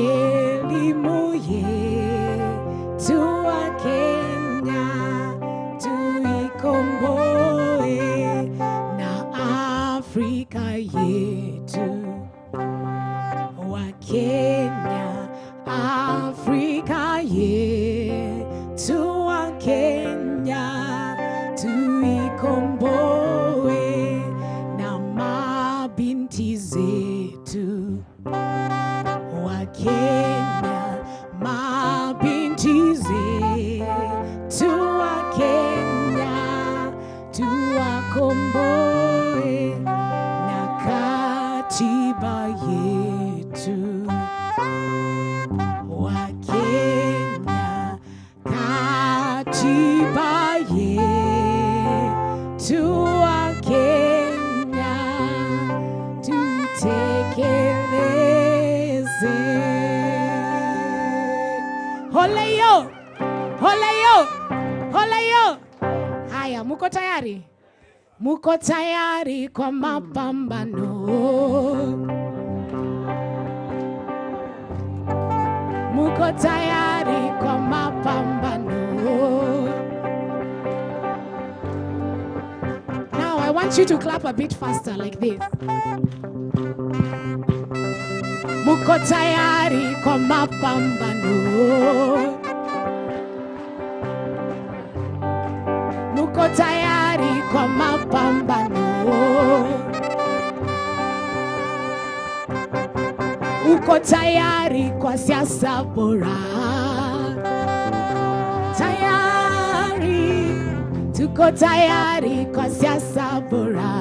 Elimu yetu wa Kenya tuikomboe na Afrika yetu wa Kenya, Afrika yetu wa Kenya tuikomboe na mabinti zetu wa Kenya, mabinti zetu wa Kenya tuwakomboe na katiba yetu wa Kenya, katiba yetu wa Kenya tutekeleze. Holeyo, holeyo, holeyo. Haya, muko tayari? Muko tayari kwa mapambano? Muko tayari kwa mapambano? Now I want you to clap a bit faster like this. Muko tayari kwa mapambano? Muko tayari kwa mapambano? Uko tayari kwa siasa bora? Tayari, tuko tayari kwa siasa bora.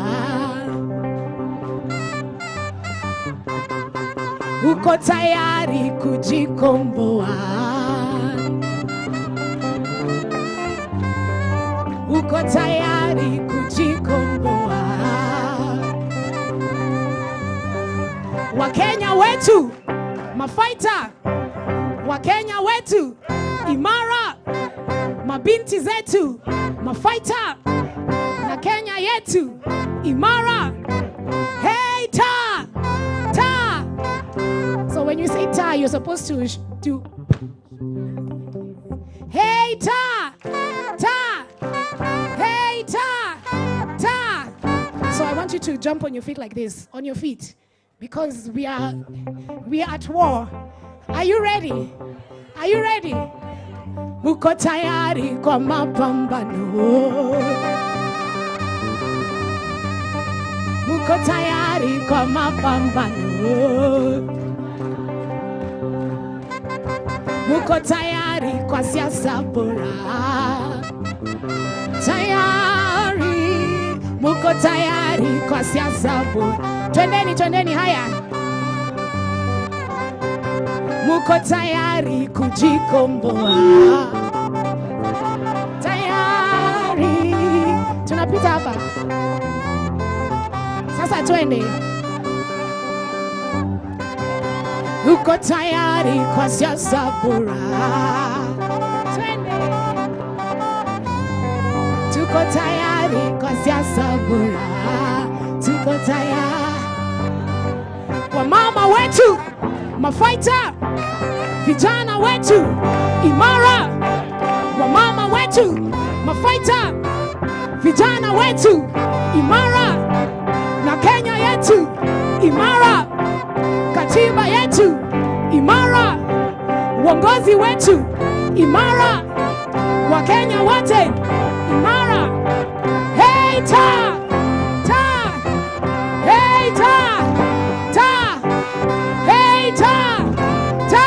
Uko tayari kujikomboa? Uko tayari kujikomboa? Wakenya wetu mafaita, Wakenya wetu imara, mabinti zetu mafaita, na Kenya yetu imara. Hey, ta, ta. So when you say ta, you're supposed to do. Hey, ta, ta. Hey, ta, ta. So I want you to jump on your feet like this, on your feet, because we are at war. Are you ready? Are you ready? Muko tayari kwa mapambano? Muko tayari kwa mapambano? Muko tayari kwa siasa bora? Tayari, muko tayari kwa siasa bora? Twendeni, twendeni, haya. Muko tayari kujikomboa? Tayari, tunapita hapa. Sasa twende. Uko tayari kwa siasa bora? Twende. Tuko tayari kwa siasa bora. Tuko tayari. Wamama wetu mafaita, vijana wetu imara. Wamama wetu mafaita, vijana wetu imara, na Kenya yetu imara, katiba yetu imara, uongozi wetu imara, Wakenya wote imara. Hey, ta, ta. Hey, ta, ta. Hey, ta, ta.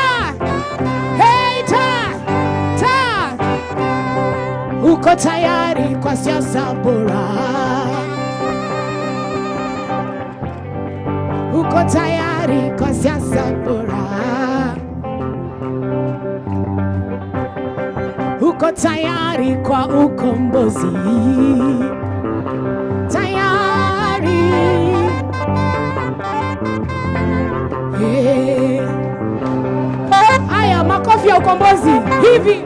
Hey, ta, ta. Uko tayari kwa siasa bora? Uko tayari kwa siasa bora? Uko tayari kwa ukombozi? Tayari. Yeah. Haya, makofi ya ukombozi hivi.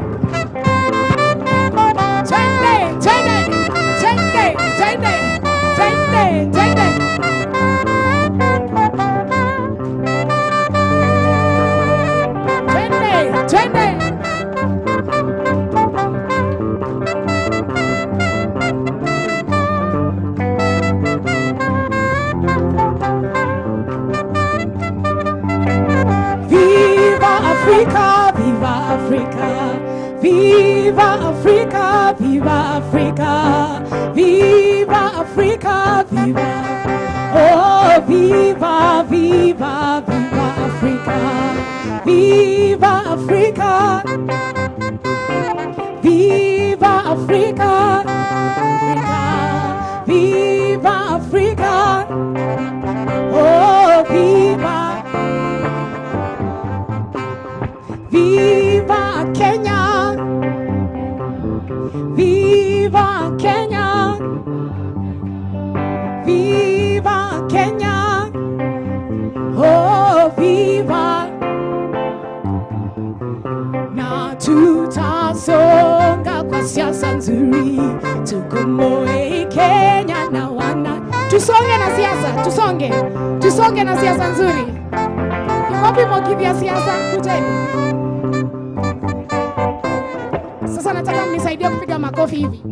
Twende, twende, twende, twende, twende, twende. Viva Africa, viva Africa, viva Africa, viva. Oh, viva, viva, viva Africa, viva Africa, viva Africa, Africa, viva Africa. Oh, viva, viva Kenya, viva Kenya, viva Kenya, oh viva. Na tutasonga kwa siasa nzuri, tukomboe Kenya na wana. Tusonge na siasa, tusonge na siasa nzuri. Wapi mokivya siasa? Kujeni. Sasa nataka mnisaidie kupiga makofi hivi.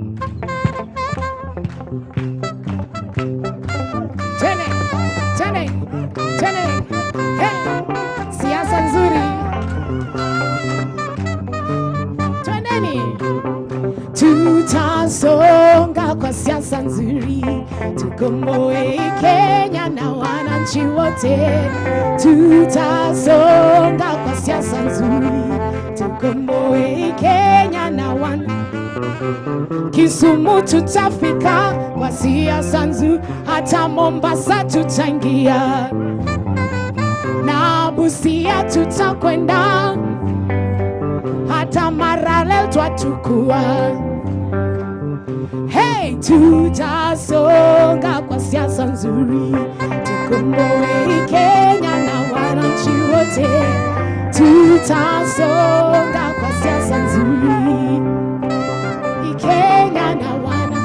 Tene. Hey, siasa nzuri. Twendeni. Tutasonga kwa siasa nzuri, tukomboe Kenya na wananchi wote. Tutasonga kwa siasa nzuri, tukomboe Kenya na Kisumu tutafika kwa siasa nzuri, hata Mombasa tutaingia, na Busia tutakwenda, hata Maralel twatukua. Hey, tutasonga kwa siasa nzuri, tukomboe Kenya na wananchi wote. Tutasonga kwa siasa nzuri, Kenya na wana.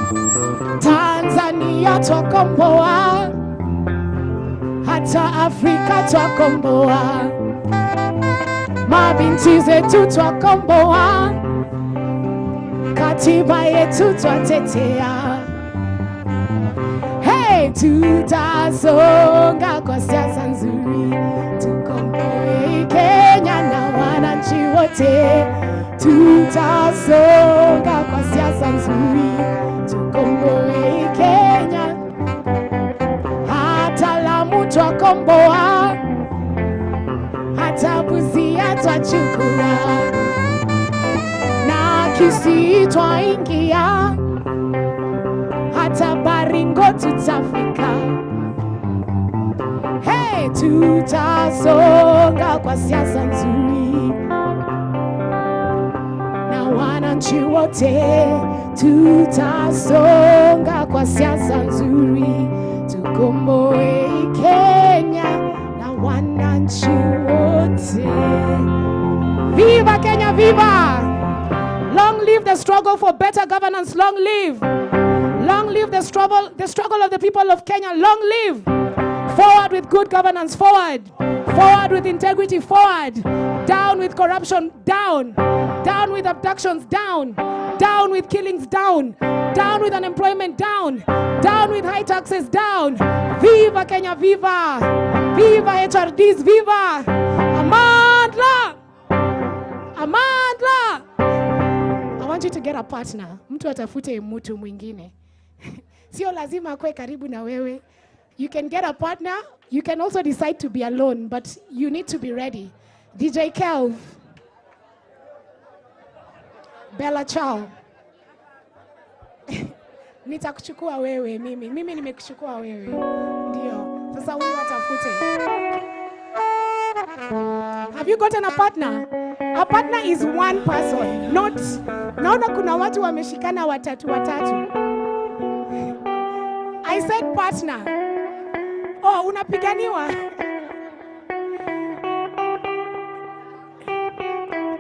Tanzania twakomboa, hata Afrika twakomboa, mabinti zetu twakomboa, katiba yetu twatetea. Hey, tutasonga kwa siasa nzuri, tukomboe Kenya na wananchi wote. Tutasonga kwa siasa nzuri, tukomboe Kenya, hata Lamu twakomboa, hata Busia twachukua, na Kisii twaingia, hata Baringo tutafika. Hey, tutasonga kwa siasa nzuri na wananchi wote. Tutasonga kwa siasa nzuri, tukomboe Kenya na wananchi wote. Viva Kenya, viva! Long live the struggle for better governance. Long live the struggle of the people of Kenya. Long live. Forward with good governance, forward with integrity, forward. Down with corruption, down with abductions, down with killings, down with unemployment, down with high taxes, down. Viva Kenya, viva HRDs, viva Amandla. I want you to get a partner. Mtu atafute mtu mwingine. Sio lazima kwe karibu na wewe. You can get a partner. You can also decide to be alone, but you need to be ready. DJ Kelv, Bella Chow. Nitakuchukua wewe mimi nimekuchukua wewe. Ndio. Sasa huyu atafute. Have you gotten a partner? A partner is one person, not. Naona kuna watu wameshikana watatu. I said partner. Oh, unapiganiwa.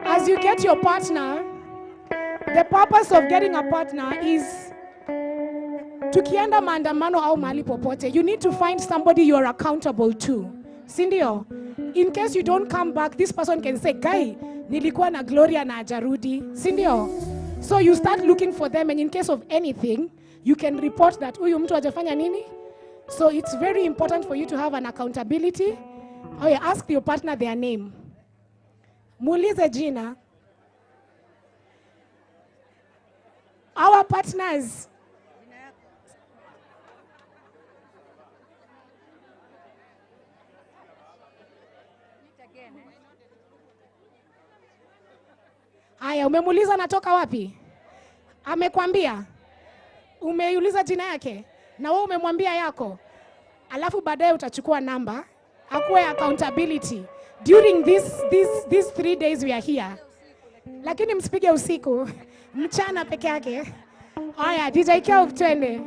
As you get your partner, the purpose of getting a partner is tukienda maandamano au mahali popote, you need to find somebody you are accountable to. Sindio? In case you don't come back, this person can say, guy, nilikuwa na Gloria na hajarudi. Sindio? So you start looking for them, and in case of anything, you can report that huyu mtu hajafanya nini. So it's very important for you to have an accountability. Oh yeah, ask your partner their name. Muulize jina. Our partners. Haya, umemuuliza natoka wapi? Amekwambia? Umeuliza jina yake? Na wewe umemwambia yako? Alafu baadaye utachukua namba. Akuwe accountability. During these 3 days we are here. Lakini msipige usiku. Mchana peke yake. Haya, DJ Kelv twende.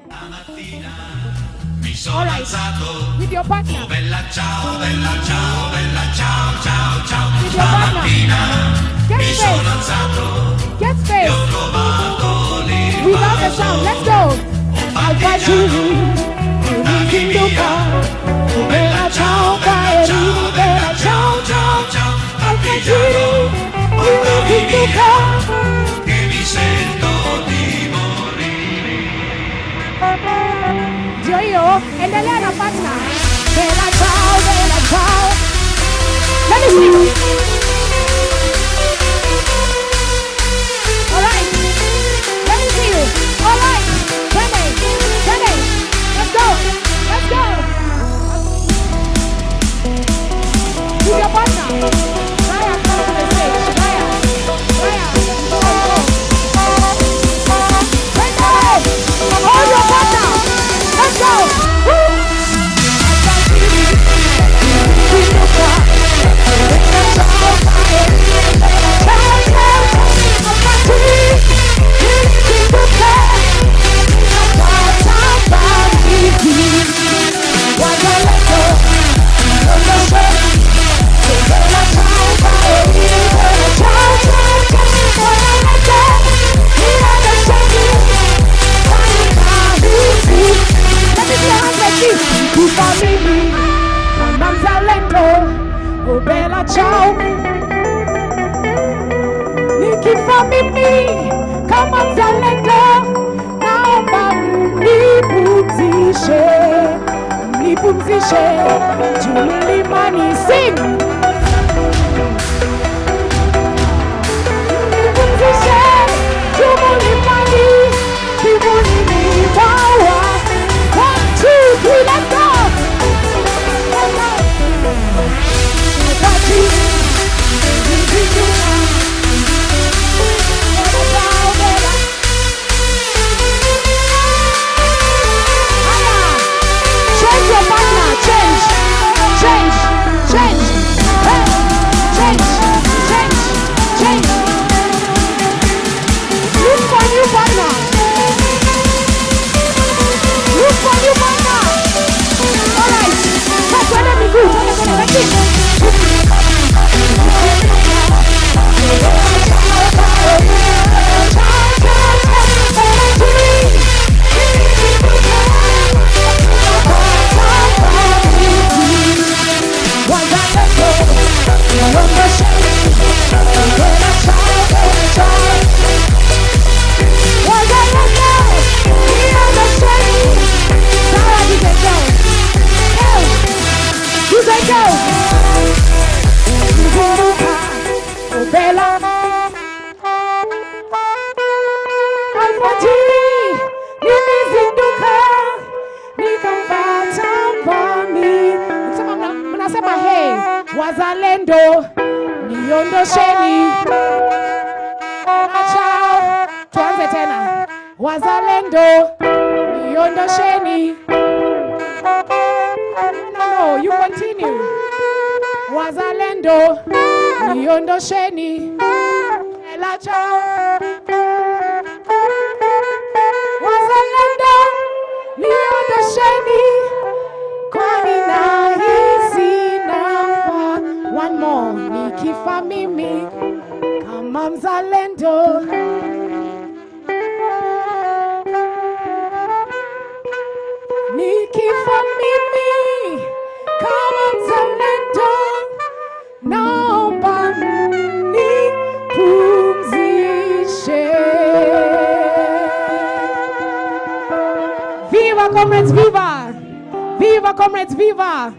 All right. With your partner. Bella ciao, bella ciao, bella ciao, ciao, ciao. With your partner. Get space. Get space. We love the sound. Let's go. Alfajiri, unizinduka. Bella ciao, kwaherini, bella ciao, ciao, ciao. Alfajiri, unizinduka. Che mi sento di morire. Ndio hiyo, endelea na partner. Bella ciao, bella ciao. Let me see. All right. Let me see you. All right. Jenny. Let's go. Let's go. To your partner. Raya, come to the stage. Raya. Hold your partner. Let's go. Woo. Bella ciao, nikifa mimi kama mzalendo, naomba nipumzishe juu mlimani, sing. Nipumzishe juu mlimani, kivulini mwawa. 1, 2, 3, let's go. Change your partner, change. Look for new partner. All right, let's go. Let's Wazalendo, niondosheni. Chao, tuanze tena. Wazalendo, niondosheni. No, you continue. Wazalendo, niondosheni. Ela chao. Wazalendo, niondosheni. Kwani nahisi nafa. One more. Nikifa mimi kama mzalendo. Nikifa mimi kama mzalendo, naomba nipumzishe. Viva comrades, viva! Viva comrades, viva!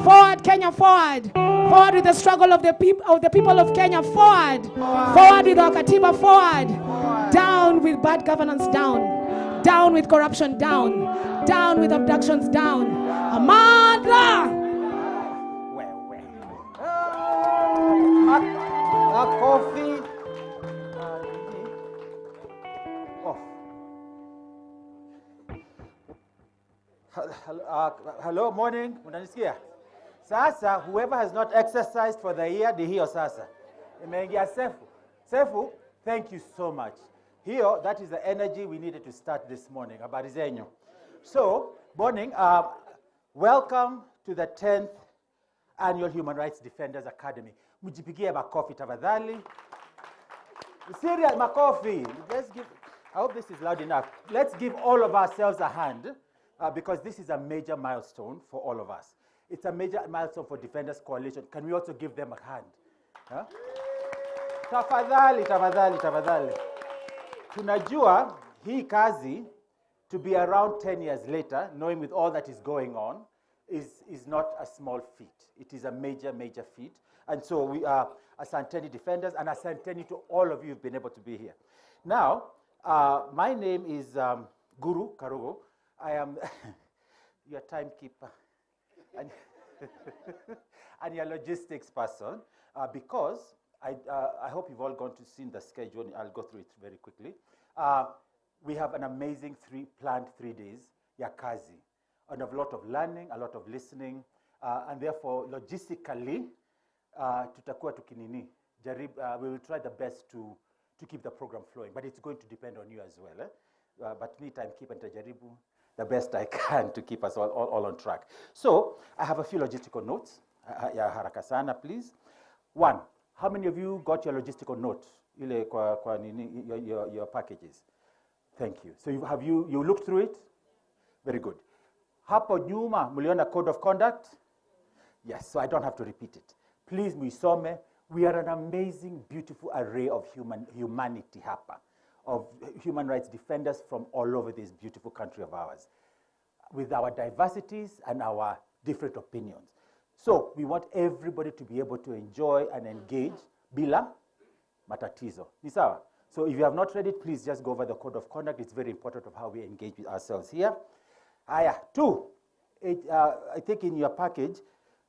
Forward Kenya, forward! Forward with the struggle of the people of Kenya, forward! Forward with our Katiba, forward! Down with bad governance, down. Down with corruption, down. Down with abductions, down. Amandla! Coffee. Off. Hello, morning. Unanisikia? Sasa, whoever has not exercised for the year, di hiyo sasa. Imeingia Sefu. Sefu, thank you so much. Here, that is the energy we needed to start this morning. Habari zenyu. So, morning, welcome to the 10th Annual Human Rights Defenders Academy. Mujipigie makofi tafadhali. Serious makofi. Let's give, I hope this is loud enough. Let's give all of ourselves a hand because this is a major milestone for all of us. It's a major milestone for Defenders Coalition. Can we also give them a hand? Huh? Tafadhali, tafadhali, tafadhali. Tunajua hii kazi to be around 10 years later, knowing with all that is going on, is not a small feat. It is a major, major feat. And so we are Asanteni Defenders, and Asanteni to all of you who've been able to be here. Now, my name is Guru Karugo. I am your timekeeper and, and your logistics person, because I hope you've all gone to see the schedule. I'll go through it very quickly. We have an amazing planned 3 days, ya kazi, and a lot of learning, a lot of listening, and therefore, logistically, tutakuwa tukinini. We will try the best to keep the program flowing, but it's going to depend on you as well. But me, timekeeper, and tajaribu the best I can to keep us all on track. So, I have a few logistical notes. Ya haraka sana, please. One, how many of you got your logistical note? Ile kwa nini, your packages? Thank you. So, you looked through it? Very good. Hapo nyuma, muliona code of conduct? Yes, so I don't have to repeat it. Please, muisome. We are an amazing, beautiful array of humanity hapa, of human rights defenders from all over this beautiful country of ours, with our diversities and our different opinions. So we want everybody to be able to enjoy and engage bila matatizo. Ni sawa? So if you have not read it, please just go over the code of conduct. It's very important of how we engage with ourselves here. Two, I think in your package,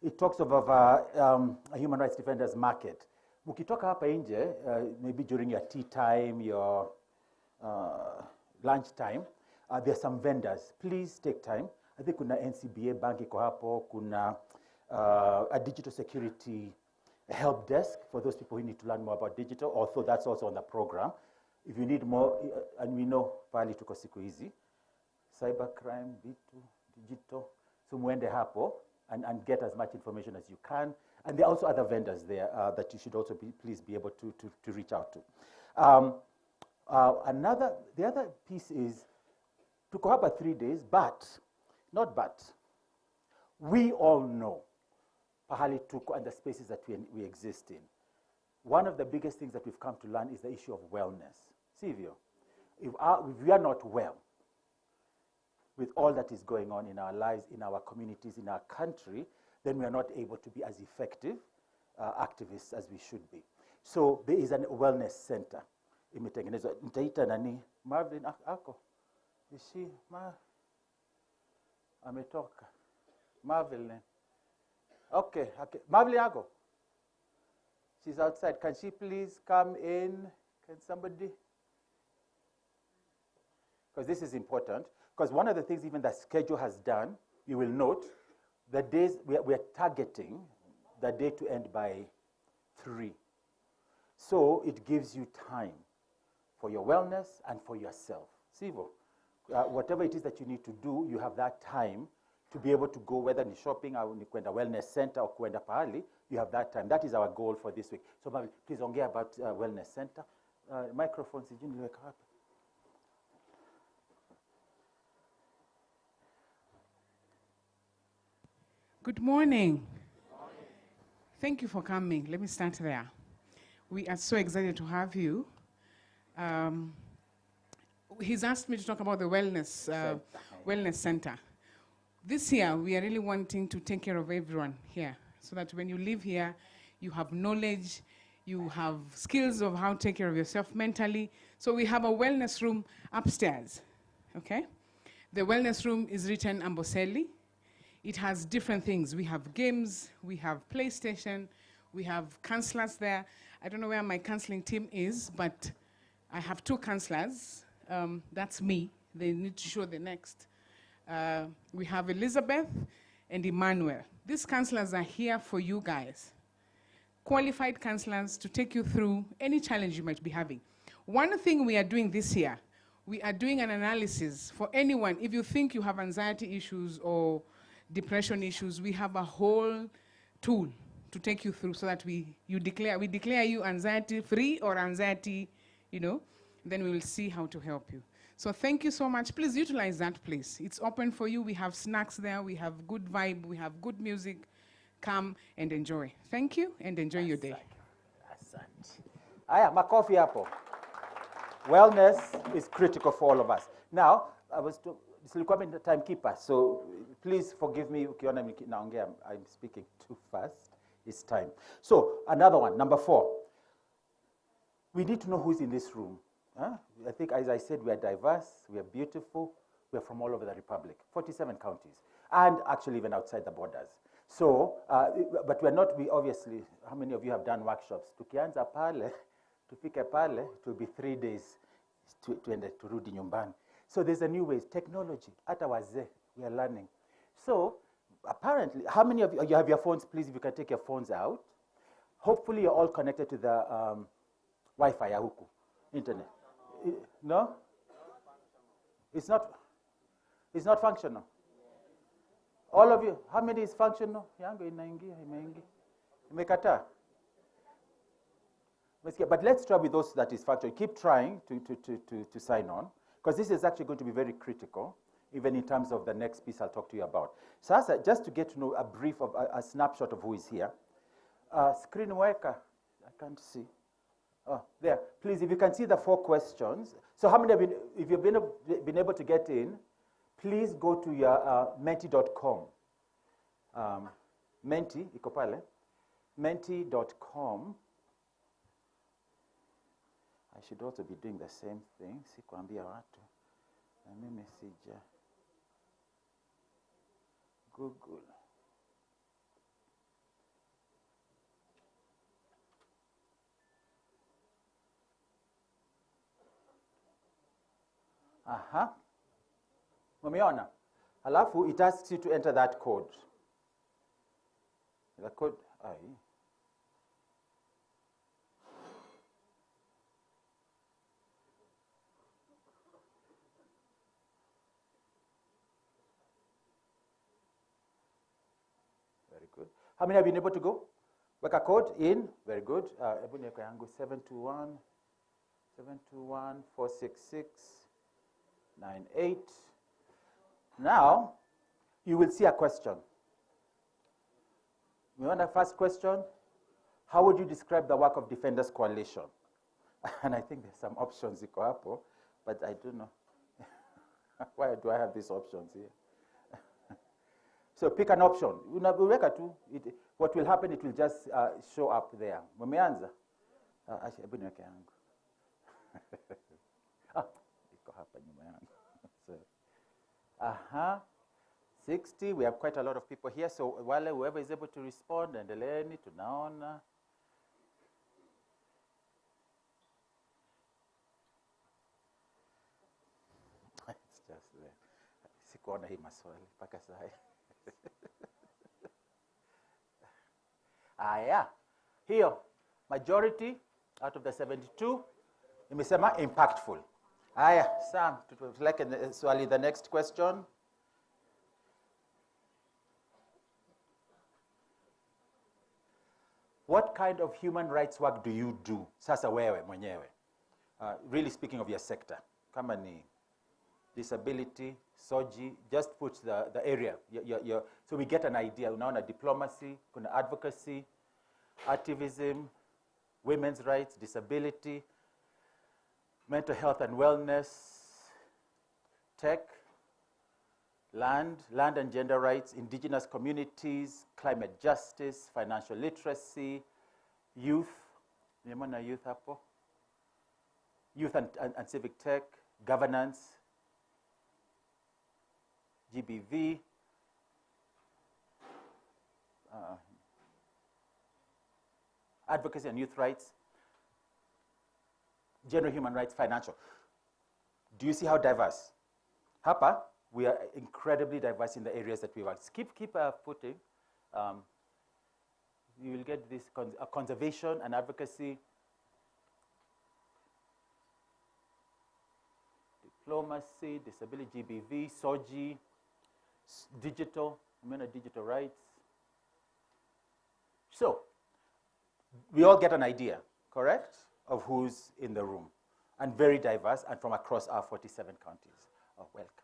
it talks about a human rights defenders market. Mukitoka hapa nje, maybe during your tea time, your lunch time, there are some vendors. Please take time. I think kuna NCBA bank iko hapo, kuna a digital security help desk for those people who need to learn more about digital, although that's also on the program. If you need more, and we know pali tuko siku hizi, cybercrime, digital, so muende hapo and get as much information as you can. And there are also other vendors there that you should also please be able to reach out to. The other piece is, tuko hapa 3 days, we all know pahali tuko and the spaces that we exist in. One of the biggest things that we've come to learn is the issue of wellness. Sivyo, if we are not well, with all that is going on in our lives, in our communities, in our country, then we are not able to be as effective activists as we should be. So there is a wellness center. Imetengenezwa. Nitaita nani? Marvin ako. Is she? Ametoka. Marvin. Okay. Marvin ako. She's outside. Can she please come in? Can somebody? Because this is important. Because one of the things even the schedule has done, you will note, the days we're targeting the day to end by 3. So it gives you time for your wellness and for yourself. Sivo, whatever it is that you need to do, you have that time to be able to go, whether in shopping or in a wellness center or kwenda pahali, you have that time. That is our goal for this week. So please ongea about wellness center. Microphones, Good morning. Thank you for coming. Let me start there. We are so excited to have you. He's asked me to talk about the wellness center. This year, we are really wanting to take care of everyone here, so that when you live here, you have knowledge, You have skills of how to take care of yourself mentally. So we have a wellness room upstairs, okay? The wellness room is written Amboseli. It has different things. We have games, we have PlayStation, we have counselors there. I don't know where my counseling team is, but I have 2 counselors. That's me. They need to show the next. We have Elizabeth and Emmanuel. These counselors are here for you guys. Qualified counselors to take you through any challenge you might be having. One thing we are doing this year, we are doing an analysis for anyone. If you think you have anxiety issues or depression issues, we have a whole tool to take you through so that we declare you anxiety free or anxiety, then we will see how to help you. So thank you so much. Please utilize that place. It's open for you. We have snacks there. We have good vibe. We have good music. Come and enjoy. Thank you and enjoy your day. Asante. Aya, makofi hapo. Wellness is critical for all of us. Now, silikuwa mimi timekeeper, so please forgive me ukiona naongea, I'm speaking too fast. It's time. So, another one, number 4. We need to know who's in this room. I think, as I said, we are diverse, we are beautiful, we are from all over the Republic, 47 counties, and actually even outside the borders. So, but we obviously, how many of you have done workshops? Tukianza pale, tufike pale, it will be 3 days to rudi nyumbani. So there's a new ways, technology, hata wazee, we are learning. So, apparently, how many of you have your phones? Please, if you can take your phones out. Hopefully, you're all connected to the Wi-Fi ya huku, internet. No? It's not functional. All of you, how many is functional? Yangu imeingia. Imekataa. But let's try with those that is functional. Keep trying to sign on, because this is actually going to be very critical, even in terms of the next piece I'll talk to you about. Sasa, just to get to know a snapshot of who is here. Screen worker, I can't see. Oh, there. Please, if you can see the 4 questions. So how many of you, if you've been able to get in, please go to your menti.com. Menti, iko pale. Menti.com. I should also be doing the same thing. Sikuambia watu. Na mimi sija. Google. Aha. Umeona? Alafu, it asks you to enter that code. The code, Very good. How many have been able to go? Work a code in. Very good. Ebu niweke yangu 721-466-98. Now, you will see a question. You want the first question? How would you describe the work of Defenders Coalition? And I think there's some options iko hapo, but I don't know. Why do I have these options here? So pick an option. What will happen, it will just show up there. Mumeanza? Hebu niweke yangu. Iko hapa nyuma yangu. So, 60, we have quite a lot of people here, so wale whoever is able to respond, endeleeni, tunaona. It's just there. Sikuona hii maswali, mpaka sahi. Aya, hiyo, majority out of the 72, imesema impactful. Aya, Sam, like swali, the next question. What kind of human rights work do you do? Sasa wewe mwenyewe. Really speaking of your sector. Kama ni disability, SOGI, just put the area. So we get an idea. Unaona diplomacy, kuna advocacy, activism, women's rights, disability, mental health and wellness, tech, land and gender rights, indigenous communities, climate justice, financial literacy, youth, Nimeona youth hapo. Youth and civic tech, governance, GBV, advocacy and youth rights, general human rights, financial. Do you see how diverse? Hapa, we are incredibly diverse in the areas that we work. Keep putting. You will get this conservation and advocacy, diplomacy, disability, GBV, SOGI, digital, digital rights. So, we all get an idea, correct, of who's in the room, and very diverse, and from across our 47 counties. Oh, welcome.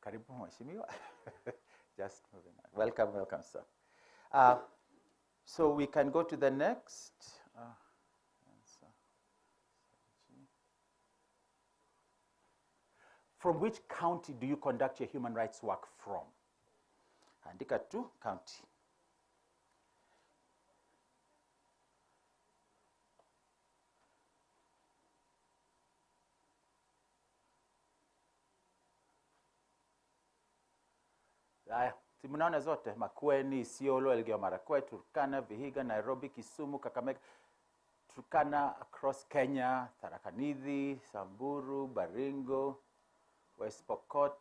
Karibu mheshimiwa. Just moving on. Welcome, welcome, sir. So we can go to the next. From which county do you conduct your human rights work from? Andika tu county. Haya, mnaona zote, Makueni, Isiolo, Elgeyo Marakwet, Turkana, Vihiga, Nairobi, Kisumu, Kakamega, Turkana across Kenya, Tharaka Nithi, Samburu, Baringo, West Pokot,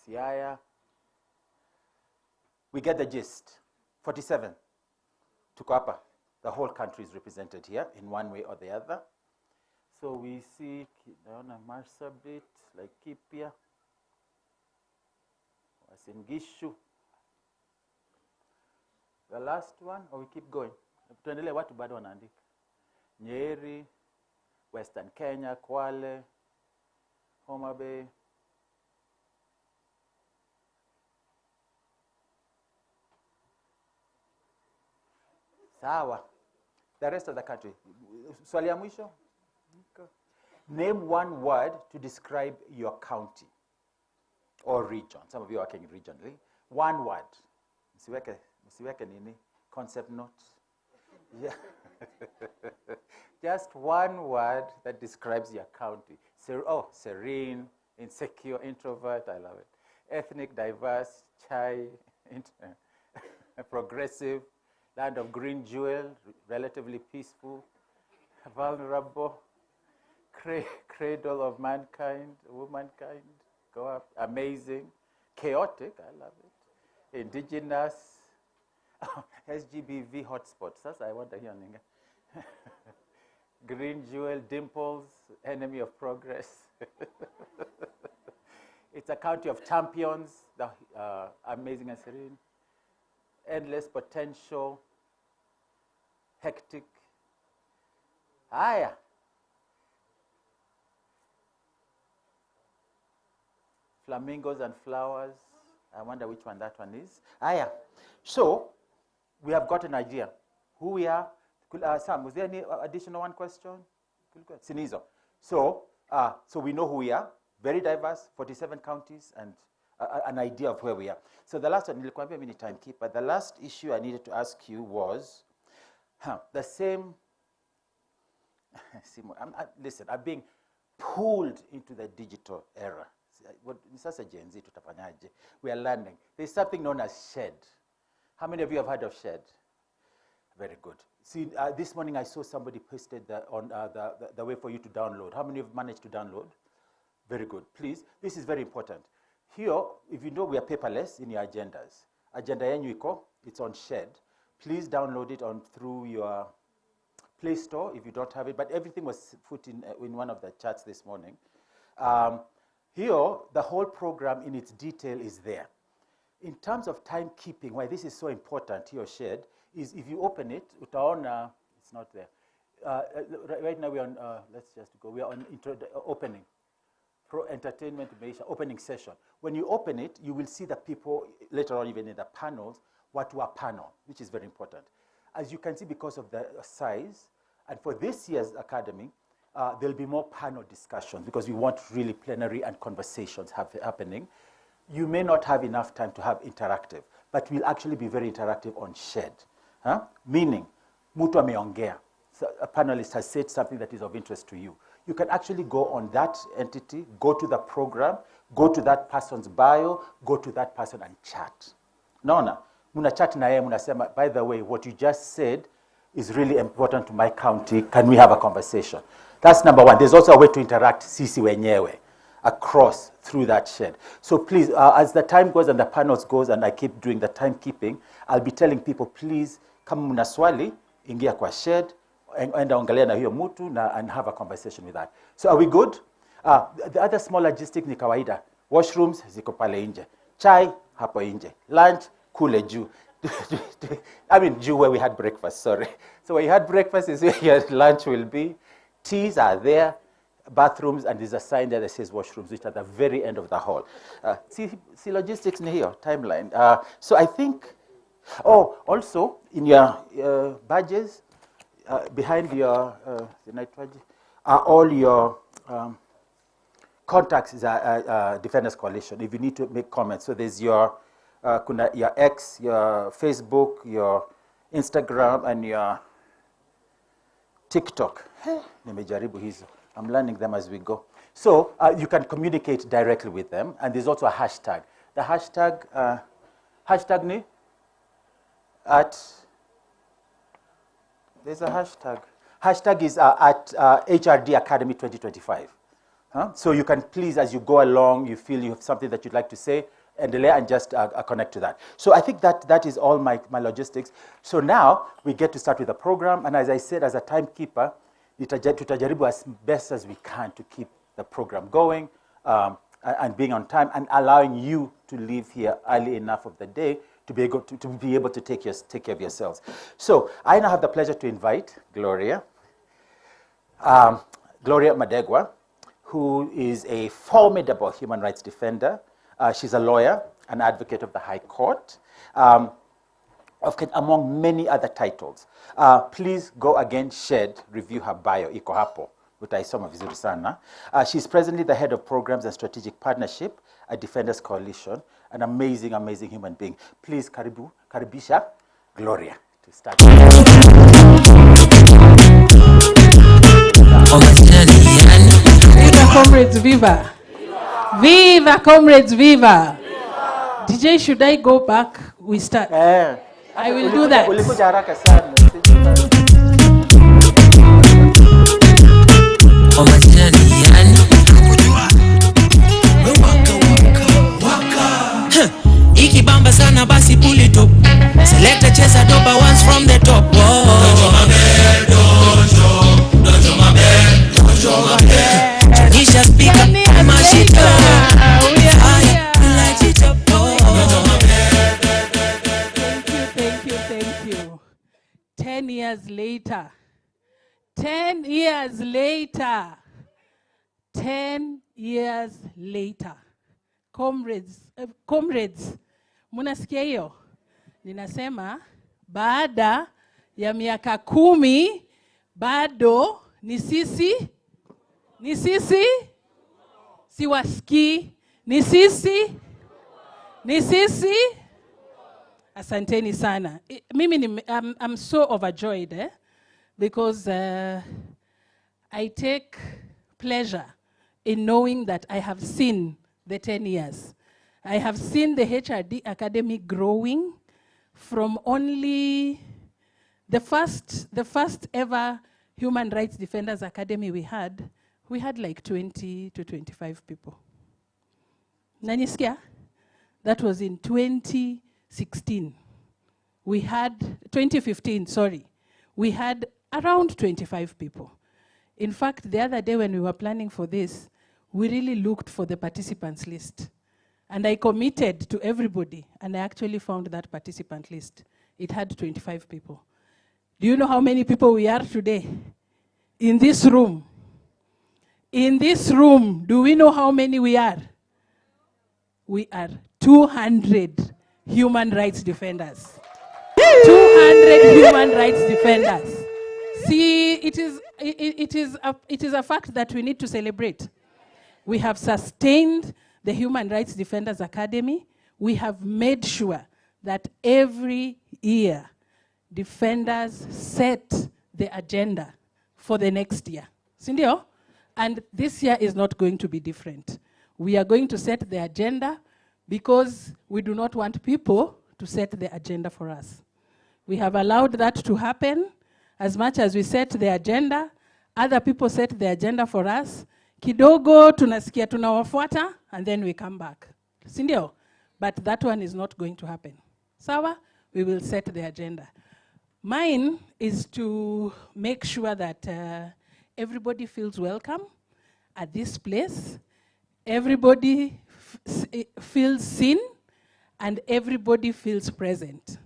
Siaya. We get the gist. 47. Tuko hapa. The whole country is represented here in one way or the other. So we see, naona Marsabit, Laikipia, Wasingishu. The last one, or we keep going? Tuendelee, watu bado wanaandika. Nyeri, Western Kenya, Kwale, Homa Bay. Sawa. The rest of the country. Swali ya mwisho? Name one word to describe your county or region. Some of you are working regionally. One word. Msiweke nini? Concept note. Yeah. Just one word that describes your county. Serene, insecure, introvert, I love it. Ethnic, diverse, chai, progressive, land of green jewel, relatively peaceful, vulnerable, cradle of mankind, womankind, go up, amazing, chaotic, I love it, indigenous, SGBV hotspots, that's I want to hear. Green jewel, dimples, enemy of progress. It's a county of champions, the amazing and serene, endless potential, hectic. Aya. Flamingos and flowers. I wonder which one that one is. Aya. So, we have got an idea who we are. Sam, was there any additional one question? Sinizo. So we know who we are. Very diverse, 47 counties, and an idea of where we are. So the last one, nilikwambia mini timekeeper. The last issue I needed to ask you was the same. Listen, I'm being pulled into the digital era. Sasa Gen Z tutafanyaje? We are learning. There's something known as SHED. How many of you have heard of SHED? Very good. See, this morning I saw somebody posted the way for you to download. How many of you have managed to download? Very good. Please, this is very important. Here, if you know we are paperless in your agendas. Agenda yenyu iko, it's on SHED. Please download it through your Play Store if you don't have it. But everything was put in one of the chats this morning. Here, the whole program in its detail is there. In terms of timekeeping, why this is so important here, SHED, is if you open it, utaona, it's not there. Right now we're on, let's just go, we are on opening. Entertainment, opening session. When you open it, you will see the people, later on even in the panels, what were panel, which is very important. As you can see, because of the size, and for this year's academy, there'll be more panel discussions because we want really plenary and conversations happening. You may not have enough time to have interactive, but we'll actually be very interactive on SHED. Meaning, mtu ameongea. So a panelist has said something that is of interest to you. You can actually go on that entity, go to the program, go to that person's bio, go to that person and chat. Naona, muna chat na yeye, munasema, by the way, what you just said is really important to my county. Can we have a conversation? That's number one. There's also a way to interact sisi wenyewe across through that shed. So please, as the time goes and the panels goes and I keep doing the timekeeping, I'll be telling people, please, kama muna swali, ingia kwa shed, enda ongelea na hiyo mutu and have a conversation with that. So are we good? The other small logistics ni kawaida. Washrooms ziko pale nje. Chai hapo nje. Lunch kule juu. I mean juu where we had breakfast, sorry. So where you had breakfast is where your lunch will be. Teas are there. Bathrooms, and there's a sign there that says washrooms, which are at the very end of the hall. See logistics in here, timeline. So I think, also in your badges, behind your are all your contacts is a Defenders Coalition, if you need to make comments. So there's your X, your Facebook, your Instagram, and your TikTok. Nimejaribu hizo. I'm learning them as we go. So you can communicate directly with them, and there's also a hashtag. The hashtag ni there's a hashtag. Hashtag is at HRD Academy 2025. So you can please, as you go along, you feel you have something that you'd like to say, endelea and just connect to that. So I think that is all my logistics. So now we get to start with the program, and as I said, as a timekeeper, tutajaribu as best as we can to keep the program going and being on time and allowing you to leave here early enough of the day to be able to take care of yourselves. So I now have the pleasure to invite Gloria Madegwa, who is a formidable human rights defender. She's a lawyer, an advocate of the High Court, among many other titles. Please go again, review her bio, iko hapo, utaisoma vizuri sana. She's presently the head of programs and strategic partnership at Defenders Coalition, an amazing, amazing human being. Please karibisha Gloria to start. Viva comrades, viva! Viva comrades, viva! DJ, should I go back? We start. I will do that. Ulikuja haraka sana. Ikibamba sana basi pull it up. Select a chesa doba once from the top. Dojo mabe, dojo mabe, dojo mabe. Chanisha speaker, mash it up. Light it up. Dojo mabe. Thank you. 10 years later. 10 years later. 10 years later. Comrades, munasikia hiyo? Ninasema, baada ya miaka 10, bado ni sisi, siwasikii, ni sisi, asanteni sana. I'm so overjoyed, because I take pleasure in knowing that I have seen the 10 years. I have seen the HRD Academy growing from only the first ever Human Rights Defenders Academy we had like 20 to 25 people. Nanisikia? That was in 2016. 2015, sorry. We had around 25 people. In fact, the other day when we were planning for this, we really looked for the participants list. And I committed to everybody, and I actually found that participant list. It had 25 people. Do you know how many people we are today? In this room. In this room, do we know how many we are? We are 200 human rights defenders. 200 human rights defenders. See, it is a fact that we need to celebrate. We have sustained the Human Rights Defenders Academy. We have made sure that every year, defenders set the agenda for the next year. Sindio? And this year is not going to be different. We are going to set the agenda because we do not want people to set the agenda for us. We have allowed that to happen. As much as we set the agenda, other people set the agenda for us. Kidogo tunasikia tunawafuata, and then we come back. Sindio? But that one is not going to happen. Sawa? We will set the agenda. Mine is to make sure that everybody feels welcome at this place. Everybody feels seen, and everybody feels present.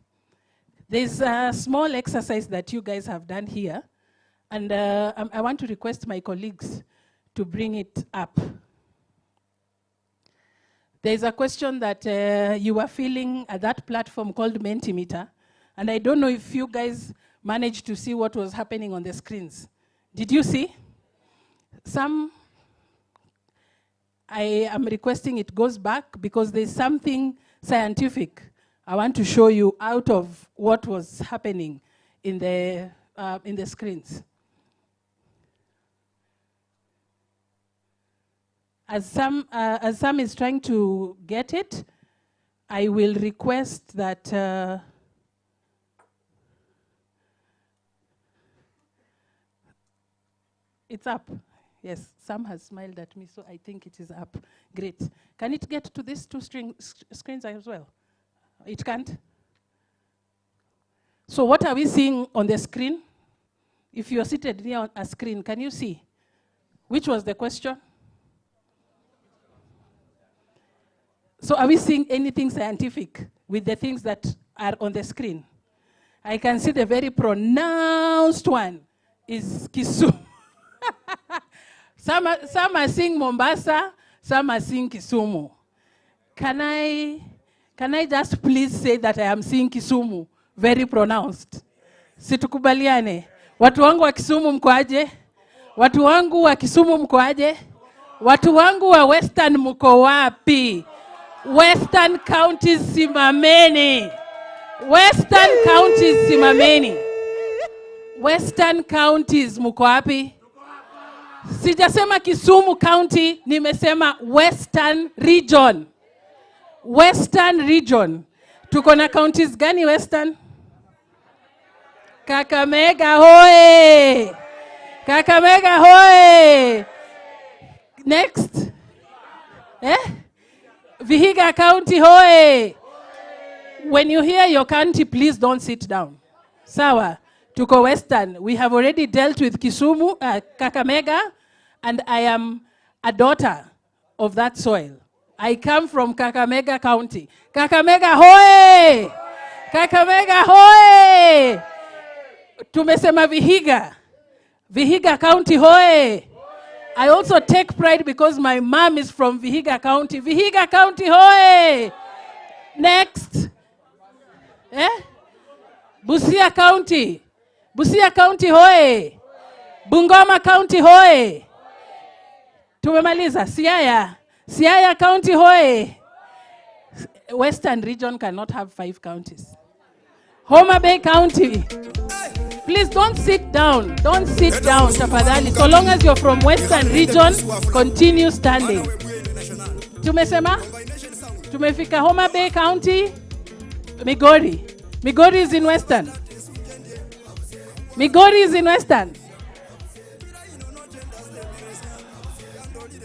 There's a small exercise that you guys have done here, and I want to request my colleagues to bring it up. There's a question that you were filling at that platform called Mentimeter, and I don't know if you guys managed to see what was happening on the screens. Did you see? I am requesting it goes back because there's something scientific I want to show you out of what was happening in the screens. As Sam is trying to get it, I will request that it's up. Yes, Sam has smiled at me, so I think it is up. Great. Can it get to these two screens as well? It can't? So what are we seeing on the screen? If you're seated near a screen, can you see? Which was the question? So are we seeing anything scientific with the things that are on the screen? I can see the very pronounced one is Kisumu. Some are seeing Mombasa, some are seeing Kisumu. Can I just please say that I am seeing Kisumu very pronounced? Situkubaliane. Watu wangu wa Kisumu mkoaje? Watu wangu wa Kisumu mkoaje? Watu wangu wa Western mko wapi? Western counties simameni. Western counties simameni. Western counties mko wapi? Sijasema Kisumu County, nimesema Western Region. Western Region. Tuko na counties gani Western? Kakamega hoye! Kakamega hoye! Next. Vihiga County hoye! When you hear your county, please don't sit down. Sawa. Tuko Western. We have already dealt with Kisumu, Kakamega, and I am a daughter of that soil. I come from Kakamega County. Kakamega hoye! Kakamega hoye! Tumesema Vihiga. Vihiga County hoye! I also take pride because my mom is from Vihiga County. Vihiga County hoye! Next. Busia County. Busia County hoye! Bungoma County hoye! Tumemaliza. Siaya County hoye! Western Region cannot have 5 counties. Homa Bay County. Please don't sit down. Don't sit down, tafadhali. So long as you're from Western Region, continue standing. Tumesema? Tumefika Homa Bay County. Migori. Migori is in Western. Migori is in Western.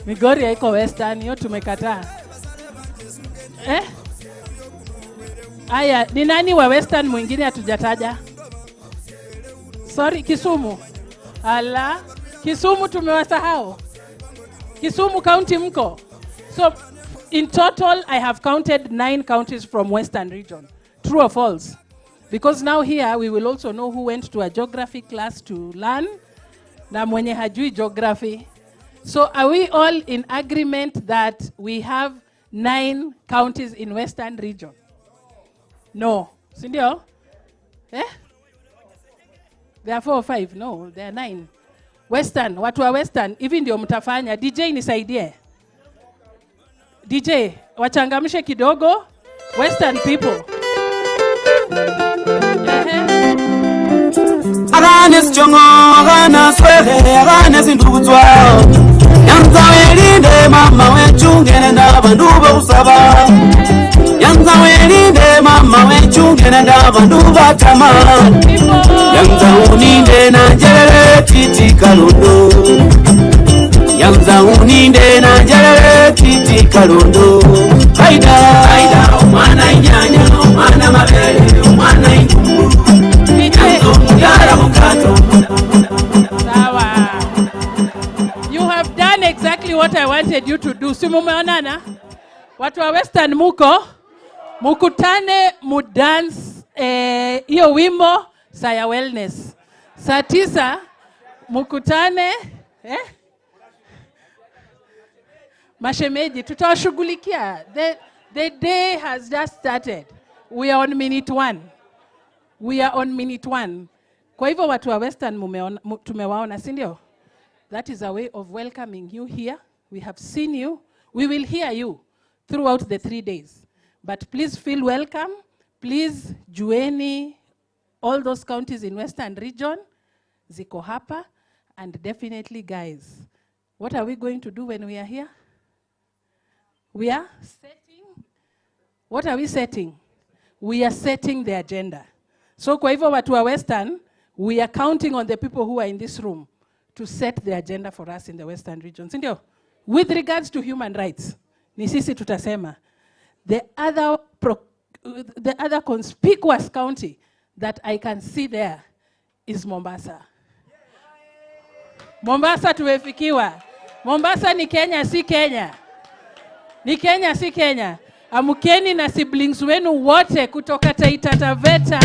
Migori haiko Western, hiyo tumekataa. Aya, ni nani wa Western mwingine hatujataja? Sorry, Kisumu. Ala, Kisumu tumewasahau. Kisumu County mko. So, in total, I have counted 9 counties from Western Region. True or false? Because now here, we will also know who went to a geography class to learn. Na mwenye hajui geography. So, are we all in agreement that we have 9 counties in Western Region? No. Sindio? There are 4 or 5. No, there are 9. Western, watu wa Western, hivi ndio mtafanya. DJ nisaidie. DJ, wachangamshe kidogo. Western people. gane sichongo gana swele gane sinduzwa yanza welinde mama wechungene ndabantu bosaba yanza welinde mama wechungene ndabantu batama yanza uninde nanjere titi kalondo yanza uninde nanjere titi kalondo aida umwana inyanya umwana mabele umwana inguru You have done exactly what I wanted you to do. Si mumeonana? Watu wa Western mukutane mudance hiyo wimbo saa ya wellness. Saa 9 mukutane mashemeji tutawashughulikia. The day has just started. We are on minute 1. We are on minute 1. Kwa hivyo watu wa Western tumewaona, si ndio? That is a way of welcoming you here. We have seen you. We will hear you throughout the 3 days. But please feel welcome. Please jueni all those counties in Western region. Ziko hapa. And definitely, guys, what are we going to do when we are here? We are setting. What are we setting? We are setting the agenda. So kwa hivyo watu wa Western, we are counting on the people who are in this room to set the agenda for us in the Western region. Sindio? With regards to human rights, ni sisi tutasema. The other conspicuous county that I can see there is Mombasa. Mombasa tumefikiwa. Mombasa ni Kenya, si Kenya. Ni Kenya, si Kenya. Amukeni na siblings wenu wote kutoka Taita Taveta.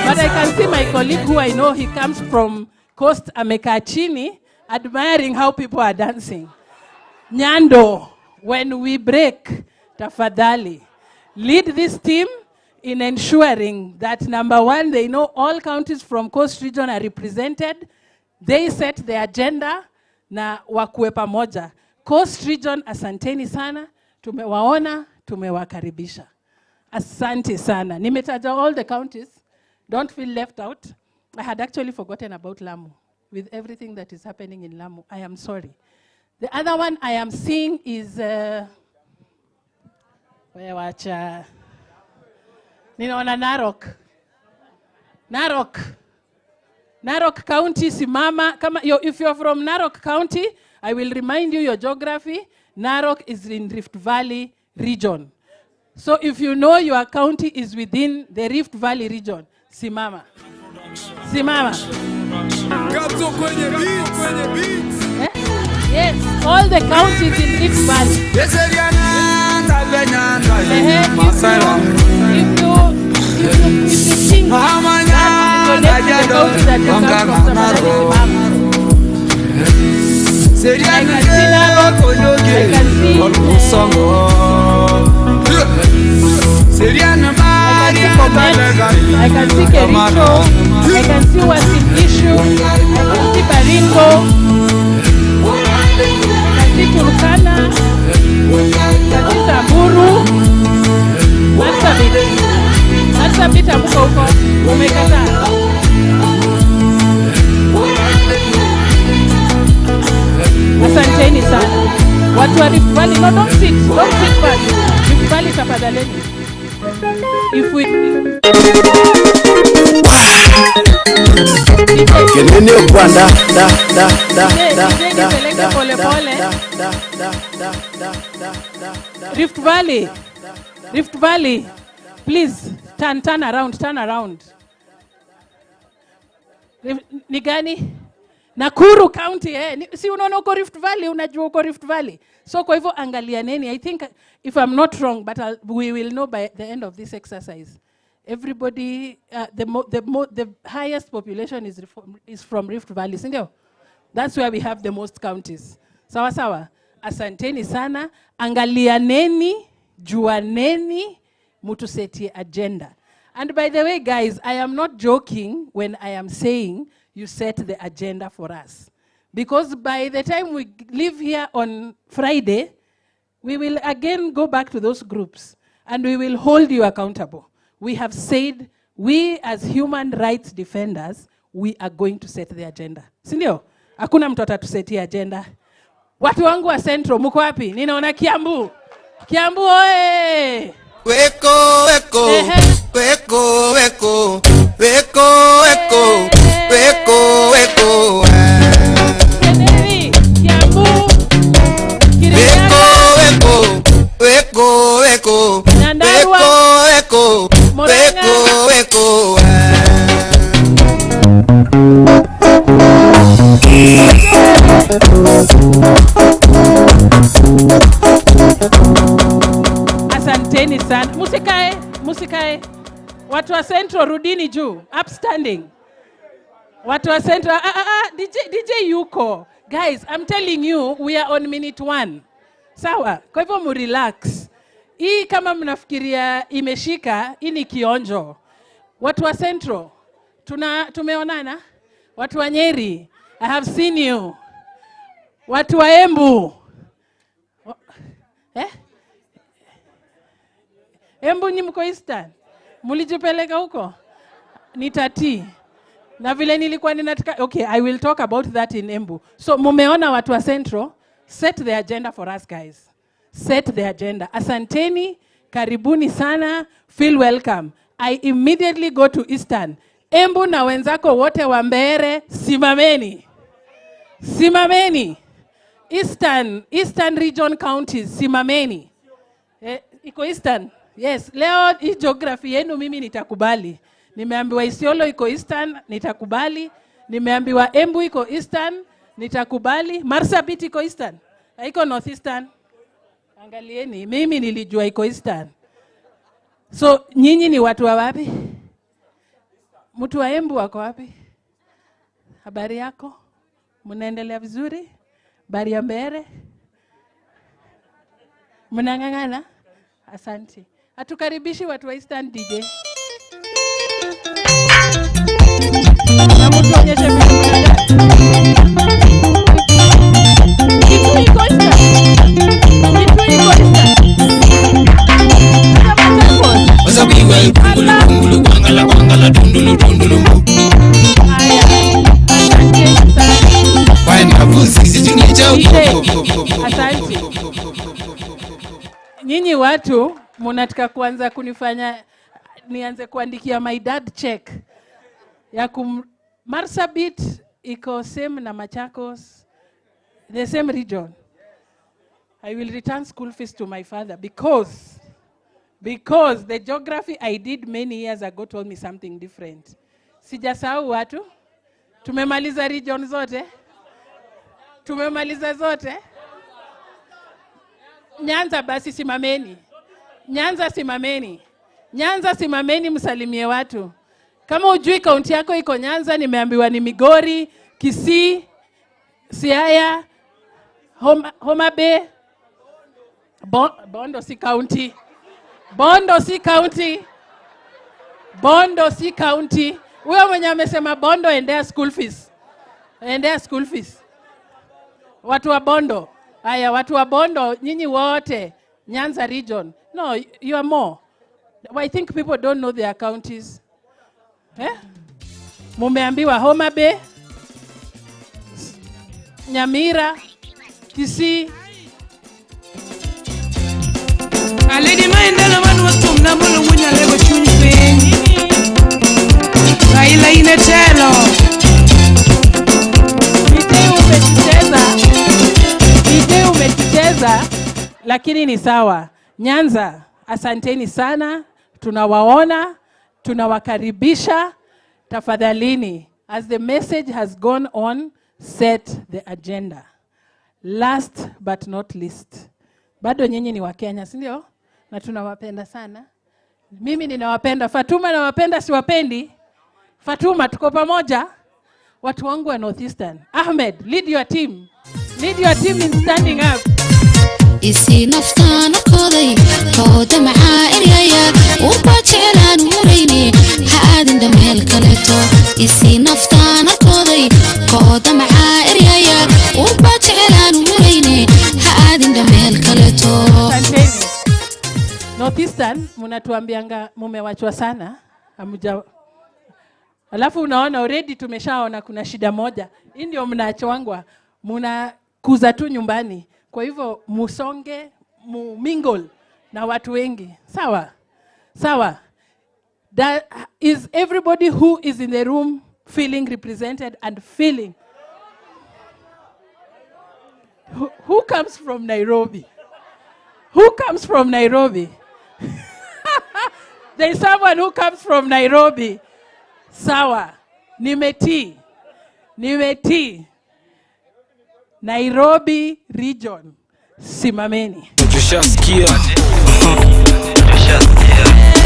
But I can see my colleague who I know, he comes from Coast Amekachini, admiring how people are dancing. Nyando, when we break, tafadhali, lead this team in ensuring that number 1, they know all counties from Coast region are represented. They set the agenda na wakuwe pamoja. Coast region, asanteni sana, tumewaona, tumewakaribisha. Asante sana. Nimetaja all the counties. Don't feel left out. I had actually forgotten about Lamu with everything that is happening in Lamu. I am sorry. The other one I am seeing is ninaona Narok. Narok County, simama. If you're from Narok County, I will remind you your geography. Narok is in Rift Valley region. So if you know your county is within the Rift Valley region, simama. Simama. Yes, all the counties in Rift Valley. If you think that the county that you come from, I can see Narok, I can see Kericho, I can see Uasin Gishu, I can see Baringo, I can see Turkana, I can see Samburu, Marsabit amuko huko, umekataa. Asanteni sana. Watu wa Rift Valley, no, don't sit back. Rift Valley tafadhaleni. If we Kenene Rwanda Rift Valley, please turn around. Ni gani? Nakuru County, si unaona uko Rift Valley, unajua uko Rift Valley. So kwa hivyo angalianeni. I think, if I'm not wrong, but we will know by the end of this exercise. Everybody, the highest population is from Rift Valley, sindio? That's where we have the most counties. Sawa sawa. Asanteni sana. Angalianeni, juaneni, mutuseti agenda. And by the way, guys, I am not joking when I am saying you set the agenda for us. Because by the time we leave here on Friday, we will again go back to those groups and we will hold you accountable. We have said, we as human rights defenders, we are going to set the agenda. Sindio? Hakuna mtu atatuseti agenda. Watu wangu wa Central, muko wapi? Ninaona Kiambu. Kiambu oe! Weko, weko, weko, weko, weko, weko, weko, weko. Kenevi, Kiambu, Weko, weko, weko, weko, Nyandarua, weko, weko, Murang'a, weko, weko. Asanteni sana. Musikae. Watu wa Central rudini juu. Upstanding. Watu wa Central, DJ yuko. Guys, I'm telling you, we are on minute 1. Sawa, kwa hivyo murelax. Hii kama mnafikiria imeshika, hii ni kionjo. Watu wa Central, tumeonana. Watu wa Nyeri, I have seen you. Watu wa Embu. Embu ni mko Eastern. Mulijipeleka huko? Nitati. Na vile nilikuwa ninataka, okay, I will talk about that in Embu. So mumeona watu wa Central, set the agenda for us guys. Set the agenda. Asanteni, karibuni sana, feel welcome. I immediately go to Eastern. Embu na wenzako wote wa Mbeere, simameni. Simameni. Eastern region counties, simameni. Iko Eastern. Yes, leo hii geography yenu mimi nitakubali. Nimeambiwa Isiolo iko Eastern, nitakubali. Nimeambiwa Embu iko Eastern, nitakubali. Marsabit iko Eastern. Haiko North Eastern. Angalieni, mimi nilijua iko Eastern. So, nyinyi ni watu wa wapi? Mtu wa Embu wako wapi? Habari yako? Mnaendelea vizuri? Habari ya Mbeere? Mnang'ang'ana? Asante. Hatukaribishi watu wa Eastern DJ. Na mtu onyeshe mwenye. Kitu iko Eastern. Kitu iko Eastern. Wasa biwa kungulu kwangala dundulu. Haya. Asante sana. Kwa nafusi situngeja Asante. Nyinyi watu mnataka kuanza kunifanya nianze kuandikia my dad check ya Marsabit iko same na Machakos, the same region. I will return school fees to my father because the geography I did many years ago told me something different. Sijasahau watu. Tumemaliza region zote. Tumemaliza zote. Nyanza basi simameni. Nyanza simameni. Nyanza simameni msalimie watu. Kama ujui kaunti yako iko Nyanza, nimeambiwa ni Migori, Kisii, Siaya, Homa Bay. Bondo si county. Bondo si county. Bondo si county. Wewe mwenye amesema Bondo endea school fees. Endea school fees. Watu wa Bondo. Aya, watu wa Bondo, nyinyi wote, Nyanza region. No, you are more. I think people don't know their counties. Mumeambiwa Homa Bay, Nyamira, Kisii. Aledi maendelo manu watum na mulu munya lego chunyi penyi. Raila inetelo. DJ umetucheza, lakini ni sawa. Nyanza, asanteni sana. Tunawaona, tunawakaribisha. Tafadhalini, as the message has gone on, set the agenda. Last but not least. Bado nyinyi ni wa Kenya, si ndio? Na tunawapenda sana. Mimi ninawapenda. Fatuma nawapenda, siwapendi. Fatuma, tuko pamoja. Watu wangu wa Northeastern. Ahmed, lead your team. Lead your team in standing up. isi naftaana koday kooda macaa eryaya uba jeclaan murayne ha aadinda meel kaleeto isi naftaana koday kooda macaa eryaya uba jeclaan murayne ha aadinda meel kaleeto. Northeastern mnatuambianga mumewachwa sana, alafu unaona already tumeshaona kuna shida moja. Hii ndio mnaachwangwa, mnakuza tu nyumbani. Kwa hivyo musonge, mingle na watu wengi. Sawa? Sawa. Is everybody who is in the room feeling represented and feeling? Who comes from Nairobi? Who comes from Nairobi? There is someone who comes from Nairobi. Sawa. Nimeti. Nairobi region. Simameni. Tushasikia.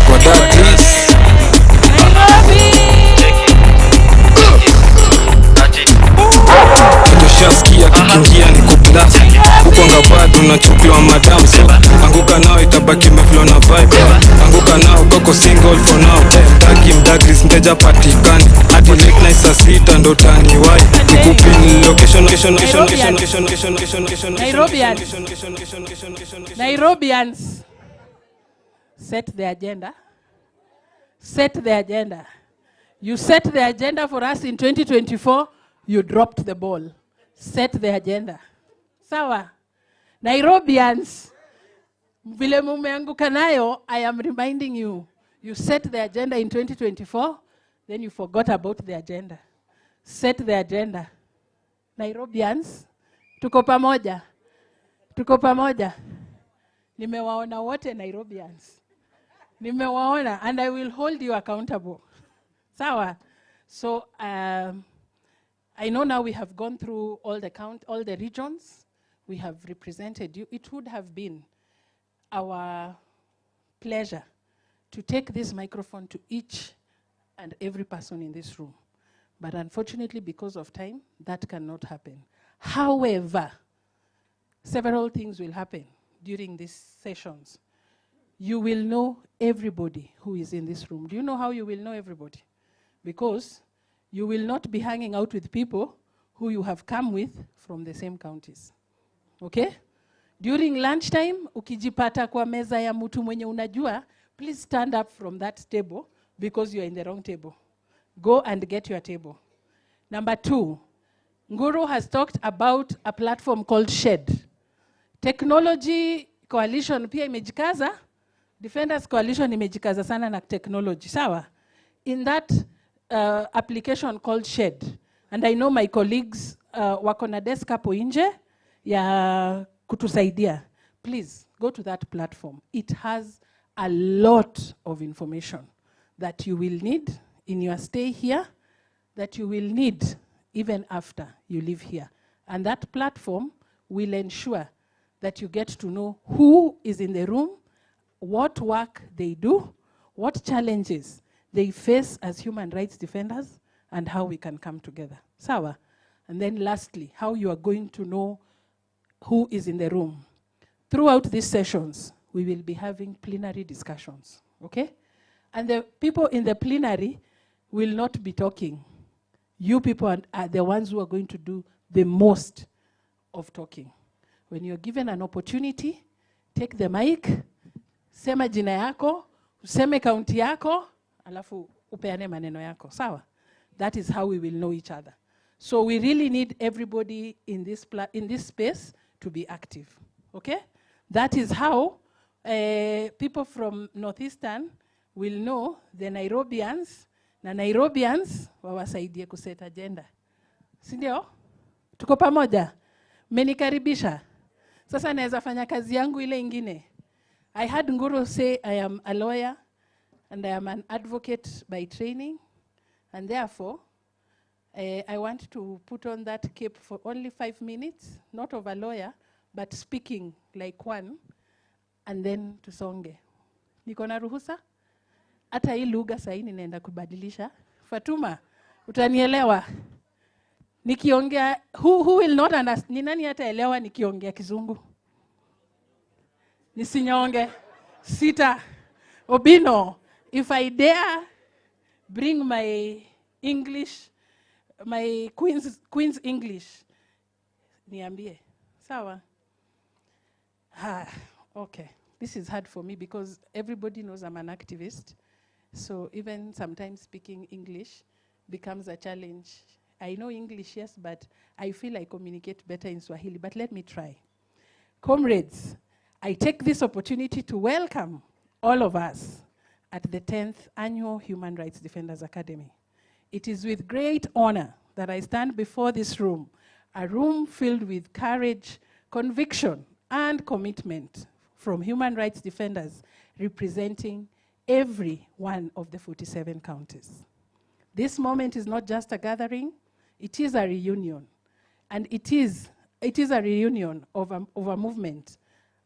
Kwa datis. Nairobi. Tushasikia kikingia ni kublast. Kukwanga bado unachupiwa madam. So anguka nao itabaki meflow na vibe. Anguka nao koko single for now. Mdaki mdagris mteja patikani. Hadi late night saa sita ndo taniwai. Nikupin location. Nairobians. Set the agenda. Set the agenda. You set the agenda for us in 2024. You dropped the ball. Set the agenda. Sawa. Nairobians, vile mumeanguka nayo, I am reminding you. You set the agenda in 2024, then you forgot about the agenda. Set the agenda. Nairobians, tuko pamoja. Tuko pamoja. Nimewaona wote Nairobians. Nimewaona, and I will hold you accountable. Sawa. So, I know now we have gone through all the regions. We have represented you. It would have been our pleasure to take this microphone to each and every person in this room. But unfortunately, because of time, that cannot happen. However, several things will happen during these sessions. You will know everybody who is in this room. Do you know how you will know everybody? Because you will not be hanging out with people who you have come with from the same counties. Okay? During lunchtime, ukijipata kwa meza ya mtu mwenye unajua, please stand up from that table because you are in the wrong table. Go and get your table. Number 2, Nguru has talked about a platform called SHED. Technology Coalition pia imejikaza. Defenders Coalition imejikaza sana na technology. Sawa? In that application called SHED, and I know my colleagues wako na desk hapo nje ya kutusaidia. Please go to that platform. It has a lot of information that you will need in your stay here, that you will need even after you live here. And that platform will ensure that you get to know who is in the room, what work they do, what challenges they face as human rights defenders, and how we can come together. Sawa? And then lastly, how you are going to know who is in the room. Throughout these sessions, we will be having plenary discussions, okay? And the people in the plenary will not be talking. You people are the ones who are going to do the most of talking. When you're given an opportunity, take the mic, sema jina yako, useme kaunti yako, alafu upeane maneno yako. Sawa? That is how we will know each other. So we really need everybody in this space to be active. Okay? That is how people from Northeastern will know the Nairobians, na Nairobians wawasaidie kuset agenda. Sindio? Tuko pamoja? Menikaribisha. Sasa naweza fanya kazi yangu ile ingine. I had Nguru say I am a lawyer and I am an advocate by training, and therefore I want to put on that cape for only 5 minutes, not of a lawyer, but speaking like one, and then tusonge. Niko na ruhusa? Hata hii lugha sahii ninaenda kubadilisha. Fatuma, utanielewa. Nikiongea, who will not understand? Ni nani hataelewa nikiongea Kizungu? Nisinyonge. Sita. Obino, if I dare bring my English, my Queen's English, niambie. Sawa? Okay. This is hard for me because everybody knows I'm an activist. So even sometimes speaking English becomes a challenge. I know English, yes, but I feel I communicate better in Swahili. But let me try. Comrades, I take this opportunity to welcome all of us at the 10th Annual Human Rights Defenders Academy. It is with great honor that I stand before this room, a room filled with courage, conviction, and commitment from human rights defenders representing every one of the 47 counties. This moment is not just a gathering, it is a reunion. And it is a reunion of a movement,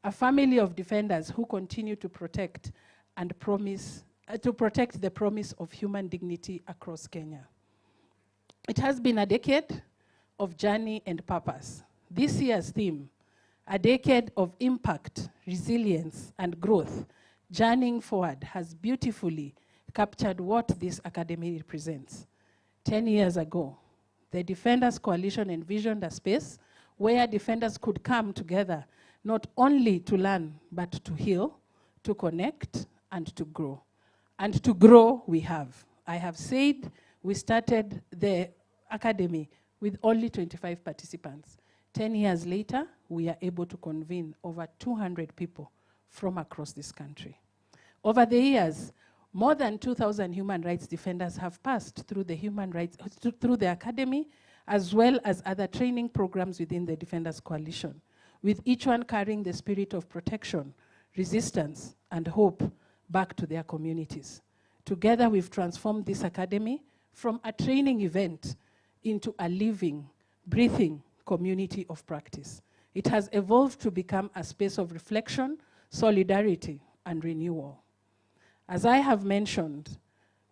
a family of defenders who continue to protect and promise, to protect the promise of human dignity across Kenya. It has been a decade of journey and purpose. This year's theme, a decade of impact, resilience, and growth, journeying forward, has beautifully captured what this academy represents. 10 years ago, the Defenders Coalition envisioned a space where defenders could come together, not only to learn, but to heal, to connect, and to grow. And to grow, we have. I have said we started the academy with only 25 participants. 10 years later, we are able to convene over 200 people from across this country. Over the years, more than 2,000 human rights defenders have passed through the through the academy, as well as other training programs within the Defenders Coalition, with each one carrying the spirit of protection, resistance, and hope back to their communities. Together, we've transformed this academy from a training event into a living, breathing community of practice. It has evolved to become a space of reflection, solidarity, and renewal. As I have mentioned,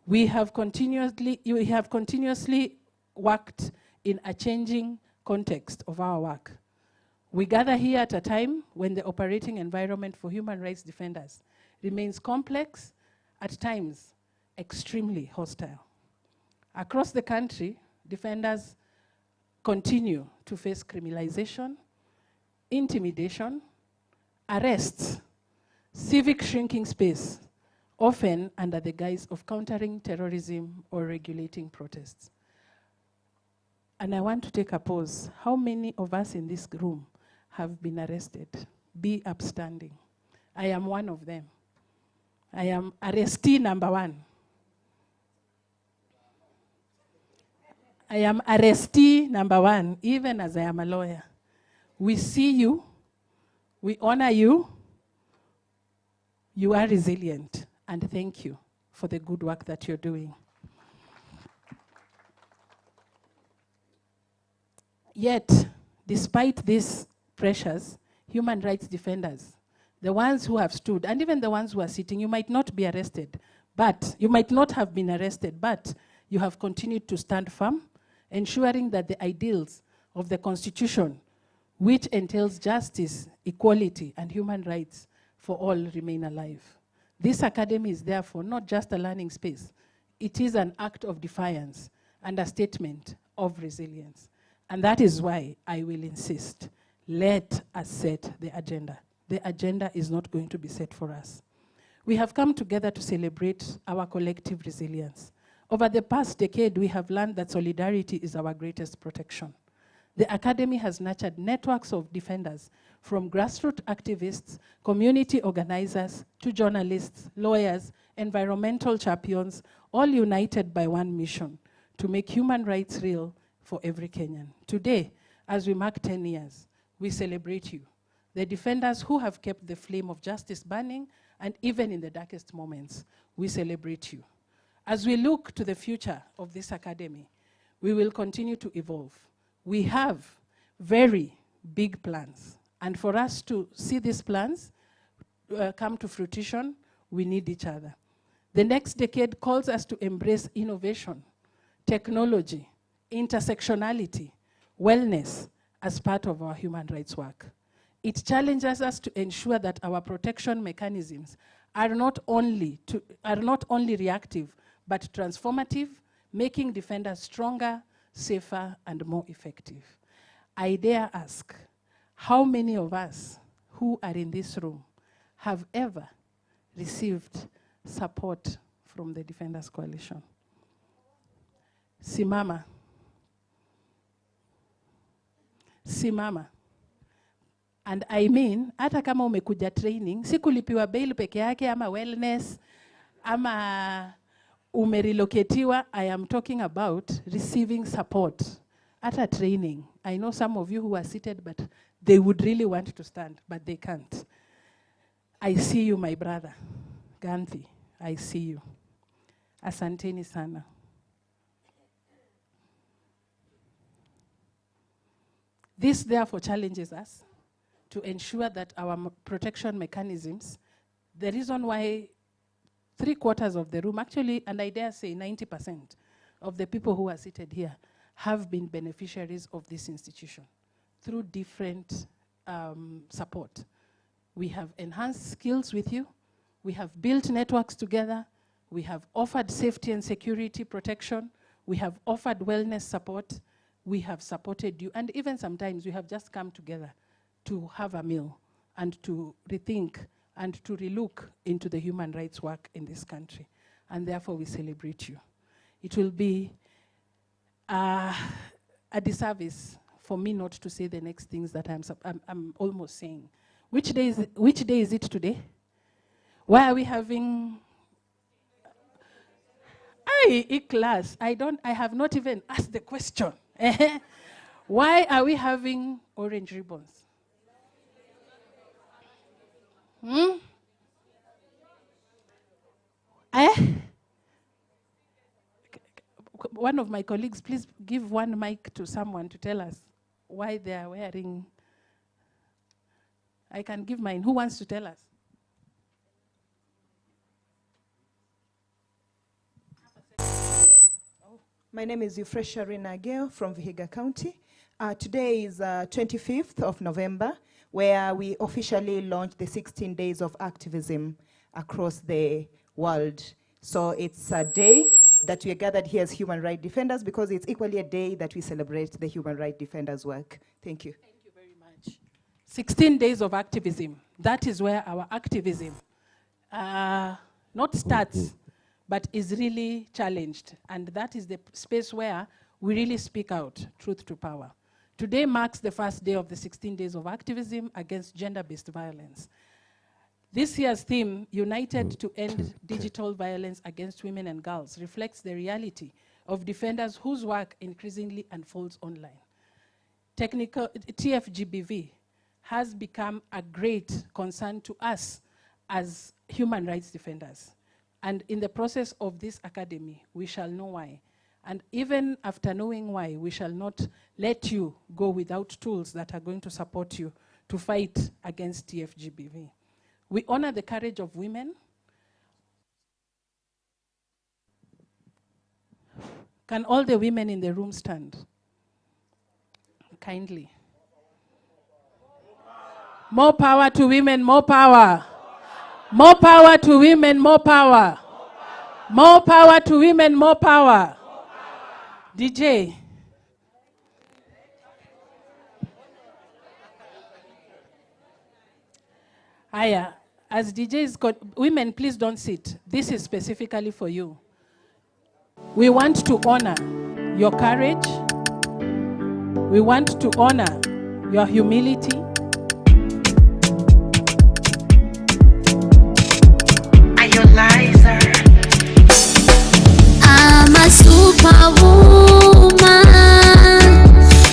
we have continuously worked in a changing context of our work. We gather here at a time when the operating environment for human rights defenders remains complex, at times extremely hostile. Across the country, defenders continue to face criminalization, intimidation, arrests, civic shrinking space, often under the guise of countering terrorism or regulating protests. And I want to take a pause. How many of us in this room have been arrested? Be upstanding. I am one of them. I am arrestee number 1. I am arrestee number 1, even as I am a lawyer. We see you, we honor you, you are resilient, and thank you for the good work that you're doing. Yet, despite these pressures, human rights defenders, the ones who have stood, and even the ones who are sitting, you might not be arrested, but you might not have been arrested, but you have continued to stand firm, ensuring that the ideals of the Constitution, which entails justice, equality, and human rights for all, remain alive. This academy is therefore not just a learning space. It is an act of defiance and a statement of resilience. And that is why I will insist, let us set the agenda. The agenda is not going to be set for us. We have come together to celebrate our collective resilience. Over the past decade, we have learned that solidarity is our greatest protection. The academy has nurtured networks of defenders, from grassroots activists, community organizers, to journalists, lawyers, environmental champions, all united by one mission: to make human rights real for every Kenyan. Today, as we mark 10 years, we celebrate you, the defenders who have kept the flame of justice burning, and even in the darkest moments, we celebrate you. As we look to the future of this academy, we will continue to evolve. We have very big plans, and for us to see these plans come to fruition, we need each other. The next decade calls us to embrace innovation, technology, intersectionality, wellness as part of our human rights work. It challenges us to ensure that our protection mechanisms are not only reactive, but transformative, making defenders stronger, safer, and more effective. I dare ask, how many of us who are in this room have ever received support from the Defenders Coalition? Simama. Simama. And I mean, hata kama umekuja training, si kulipiwa bail peke yake ama wellness, ama umerelocatiwa. I am talking about receiving support at a training. I know some of you who are seated, but they would really want to stand, but they can't. I see you, my brother. Ganthi, I see you. Asanteni sana. This therefore challenges us to ensure that our protection mechanisms, the reason why 3/4 of the room, actually, and I dare say 90% of the people who are seated here have been beneficiaries of this institution through different support. We have enhanced skills with you. We have built networks together. We have offered safety and security protection. We have offered wellness support. We have supported you. And even sometimes we have just come together to have a meal and to rethink and to relook into the human rights work in this country. And therefore we celebrate you. It will be a disservice for me not to say the next things that I'm almost saying. Which day is it today? Why are we having class? I have not even asked the question. Why are we having orange ribbons? One of my colleagues, please give one mic to someone to tell us why they are wearing. I can give mine. Who wants to tell us? My name is Euphrasia Renageo from Vihiga County. Today is 25th of November, where we officially launched the 16 days of activism across the world. So it's a day that we are gathered here as human rights defenders because it's equally a day that we celebrate the human rights defenders' work. Thank you. Thank you very much. 16 days of activism. That is where our activism not starts, but is really challenged. And that is the space where we really speak out truth to power. Today marks the first day of the 16 days of activism against gender-based violence. This year's theme, United to End Digital Violence Against Women and Girls, reflects the reality of defenders whose work increasingly unfolds online. TFGBV has become a great concern to us as human rights defenders. And in the process of this academy, we shall know why. And even after knowing why, we shall not let you go without tools that are going to support you to fight against TFGBV. We honor the courage of women. Can all the women in the room stand? Kindly. More power to women, more power. More power to women, more power. More power to women, more power. DJ. Aya, as DJs, women, please don't sit. This is specifically for you. We want to honor your courage. We want to honor your humility. I'm a superwoman.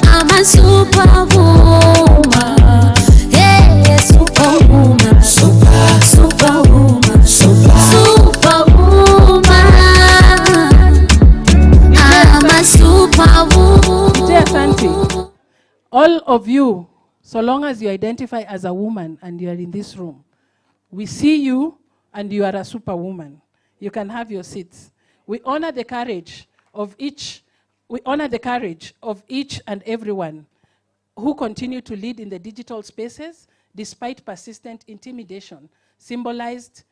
I'm a superwoman. Yeah, superwoman. Superwoman. Superwoman. I'm a superwoman. Dear Santi, all of you, so long as you identify as a woman and you are in this room, we see you and you are a superwoman. You can have your seats. We honor the courage of each. We honor the courage of each and everyone who continue to lead in the digital spaces despite persistent intimidation, symbolized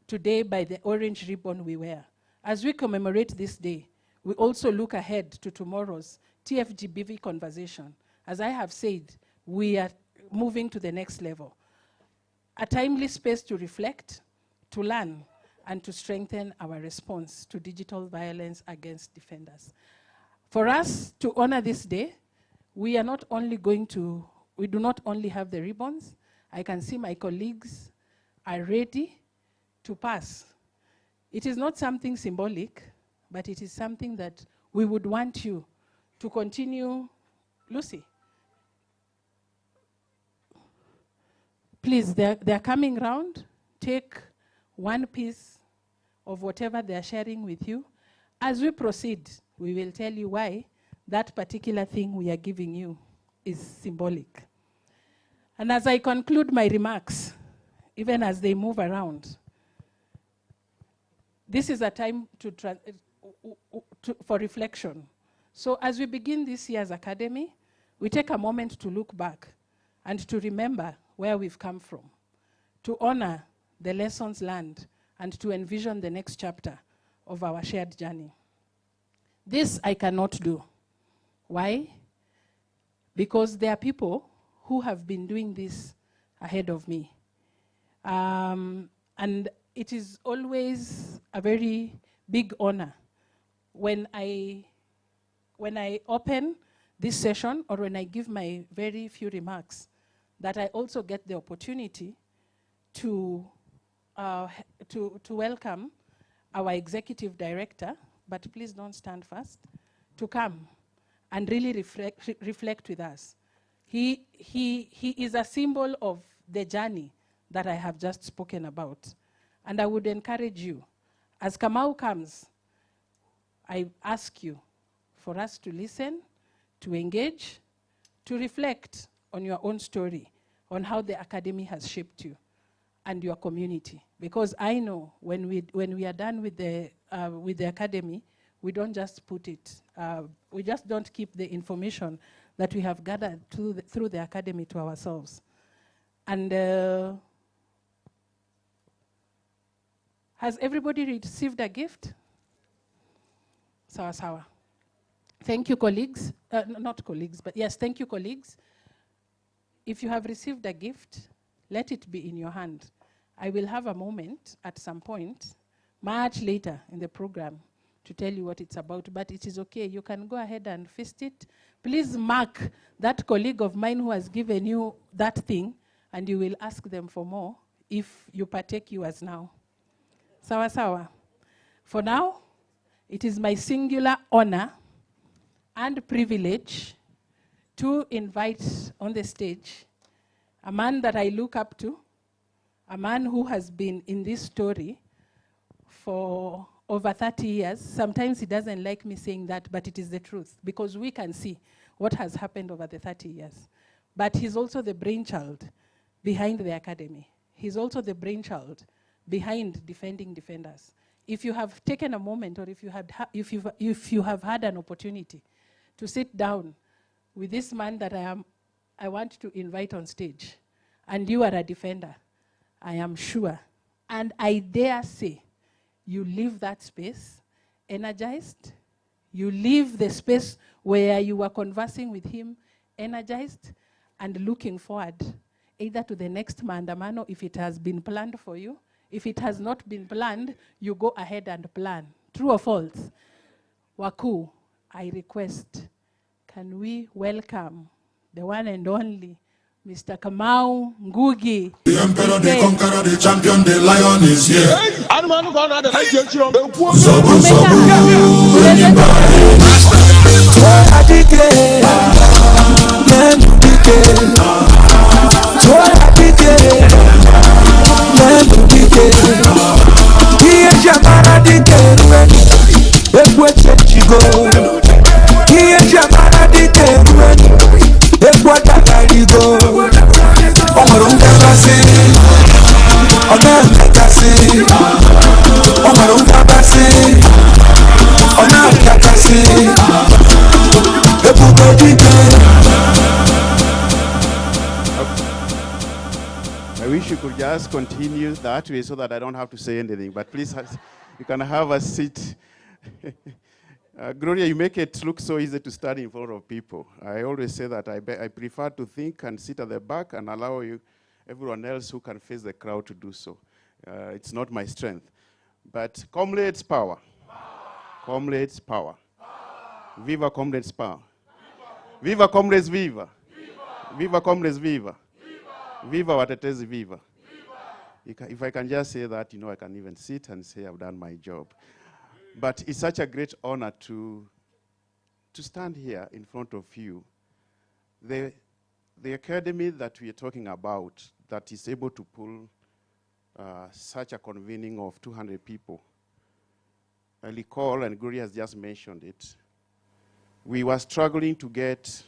today by the orange ribbon we wear. As we commemorate this day, we also look ahead to tomorrow's TFGBV conversation. As I have said, we are moving to the next level. A timely space to reflect, to learn, and to strengthen our response to digital violence against defenders. For us to honor this day, we are not only going to, we do not only have the ribbons. I can see my colleagues are ready to pass. It is not something symbolic, but it is something that we would want you to continue. Lucy, please, they're coming round. Take one piece of whatever they're sharing with you. As we proceed, we will tell you why that particular thing we are giving you is symbolic. And as I conclude my remarks, even as they move around, this is a time for reflection. So as we begin this year's academy, we take a moment to look back and to remember where we've come from, to honor the lessons learned, and to envision the next chapter of our shared journey. This I cannot do. Why? Because there are people who have been doing this ahead of me. And it is always a very big honor when I open this session or when I give my very few remarks, that I also get the opportunity to welcome our executive director, but please don't stand fast, to come and really reflect with us. He is a symbol of the journey that I have just spoken about. And I would encourage you, as Kamau comes, I ask you for us to listen, to engage, to reflect on your own story, on how the academy has shaped you and your community. Because I know when we are done with the academy, we don't just put it, we just don't keep the information that we have gathered through the academy to ourselves. And has everybody received a gift? Sawa sawa. Thank you, colleagues. Not colleagues, but yes, thank you, colleagues. If you have received a gift, let it be in your hand. I will have a moment at some point, much later in the program, to tell you what it's about, but it is okay. You can go ahead and fist it. Please mark that colleague of mine who has given you that thing, and you will ask them for more if you partake yours now. Sawa sawa. For now, it is my singular honor and privilege to invite on the stage a man that I look up to, a man who has been in this story for over 30 years. Sometimes he doesn't like me saying that, but it is the truth, because we can see what has happened over the 30 years. But he's also the brainchild behind the academy. He's also the brainchild behind Defending Defenders. If you have taken a moment, or if you have had an opportunity to sit down with this man that I want to invite on stage, and you are a defender, I am sure, and I dare say, you leave that space energized. You leave the space where you were conversing with him energized and looking forward either to the next maandamano if it has been planned for you. If it has not been planned, you go ahead and plan. True or false? Waku, I request, can we welcome the one and only Mr. Kamau Ngugi. The emperor, the conqueror, the champion, the lion is here. Zobu, Zobu, wish you could just continue that way so that I don't have to say anything. But please, you can have a seat. Gloria, you make it look so easy to study in front of people. I always say that I prefer to think and sit at the back and allow everyone else who can face the crowd to do so. It's not my strength. But comrades, power. Comrades, power. Viva comrades, power. Viva comrades, viva. Viva comrades, viva. Viva watetezi, viva. If I can just say that, I can even sit and say I've done my job. But it's such a great honor to stand here in front of you. The academy that we are talking about that is able to pull such a convening of 200 people. I recall, and Gloria has just mentioned it, we were struggling to get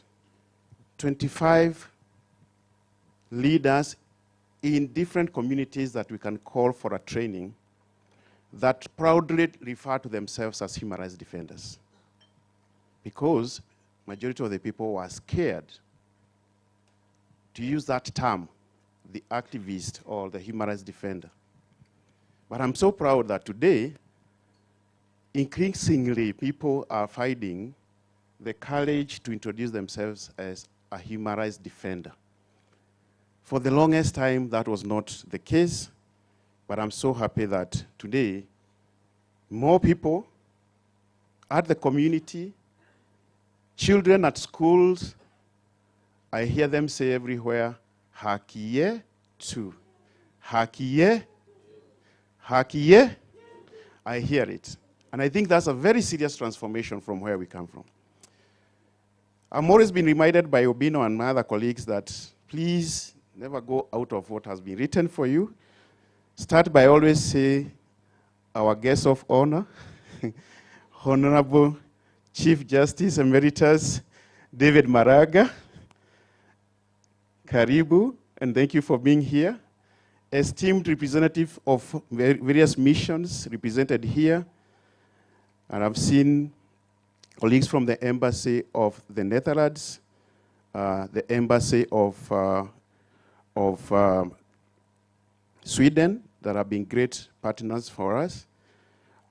25 leaders in different communities that we can call for a training that proudly refer to themselves as human rights defenders. Because majority of the people were scared to use that term, the activist or the human rights defender. But I'm so proud that today, increasingly, people are finding the courage to introduce themselves as a human rights defender. For the longest time, that was not the case, but I'm so happy that today, more people at the community, children at schools, I hear them say everywhere, haki yetu, haki ye, haki ye. I hear it. And I think that's a very serious transformation from where we come from. I've always been reminded by Obino and my other colleagues that please never go out of what has been written for you. Start by always say, our guest of honor, Honorable Chief Justice Emeritus David Maraga. Karibu, and thank you for being here. Esteemed representative of various missions represented here. And I've seen colleagues from the Embassy of the Netherlands, the Embassy of Sweden that have been great partners for us.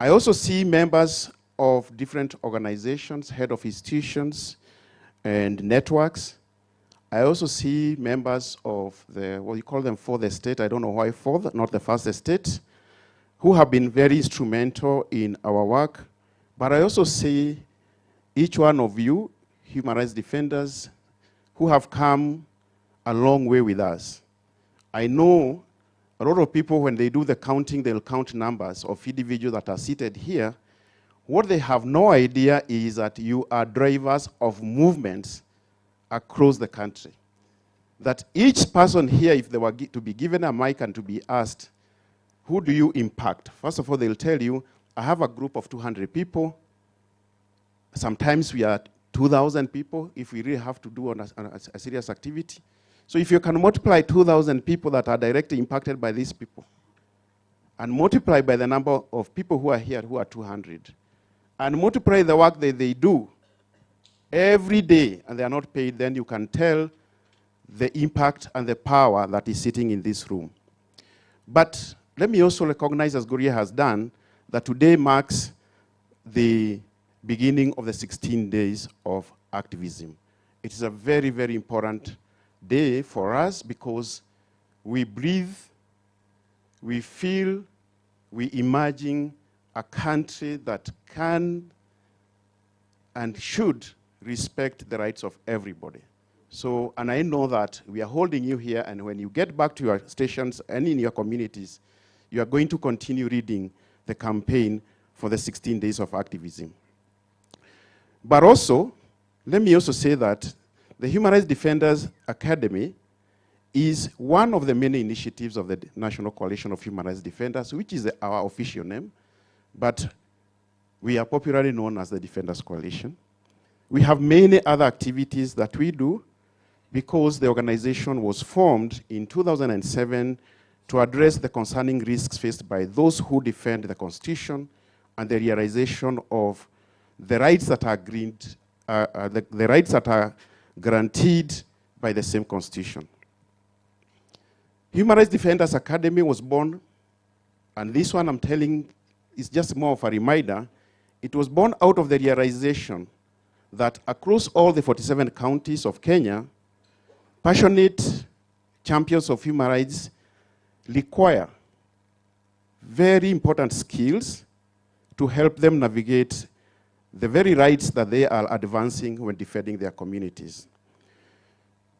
I also see members of different organizations, head of institutions and networks. I also see members of the, what you call them, Fourth Estate, I don't know why Fourth, not the First Estate, who have been very instrumental in our work. But I also see each one of you, human rights defenders, who have come a long way with us. I know a lot of people, when they do the counting, they'll count numbers of individuals that are seated here. What they have no idea is that you are drivers of movements across the country. That each person here, if they were to be given a mic and to be asked, who do you impact? First of all, they'll tell you, I have a group of 200 people. Sometimes we are 2,000 people if we really have to do a serious activity. So if you can multiply 2,000 people that are directly impacted by these people, and multiply by the number of people who are here who are 200, and multiply the work that they do every day, and they are not paid, then you can tell the impact and the power that is sitting in this room. But let me also recognize, as Gloria has done, that today marks the beginning of the 16 days of activism. It is a very, very important day for us because we breathe, we feel, we imagine a country that can and should respect the rights of everybody. So, and I know that we are holding you here, and when you get back to your stations and in your communities, you are going to continue reading the campaign for the 16 days of activism. But also, let me also say that the Human Rights Defenders Academy is one of the many initiatives of the National Coalition of Human Rights Defenders, which is our official name, but we are popularly known as the Defenders Coalition. We have many other activities that we do because the organization was formed in 2007 to address the concerning risks faced by those who defend the Constitution and the realization of the rights that are granted by the same Constitution. Human Rights Defenders Academy was born, and this one I'm telling is just more of a reminder. It was born out of the realization that across all the 47 counties of Kenya, passionate champions of human rights require very important skills to help them navigate the very rights that they are advancing when defending their communities.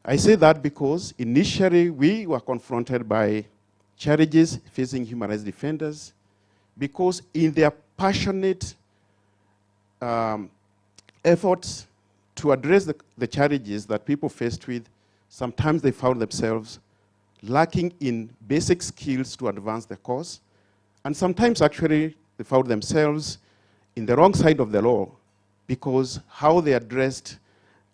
I say that because initially we were confronted by challenges facing human rights defenders because in their passionate efforts to address the challenges that people faced with, sometimes they found themselves lacking in basic skills to advance the cause. And sometimes actually they found themselves in the wrong side of the law because how they addressed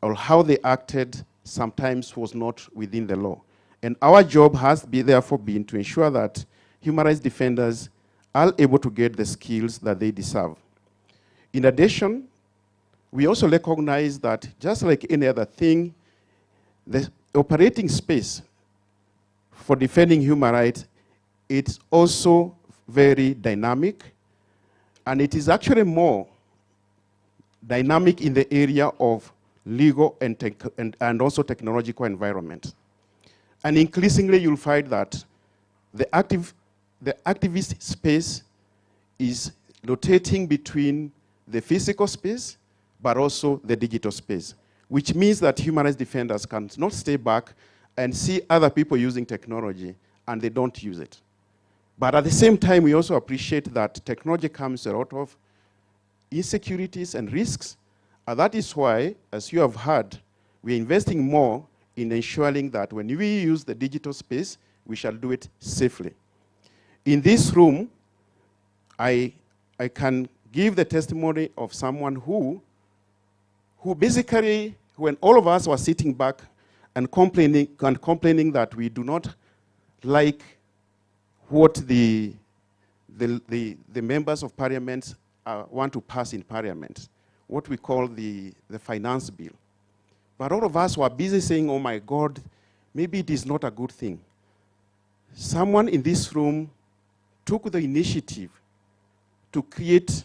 or how they acted sometimes was not within the law. And our job has therefore been to ensure that human rights defenders are able to get the skills that they deserve. In addition, we also recognize that just like any other thing, the operating space for defending human rights, it's also very dynamic, and it is actually more dynamic in the area of legal and also technological environment. And increasingly, you'll find that the activist space is rotating between the physical space, but also the digital space, which means that human rights defenders cannot stay back and see other people using technology, and they don't use it. But at the same time, we also appreciate that technology comes with a lot of insecurities and risks, and that is why, as you have heard, we're investing more in ensuring that when we use the digital space, we shall do it safely. In this room, I can give the testimony of someone who basically, when all of us were sitting back and complaining that we do not like what the members of parliament want to pass in parliament, what we call the finance bill. But all of us were busy saying, oh my God, maybe it is not a good thing. Someone in this room took the initiative to create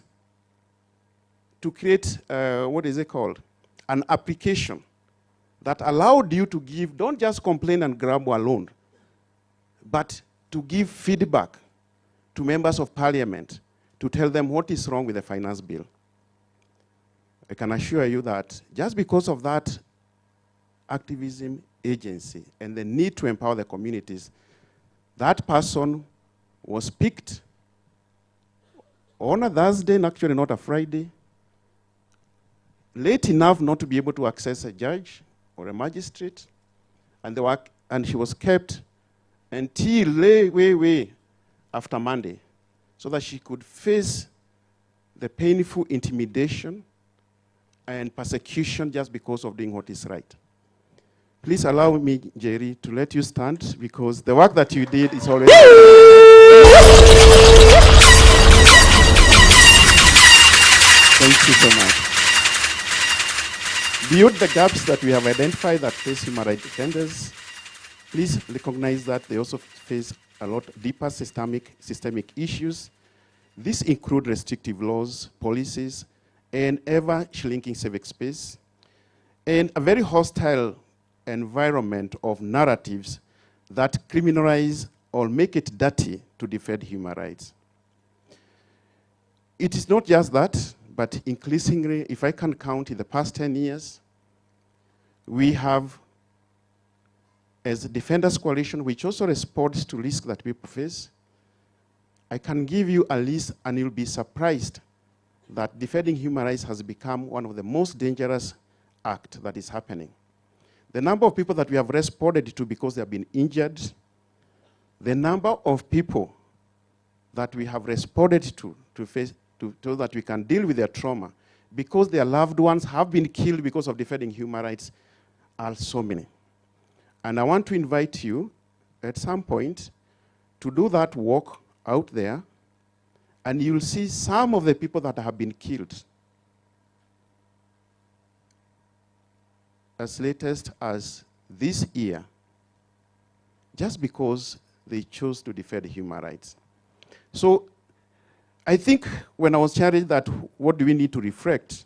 what is it called? An application that allowed you to give, don't just complain and grab alone, but to give feedback to members of parliament to tell them what is wrong with the finance bill. I can assure you that just because of that activism agency and the need to empower the communities, that person was picked on a Thursday, actually not a Friday, late enough not to be able to access a judge or a magistrate, and she was kept until way after Monday, so that she could face the painful intimidation and persecution just because of doing what is right. Please allow me, Jerry, to let you stand, because the work that you did is already... Thank you so much. Beyond the gaps that we have identified that face human rights defenders, please recognize that they also face a lot deeper systemic issues. These include restrictive laws, policies, and ever-shrinking civic space, and a very hostile environment of narratives that criminalize or make it dirty to defend human rights. It is not just that, but increasingly, if I can count in the past 10 years, we have, as a Defenders Coalition, which also responds to risks that people face, I can give you a list and you'll be surprised that defending human rights has become one of the most dangerous acts that is happening. The number of people that we have responded to because they have been injured, the number of people that we have responded to so that we can deal with their trauma because their loved ones have been killed because of defending human rights are so many. And I want to invite you at some point to do that work out there, and you'll see some of the people that have been killed as latest as this year just because they chose to defend human rights. So I think when I was challenged that what do we need to reflect,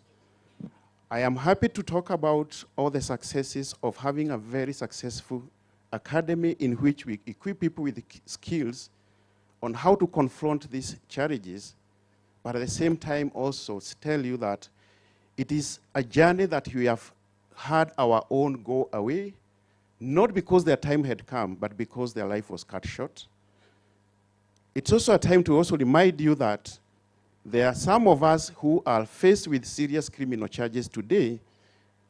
I am happy to talk about all the successes of having a very successful academy in which we equip people with skills on how to confront these challenges, but at the same time also tell you that it is a journey that we have had our own go away, not because their time had come, but because their life was cut short. It's also a time to also remind you that there are some of us who are faced with serious criminal charges today,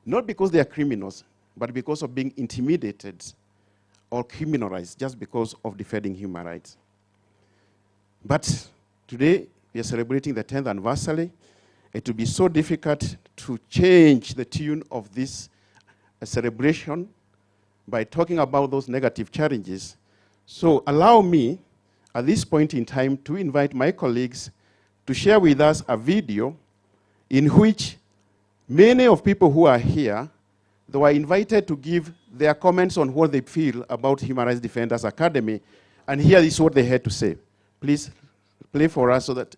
not because they are criminals, but because of being intimidated or criminalized just because of defending human rights. But today, we are celebrating the 10th anniversary. It will be so difficult to change the tune of this celebration by talking about those negative challenges. So allow me, at this point in time, to invite my colleagues to share with us a video in which many of people who are here, they were invited to give their comments on what they feel about Human Rights Defenders Academy, and here is what they had to say. Please play for us so that,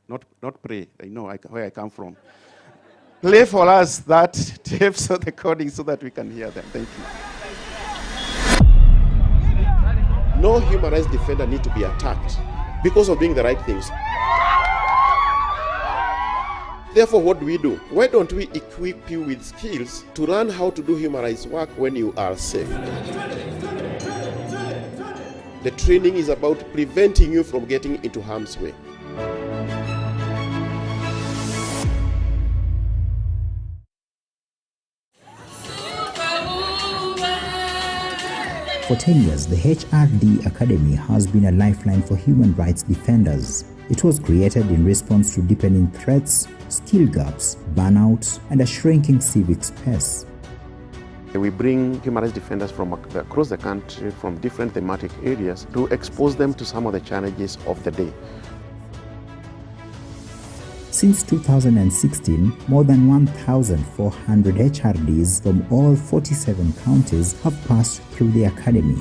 not pray, I know where I come from. Play for us that tapes of the recording so that we can hear them. Thank you. No human rights defender need to be attacked because of doing the right things. Therefore, what do? Why don't we equip you with skills to learn how to do human rights work when you are safe? The training is about preventing you from getting into harm's way. For 10 years, the HRD Academy has been a lifeline for human rights defenders. It was created in response to deepening threats, skill gaps, burnout, and a shrinking civic space. We bring human rights defenders from across the country from different thematic areas to expose them to some of the challenges of the day. Since 2016, more than 1,400 HRDs from all 47 counties have passed through the academy.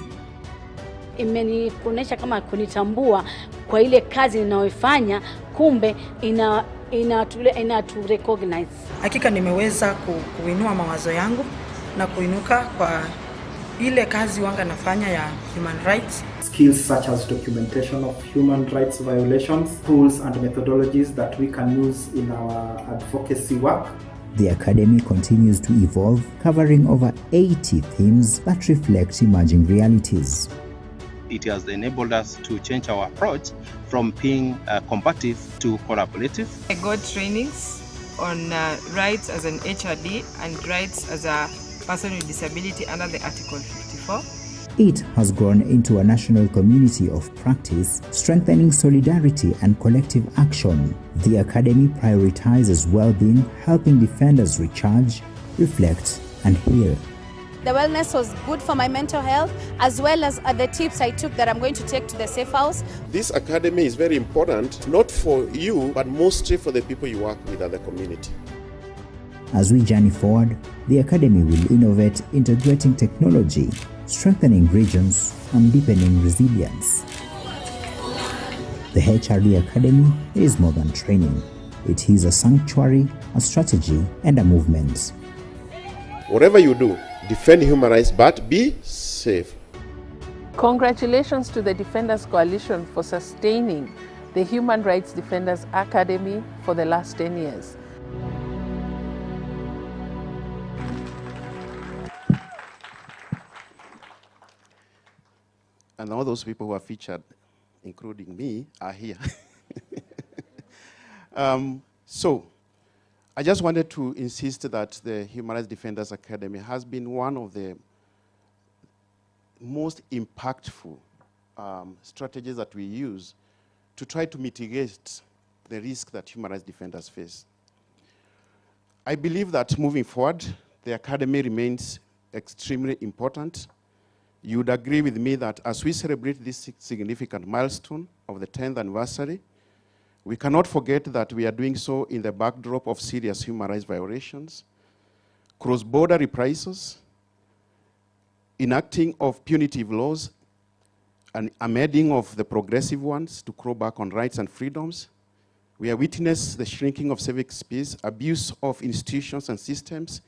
Imenionyesha kama kunitambua kwa ile kazi ninayoifanya, kumbe inatu recognize. Hakika nimeweza kuinua mawazo yangu na kuinuka kwa ile kazi wanga nafanya ya human rights. Skills such as documentation of human rights violations, tools and methodologies that we can use in our advocacy work. The Academy continues to evolve, covering over 80 themes that reflect emerging realities. It has enabled us to change our approach from being combative to collaborative. I got trainings on rights as an HRD and rights as a person with disability under the Article 54. It has grown into a national community of practice, strengthening solidarity and collective action. The Academy prioritizes well-being, helping defenders recharge, reflect, and heal. The wellness was good for my mental health, as well as the tips I took that I'm going to take to the safe house. This academy is very important, not for you, but mostly for the people you work with at the community. As we journey forward, the Academy will innovate, integrating technology, strengthening regions, and deepening resilience. The HRD Academy is more than training. It is a sanctuary, a strategy, and a movement. Whatever you do, defend human rights, but be safe. Congratulations to the Defenders Coalition for sustaining the Human Rights Defenders Academy for the last 10 years. And all those people who are featured, including me, are here. So, I just wanted to insist that the Human Rights Defenders Academy has been one of the most impactful strategies that we use to try to mitigate the risk that human rights defenders face. I believe that moving forward, the Academy remains extremely important. You would agree with me that as we celebrate this significant milestone of the 10th anniversary, we cannot forget that we are doing so in the backdrop of serious human rights violations, cross-border reprisals, enacting of punitive laws, an amending of the progressive ones to claw back on rights and freedoms. We have witnessed the shrinking of civic space, abuse of institutions and systems,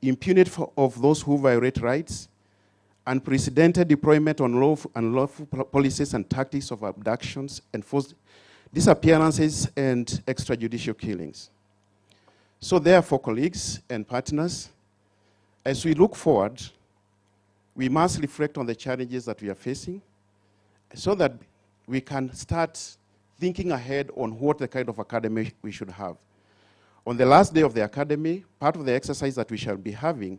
impunity of those who violate rights, unprecedented deployment on unlawful policies and tactics of abductions, and forced disappearances and extrajudicial killings. So therefore, colleagues and partners, as we look forward, we must reflect on the challenges that we are facing so that we can start thinking ahead on what the kind of academy we should have. On the last day of the academy, part of the exercise that we shall be having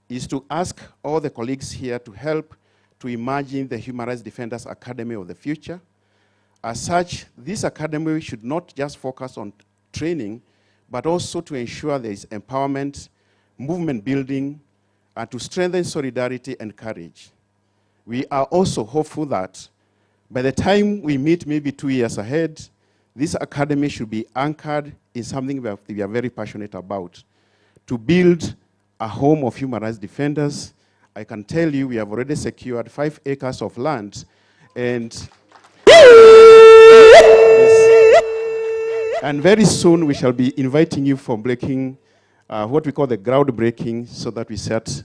is to ask all the colleagues here to help to imagine the Human Rights Defenders Academy of the future. As such, this academy should not just focus on training, but also to ensure there is empowerment, movement building, and to strengthen solidarity and courage. We are also hopeful that by the time we meet maybe 2 years ahead, this academy should be anchored in something that we are very passionate about, to build a home of human rights defenders. I can tell you we have already secured 5 acres of land, and and very soon we shall be inviting you for breaking what we call the groundbreaking, so that we start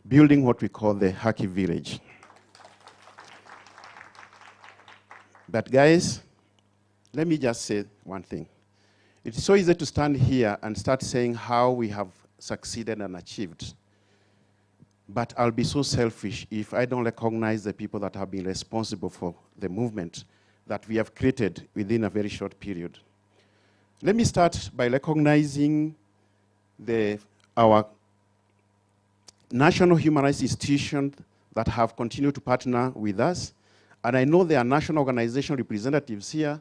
building what we call the Haki Village. But guys, let me just say one thing. It's so easy to stand here and start saying how we have succeeded and achieved. But I'll be so selfish if I don't recognize the people that have been responsible for the movement that we have created within a very short period. Let me start by recognizing our national human rights institutions that have continued to partner with us. And I know there are national organization representatives here,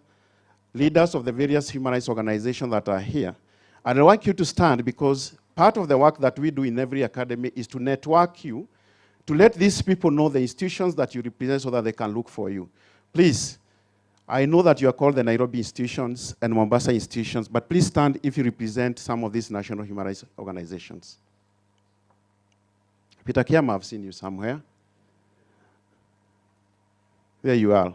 leaders of the various human rights organizations that are here. And I want you to stand, because part of the work that we do in every academy is to network you, to let these people know the institutions that you represent so that they can look for you. Please, I know that you are called the Nairobi institutions and Mombasa institutions, but please stand if you represent some of these national human rights organizations. Peter Kiama, I've seen you somewhere. There you are.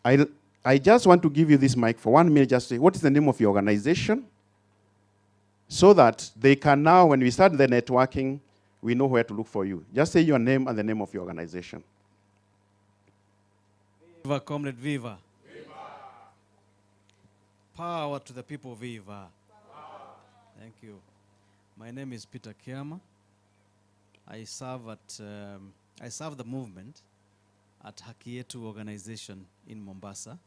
I just want to give you this mic for 1 minute, just say, what is the name of your organization? So that they can now, when we start the networking, we know where to look for you. Just say your name and the name of your organization. Viva, comrade, viva. Viva. Power to the people, viva. Power. Thank you. My name is Peter Kiama. I serve the movement at Haki Yetu organization in Mombasa,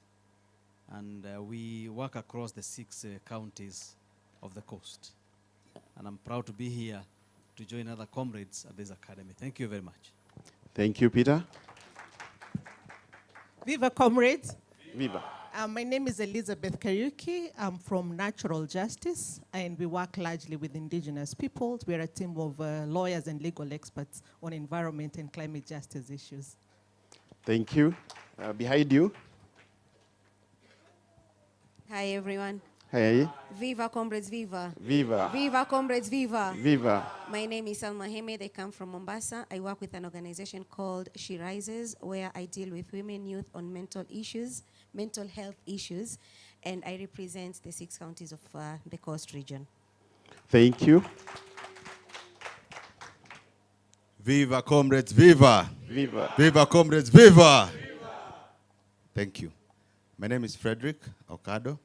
and we work across the 6 counties of the coast. And I'm proud to be here to join other comrades at this academy. Thank you very much. Thank you, Peter. Viva, comrades. Viva. My name is Elizabeth Kariuki. I'm from Natural Justice, and we work largely with indigenous peoples. We're a team of lawyers and legal experts on environment and climate justice issues. Thank you. Behind you. Hi, everyone. Hey. Viva, comrades, viva. Viva. Viva, comrades, viva. Viva. My name is Salma Hemed. I come from Mombasa. I work with an organization called She Rises, where I deal with women, youth on mental health issues, and I represent the 6 counties of the coast region. Thank you. Viva, comrades, viva. Viva. Viva, comrades, viva. Thank you. My name is Frederick Okado.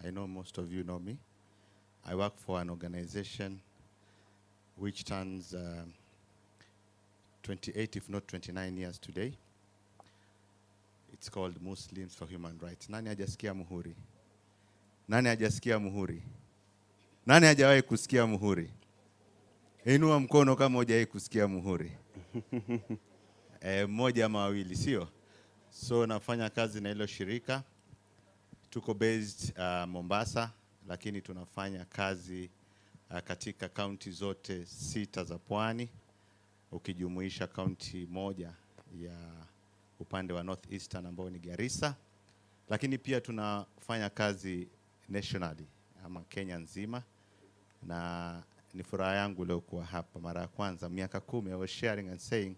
I know most of you know me. I work for an organization which turns 28, if not 29 years today. It's called Muslims for Human Rights. Nani hajasikia muhuri? Nani hajasikia muhuri? Nani hajawahi kusikia muhuri? Inua mkono kama hujawahi kusikia muhuri. Mmoja ama wawili, sio? So nafanya kazi na hilo shirika. Tuko based Mombasa, lakini tunafanya kazi katika kaunti zote 6 za pwani, ukijumuisha kaunti moja ya upande wa North Eastern ambao ni Garissa. Lakini pia tunafanya kazi nationally ama Kenya nzima, na ni furaha yangu leo kuwa hapa mara ya kwanza. Miaka 10 I was sharing and saying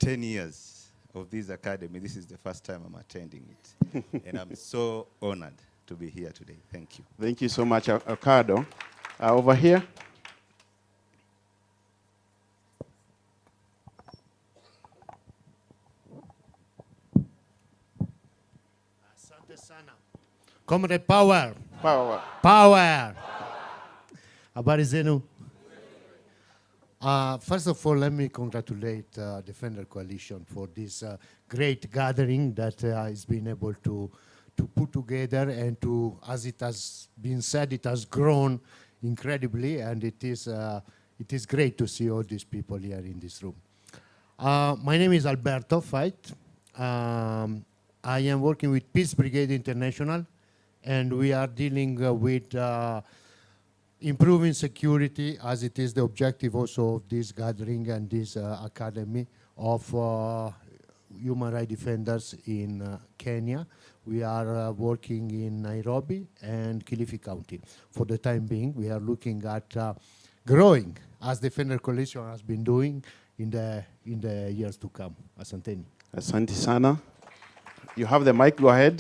10 years of this academy, this is the first time I'm attending it. And I'm so honored to be here today. Thank you. Thank you so much, Ricardo. Over here. Asante sana. Comrade Power. Power. Power. Habari zenu. First of all, let me congratulate Defender Coalition for this great gathering that has been able to put together, and to, as it has been said, it has grown incredibly, and it is great to see all these people here in this room. My name is Alberto Fait. I am working with Peace Brigade International, and we are dealing with improving security, as it is the objective also of this gathering and this academy of human rights defenders in Kenya. We are working in Nairobi and Kilifi County. For the time being, we are looking at growing, as Defender Coalition has been doing in the years to come. Asanteni. Asante sana. You have the mic, go ahead.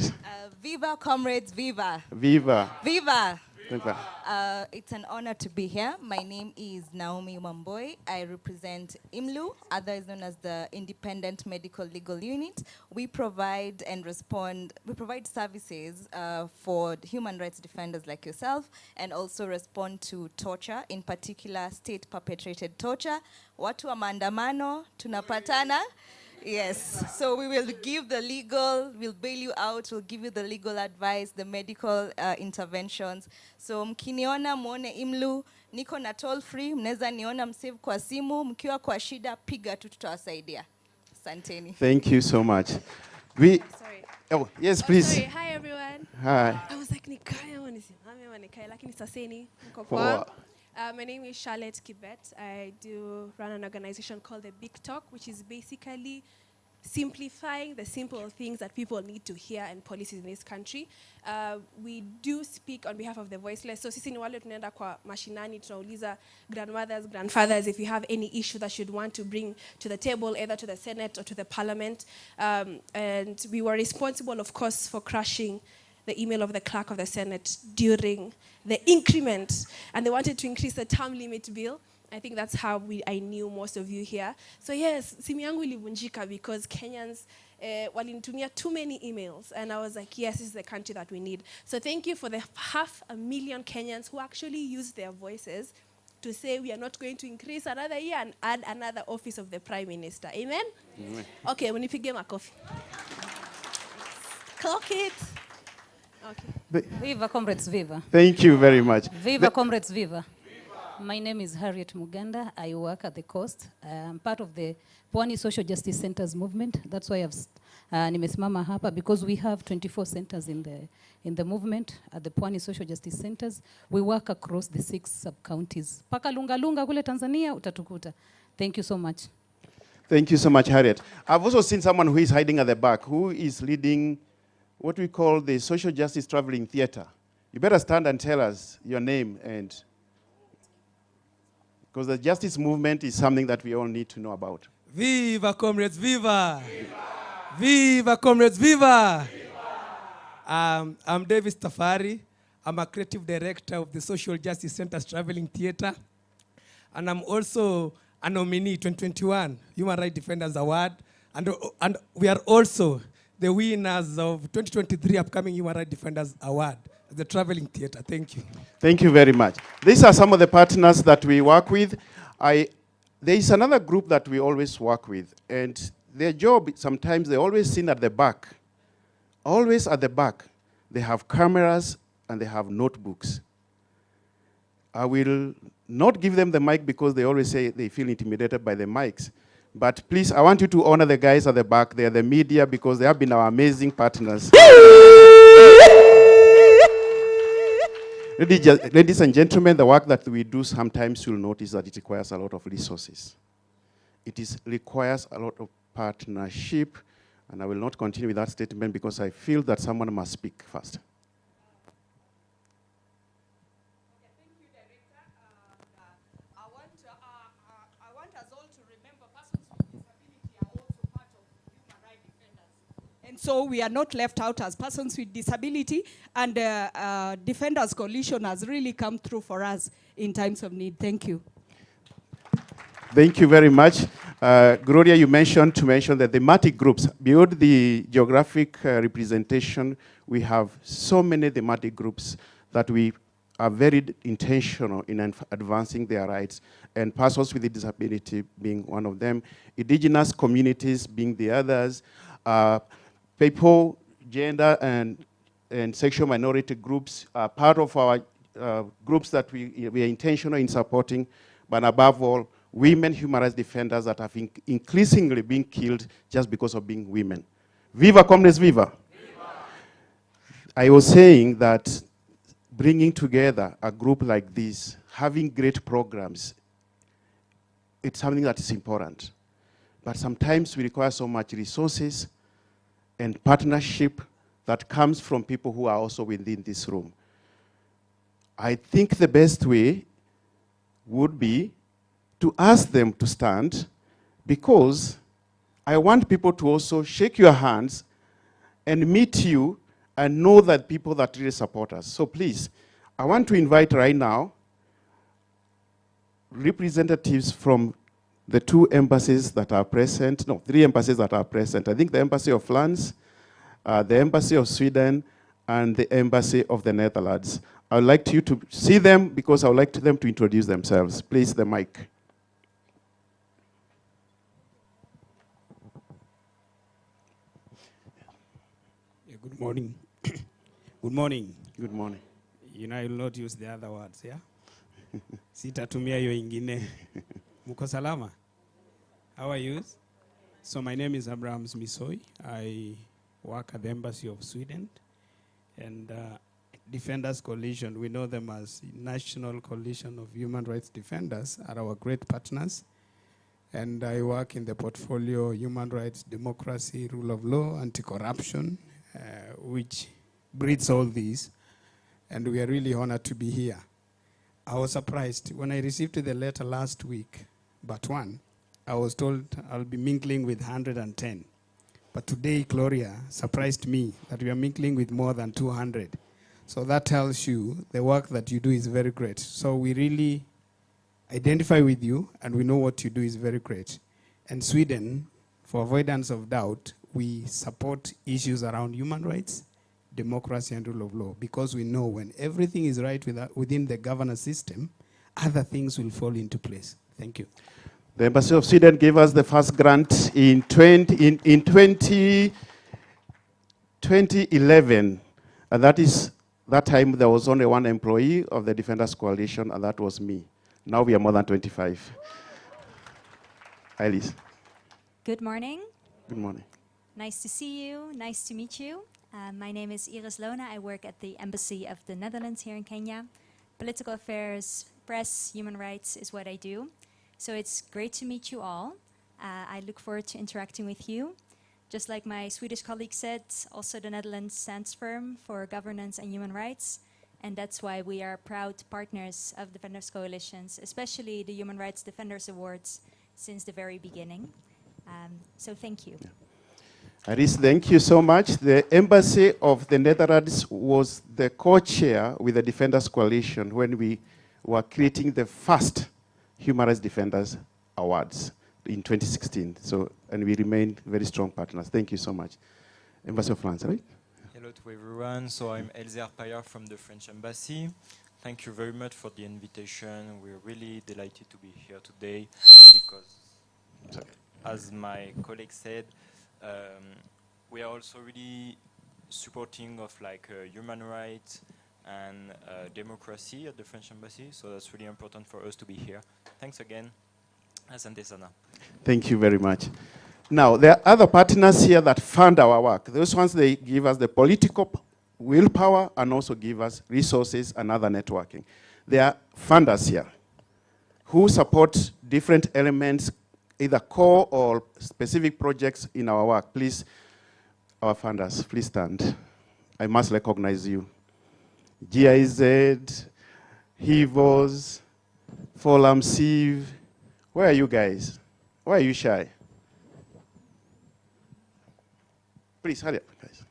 Viva, comrades, viva. Viva. Viva. Viva. It's an honor to be here. My name is Naomi Umamboi. I represent IMLU, otherwise known as the Independent Medical Legal Unit. We provide services for human rights defenders like yourself, and also respond to torture, in particular state-perpetrated torture. Watu wa maandamano, tunapatana. Yes, so we will give the legal, we'll bail you out, we'll give you the legal advice, the medical interventions. So mkiniona muone IMLU, niko na toll free, mneza niona msave kwa simu, mkiwa kwa shida, piga tu tutawasaidia. Asanteni. Thank you so much. Sorry. Oh, yes, please. Sorry. Hi, everyone. Hi. I was like, Nikaya, lakini saseni, mko Oh. poa. My name is Charlotte Kibet. I do run an organization called The Big Talk, which is basically simplifying the simple things that people need to hear and policies in this country. We do speak on behalf of the voiceless. So sisi ni wale tunaenda kwa mashinani, tunauliza grandmothers, grandfathers, if you have any issue that you'd want to bring to the table, either to the Senate or to the Parliament. And we were responsible, of course, for crushing the email of the clerk of the Senate during the increment, and they wanted to increase the term limit bill. I think that's how I knew most of you here. So yes, simu yangu ilivunjika because Kenyans walinitumia too many emails, and I was like, yes, this is the country that we need. So thank you for the 500,000 Kenyans who actually used their voices to say we are not going to increase another year and add another office of the Prime Minister. Amen? Amen. Okay, munipige makofi. Clock it. Okay. Viva, comrades, viva. Thank you very much. Viva, comrades, viva. My name is Harriet Muganda. I work at the Coast. I'm part of the Pwani Social Justice Centers movement. That's why I've nimesimama hapa, because we have 24 centers in the movement at the Pwani Social Justice Centers. We work across the 6 sub-counties. Paka lunga lunga kule Tanzania utatukuta. Thank you so much. Thank you so much, Harriet. I've also seen someone who is hiding at the back, who is leading what we call the Social Justice Traveling Theater. You better stand and tell us your name, and because the justice movement is something that we all need to know about. Viva, comrades, viva! Viva, comrades, viva! I'm Davis Tafari. I'm a creative director of the Social Justice Center's Traveling Theater. And I'm also a nominee 2021 Human Rights Defenders Award. And we are also the winners of 2023 upcoming Human Rights Defenders Award, the Traveling Theater. Thank you. Thank you very much. These are some of the partners that we work with. There is another group that we always work with, and their job, sometimes they're always seen at the back. Always at the back. They have cameras and they have notebooks. I will not give them the mic because they always say they feel intimidated by the mics. But please, I want you to honor the guys at the back. They're the media, because they have been our amazing partners. Ladies and gentlemen, the work that we do, sometimes you'll notice that it requires a lot of resources. It requires a lot of partnership, and I will not continue with that statement because I feel that someone must speak first. I want us all to remember persons with disability are also And so we are not left out as persons with disability, and Defenders Coalition has really come through for us in times of need. Thank you. Thank you very much. Gloria, you mentioned the thematic groups. Beyond the geographic representation, we have so many thematic groups that we are very intentional in advancing their rights, and persons with a disability being one of them, indigenous communities being the others, people, gender and sexual minority groups are part of our groups that we are intentional in supporting, but above all, women human rights defenders that have increasingly been killed just because of being women. Viva, comrades, viva. I was saying that bringing together a group like this, having great programs, it's something that is important. But sometimes we require so much resources and partnership that comes from people who are also within this room. I think the best way would be to ask them to stand, because I want people to also shake your hands and meet you and know that people that really support us. So please, I want to invite right now representatives from the 2 embassies that are present, no, 3 embassies that are present. I think the Embassy of France, the Embassy of Sweden, and the Embassy of the Netherlands. I would like you to see them because I would like them to introduce themselves. Please, the mic. Good morning. Good morning. Good morning. You know, I will not use the other words, yeah? Sitatumia hiyo ingine. Muko salama? How are you? So my name is Abraham Smisoi. I work at the Embassy of Sweden. And Defenders Coalition, we know them as National Coalition of Human Rights Defenders, are our great partners. And I work in the portfolio Human Rights, Democracy, Rule of Law, Anti-Corruption, which breeds all these, and we are really honored to be here. I was surprised when I received the letter last week, but one, I was told I'll be mingling with 110. But today, Gloria surprised me that we are mingling with more than 200. So that tells you the work that you do is very great. So we really identify with you, and we know what you do is very great. And Sweden, for avoidance of doubt, we support issues around human rights, democracy, and rule of law, because we know when everything is right within the governance system, other things will fall into place. Thank you. The Embassy of Sweden gave us the first grant in 2011, and that time there was only 1 employee of the Defenders Coalition, and that was me. Now we are more than 25. Alice. Good morning. Good morning. Nice to see you. Nice to meet you. My name is Iris Lona. I work at the Embassy of the Netherlands here in Kenya. Political affairs, press, human rights is what I do. So it's great to meet you all. I look forward to interacting with you. Just like my Swedish colleague said, also the Netherlands stands firm for governance and human rights. And that's why we are proud partners of Defenders Coalitions, especially the Human Rights Defenders Awards, since the very beginning. So thank you. Aris, thank you so much. The Embassy of the Netherlands was the co-chair with the Defenders Coalition when we were creating the first Human Rights Defenders Awards in 2016. So, and we remain very strong partners. Thank you so much. Embassy of France, right? Hello to everyone. So I'm Elzer Payard from the French Embassy. Thank you very much for the invitation. We're really delighted to be here today because, as my colleague said, we are also really supporting of human rights and democracy at the French Embassy. So that's really important for us to be here. Thanks again. Asante sana. Thank you very much. Now, there are other partners here that fund our work. Those ones, they give us the political willpower and also give us resources and other networking. There are funders here who support different elements, either core or specific projects in our work. Please, our funders, please stand. I must recognize you. GIZ, HIVOS, Forum Civ. Where are you guys? Why are you shy? Please, hurry up, guys.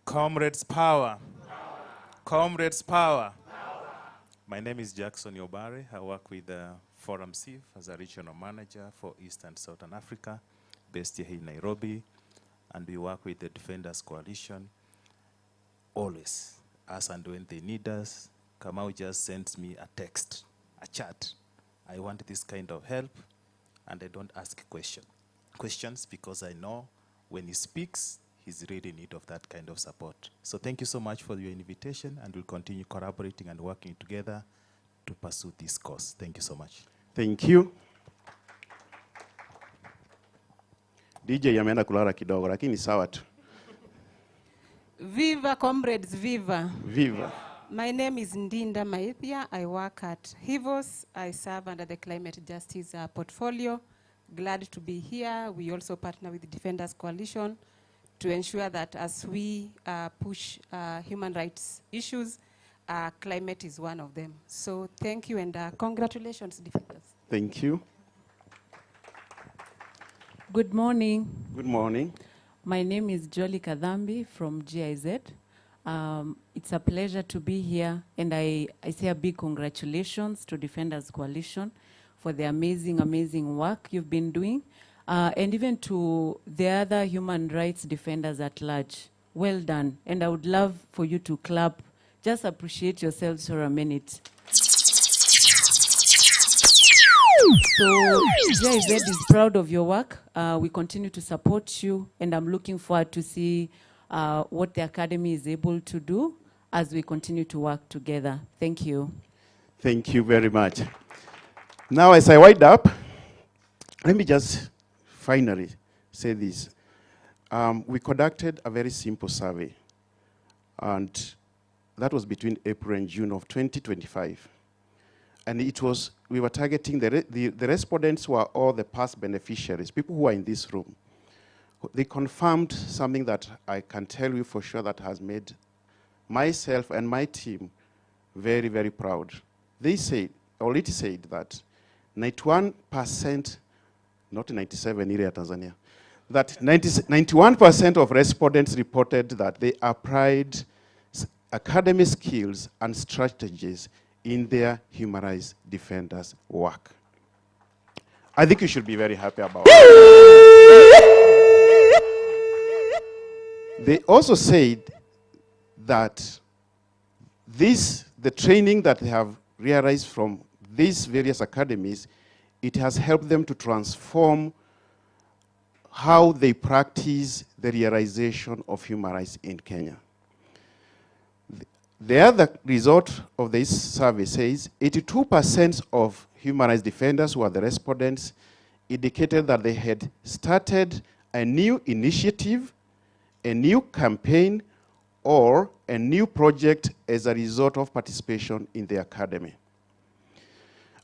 Comrades power. Comrades power. My name is Jackson Yobare. I work with Forum CIV as a regional manager for East and Southern Africa, based here in Nairobi. And we work with the Defenders Coalition always, as and when they need us. Kamau just sends me a text, a chat. I want this kind of help, and I don't ask questions because I know when he speaks, he's really in need of that kind of support. So thank you so much for your invitation, and we'll continue collaborating and working together to pursue this cause. Thank you so much. Thank you. DJ ameenda kulala kidogo, lakini sawa tu. Viva comrades, viva. Viva. My name is Ndinda Maithia. I work at HIVOS. I serve under the Climate Justice portfolio. Glad to be here. We also partner with the Defenders Coalition to ensure that as we push human rights issues, climate is one of them. So thank you and congratulations, Defenders. Thank you. Good morning. Good morning. My name is Jolly Kadhambi from GIZ. It's a pleasure to be here, and I say a big congratulations to Defenders Coalition for the amazing, amazing work you've been doing, and even to the other human rights defenders at large. Well done, and I would love for you to clap. Just appreciate yourselves for a minute. So GIZ is proud of your work. We continue to support you, and I'm looking forward to see what the Academy is able to do as we continue to work together. Thank you. Thank you very much. Now, as I wind up, let me just finally say this. We conducted a very simple survey, and that was between April and June of 2025. And it was, we were targeting, the respondents were all the past beneficiaries, people who are in this room. They confirmed something that I can tell you for sure that has made myself and my team very, very proud. They said, or it said that 91%, not 97 area Tanzania, that 91% of respondents reported that they applied academic skills and strategies in their human rights defenders' work. I think you should be very happy about it. They also said that the training that they have realized from these various academies, it has helped them to transform how they practice the realization of human rights in Kenya. The other result of this survey says 82% of human rights defenders who are the respondents indicated that they had started a new initiative, a new campaign, or a new project as a result of participation in the academy.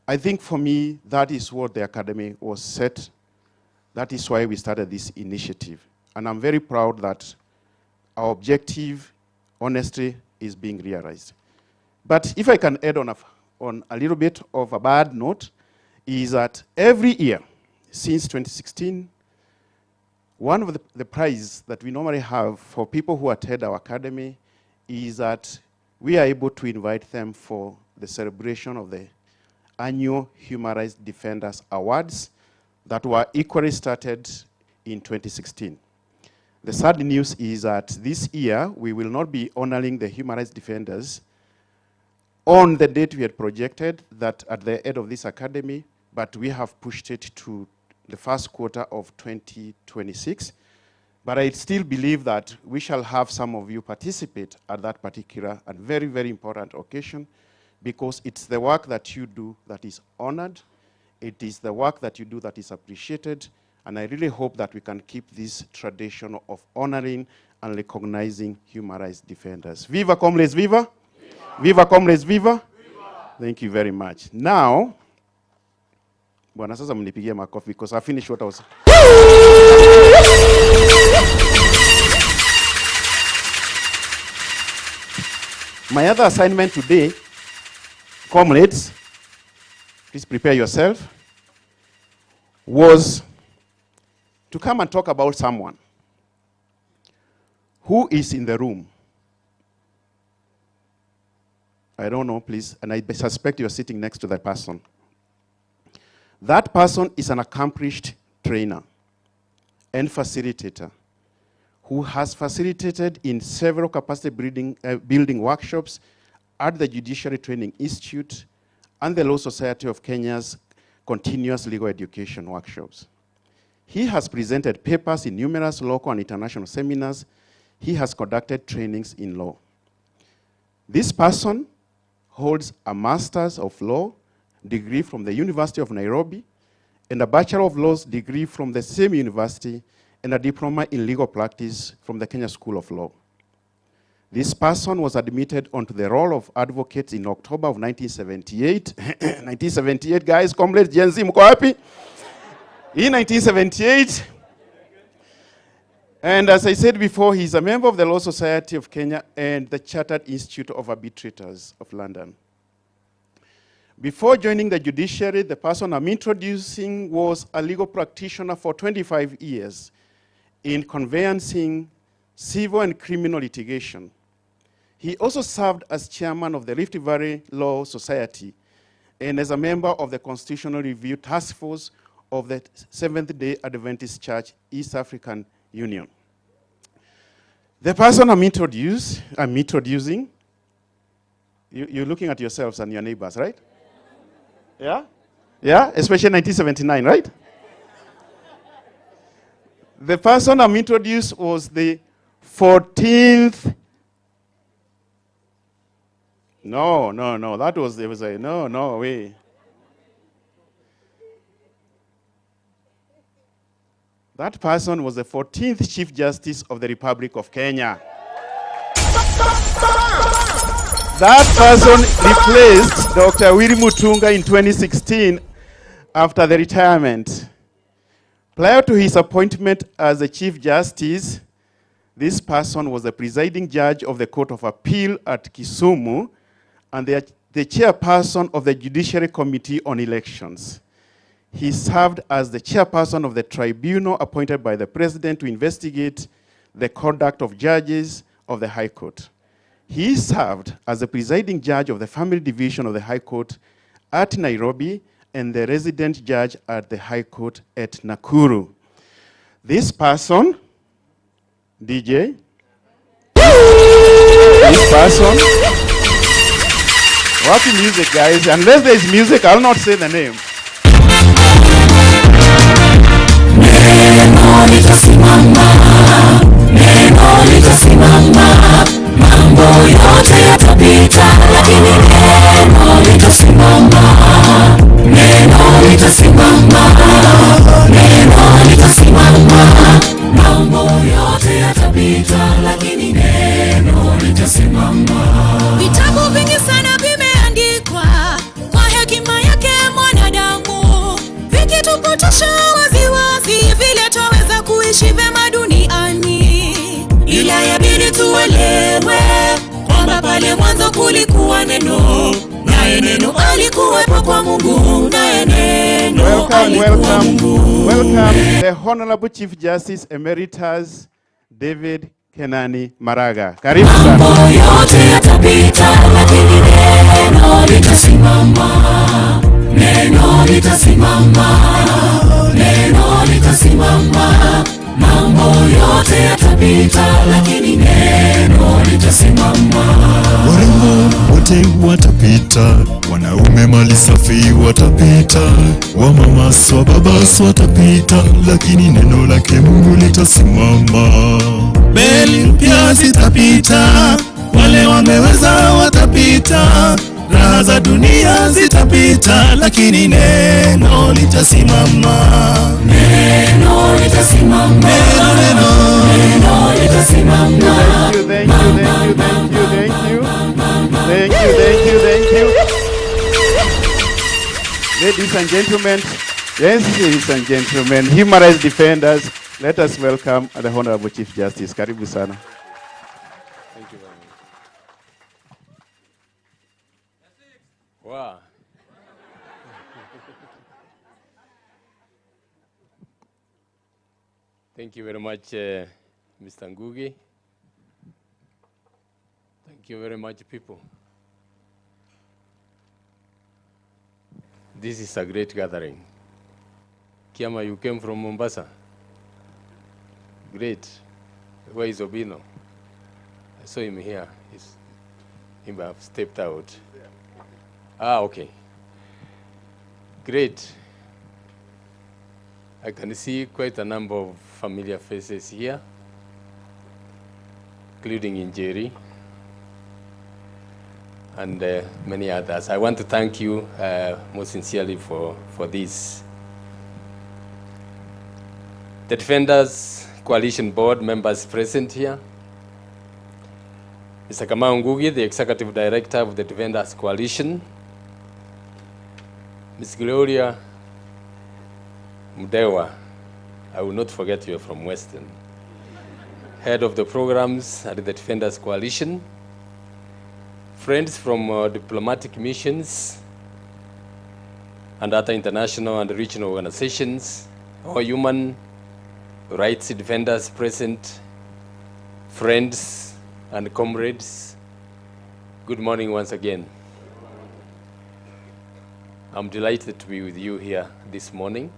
I think for me, that is what the academy was set. That is why we started this initiative. And I'm very proud that our objective, honestly, is being realized. But if I can add on a little bit of a bad note, is that every year since 2016, one of the prizes that we normally have for people who attend our academy is that we are able to invite them for the celebration of the annual Human Rights Defenders Awards that were equally started in 2016. The sad news is that this year, we will not be honoring the human rights defenders on the date we had projected, that at the end of this academy, but we have pushed it to the first quarter of 2026. But I still believe that we shall have some of you participate at that particular and very, very important occasion, because it's the work that you do that is honored. It is the work that you do that is appreciated. And I really hope that we can keep this tradition of honoring and recognizing human rights defenders. Viva comrades, viva! Viva, viva comrades, viva! Viva! Thank you very much. Now, bwana sasa mnipigie makofi because I finished what I was. My other assignment today, comrades, please prepare yourself, was to come and talk about someone who is in the room. I don't know, please, and I suspect you're sitting next to that person. That person is an accomplished trainer and facilitator who has facilitated in several capacity building workshops at the Judiciary Training Institute and the Law Society of Kenya's continuous legal education workshops. He has presented papers in numerous local and international seminars. He has conducted trainings in law. This person holds a Master's of Law degree from the University of Nairobi and a Bachelor of Laws degree from the same university and a diploma in legal practice from the Kenya School of Law. This person was admitted onto the role of advocate in October of 1978. 1978, guys, comrades, Gen Z, mko wapi? In 1978. And as I said before, he's a member of the Law Society of Kenya and the Chartered Institute of Arbitrators of London. Before joining the judiciary, the person I'm introducing was a legal practitioner for 25 years in conveyancing, civil and criminal litigation. He also served as chairman of the Rift Valley Law Society and as a member of the Constitutional Review Task Force of the Seventh-day Adventist Church East African Union. The person I'm introducing, you're looking at yourselves and your neighbors, right? Yeah? Yeah, especially 1979, right? The person I'm introduced was the 14th. No, that was, there was a, no way. That person was the 14th Chief Justice of the Republic of Kenya. That person replaced Dr. Willy Mutunga in 2016 after the retirement. Prior to his appointment as the Chief Justice, this person was the presiding judge of the Court of Appeal at Kisumu and the chairperson of the Judiciary Committee on Elections. He served as the chairperson of the tribunal appointed by the President to investigate the conduct of judges of the High Court. He served as the presiding judge of the Family Division of the High Court at Nairobi and the resident judge at the High Court at Nakuru. This person, DJ, this person, what music, guys? Unless there is music, I'll not say the name. Mambo yote yatapita, lakini neno litasimama. Neno litasimama. Neno litasimama. Mambo yote yatapita, lakini neno litasimama. Vitabu vingi sana vimeandikwa kwa hekima yake mwanadamu, vikitupotosha waziwazi vile twaweza kuishi vema duniani. Ila yabidi tuelewe kwamba pale mwanzo kulikuwa neno, naye neno alikuwepo kwa Mungu, naye neno alikuwa Mungu. Welcome, the Honorable Chief Justice Emeritus David Kenani Maraga. Karibu sana. Mambo yote yatapita, lakini neno litasimama. Neno litasimama. Neno litasimama. Mambo yote yatapita, lakini neno litasimama. Warembo wote watapita, wanaume mali safi watapita, wamamas wa babas watapita, lakini neno lake Mungu litasimama. Beli pia zitapita, wale wameweza watapita, raha za dunia zitapita, lakini neno litasimama. Neno litasimama. Neno litasimama. Thank you. Ladies and gentlemen, yes, ladies and gentlemen, human rights defenders, let us welcome the Honorable Chief Justice. Karibu sana. Thank you very much. Wow. Thank you very much, Mr. Ngugi. Thank you very much, people. This is a great gathering. Kiama, you came from Mombasa. Great. Where is Obino? I saw him here. He may have stepped out. Ah, okay. Great. I can see quite a number of familiar faces here, including Injeri and many others. I want to thank you most sincerely for this. The Defenders Coalition Board members present here, Mr. Kamau Ngugi, the Executive Director of the Defenders Coalition, Ms. Gloria Mdewa, I will not forget you are from Western, Head of the Programs at the Defenders Coalition, friends from diplomatic missions and other international and regional organizations, our human rights defenders present, friends and comrades, good morning once again. I'm delighted to be with you here this morning,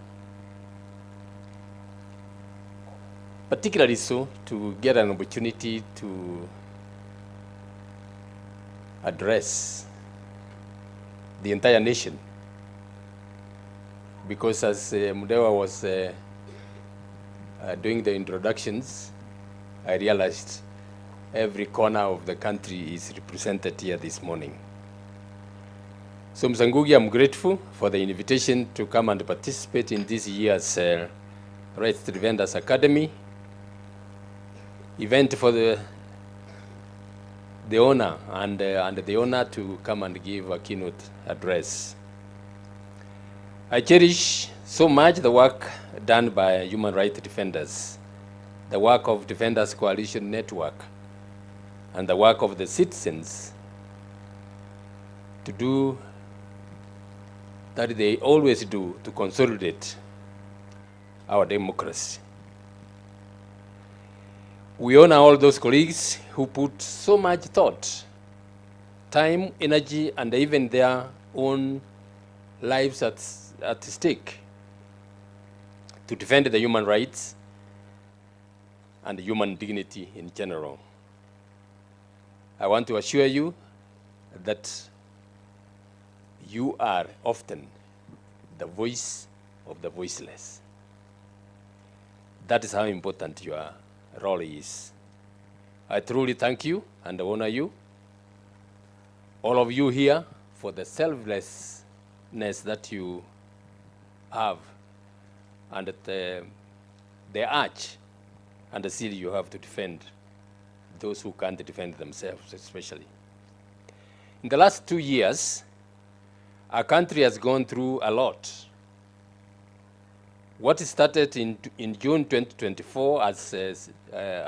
particularly so to get an opportunity to address the entire nation, because as Mudewa was doing the introductions, I realized every corner of the country is represented here this morning. So, Mr. Ngugi, I'm grateful for the invitation to come and participate in this year's Rights Defenders Academy event for the honor and the honor to come and give a keynote address. I cherish so much the work done by human rights defenders, the work of Defenders Coalition Network, and the work of the citizens to do that they always do to consolidate our democracy. We honor all those colleagues who put so much thought, time, energy, and even their own lives at stake to defend the human rights and human dignity in general. I want to assure you that you are often the voice of the voiceless. That is how important your role is. I truly thank you and honor you, all of you here, for the selflessness that you have and the urge and the zeal you have to defend those who can't defend themselves, especially. In the last 2 years, our country has gone through a lot. What started in June 2024 as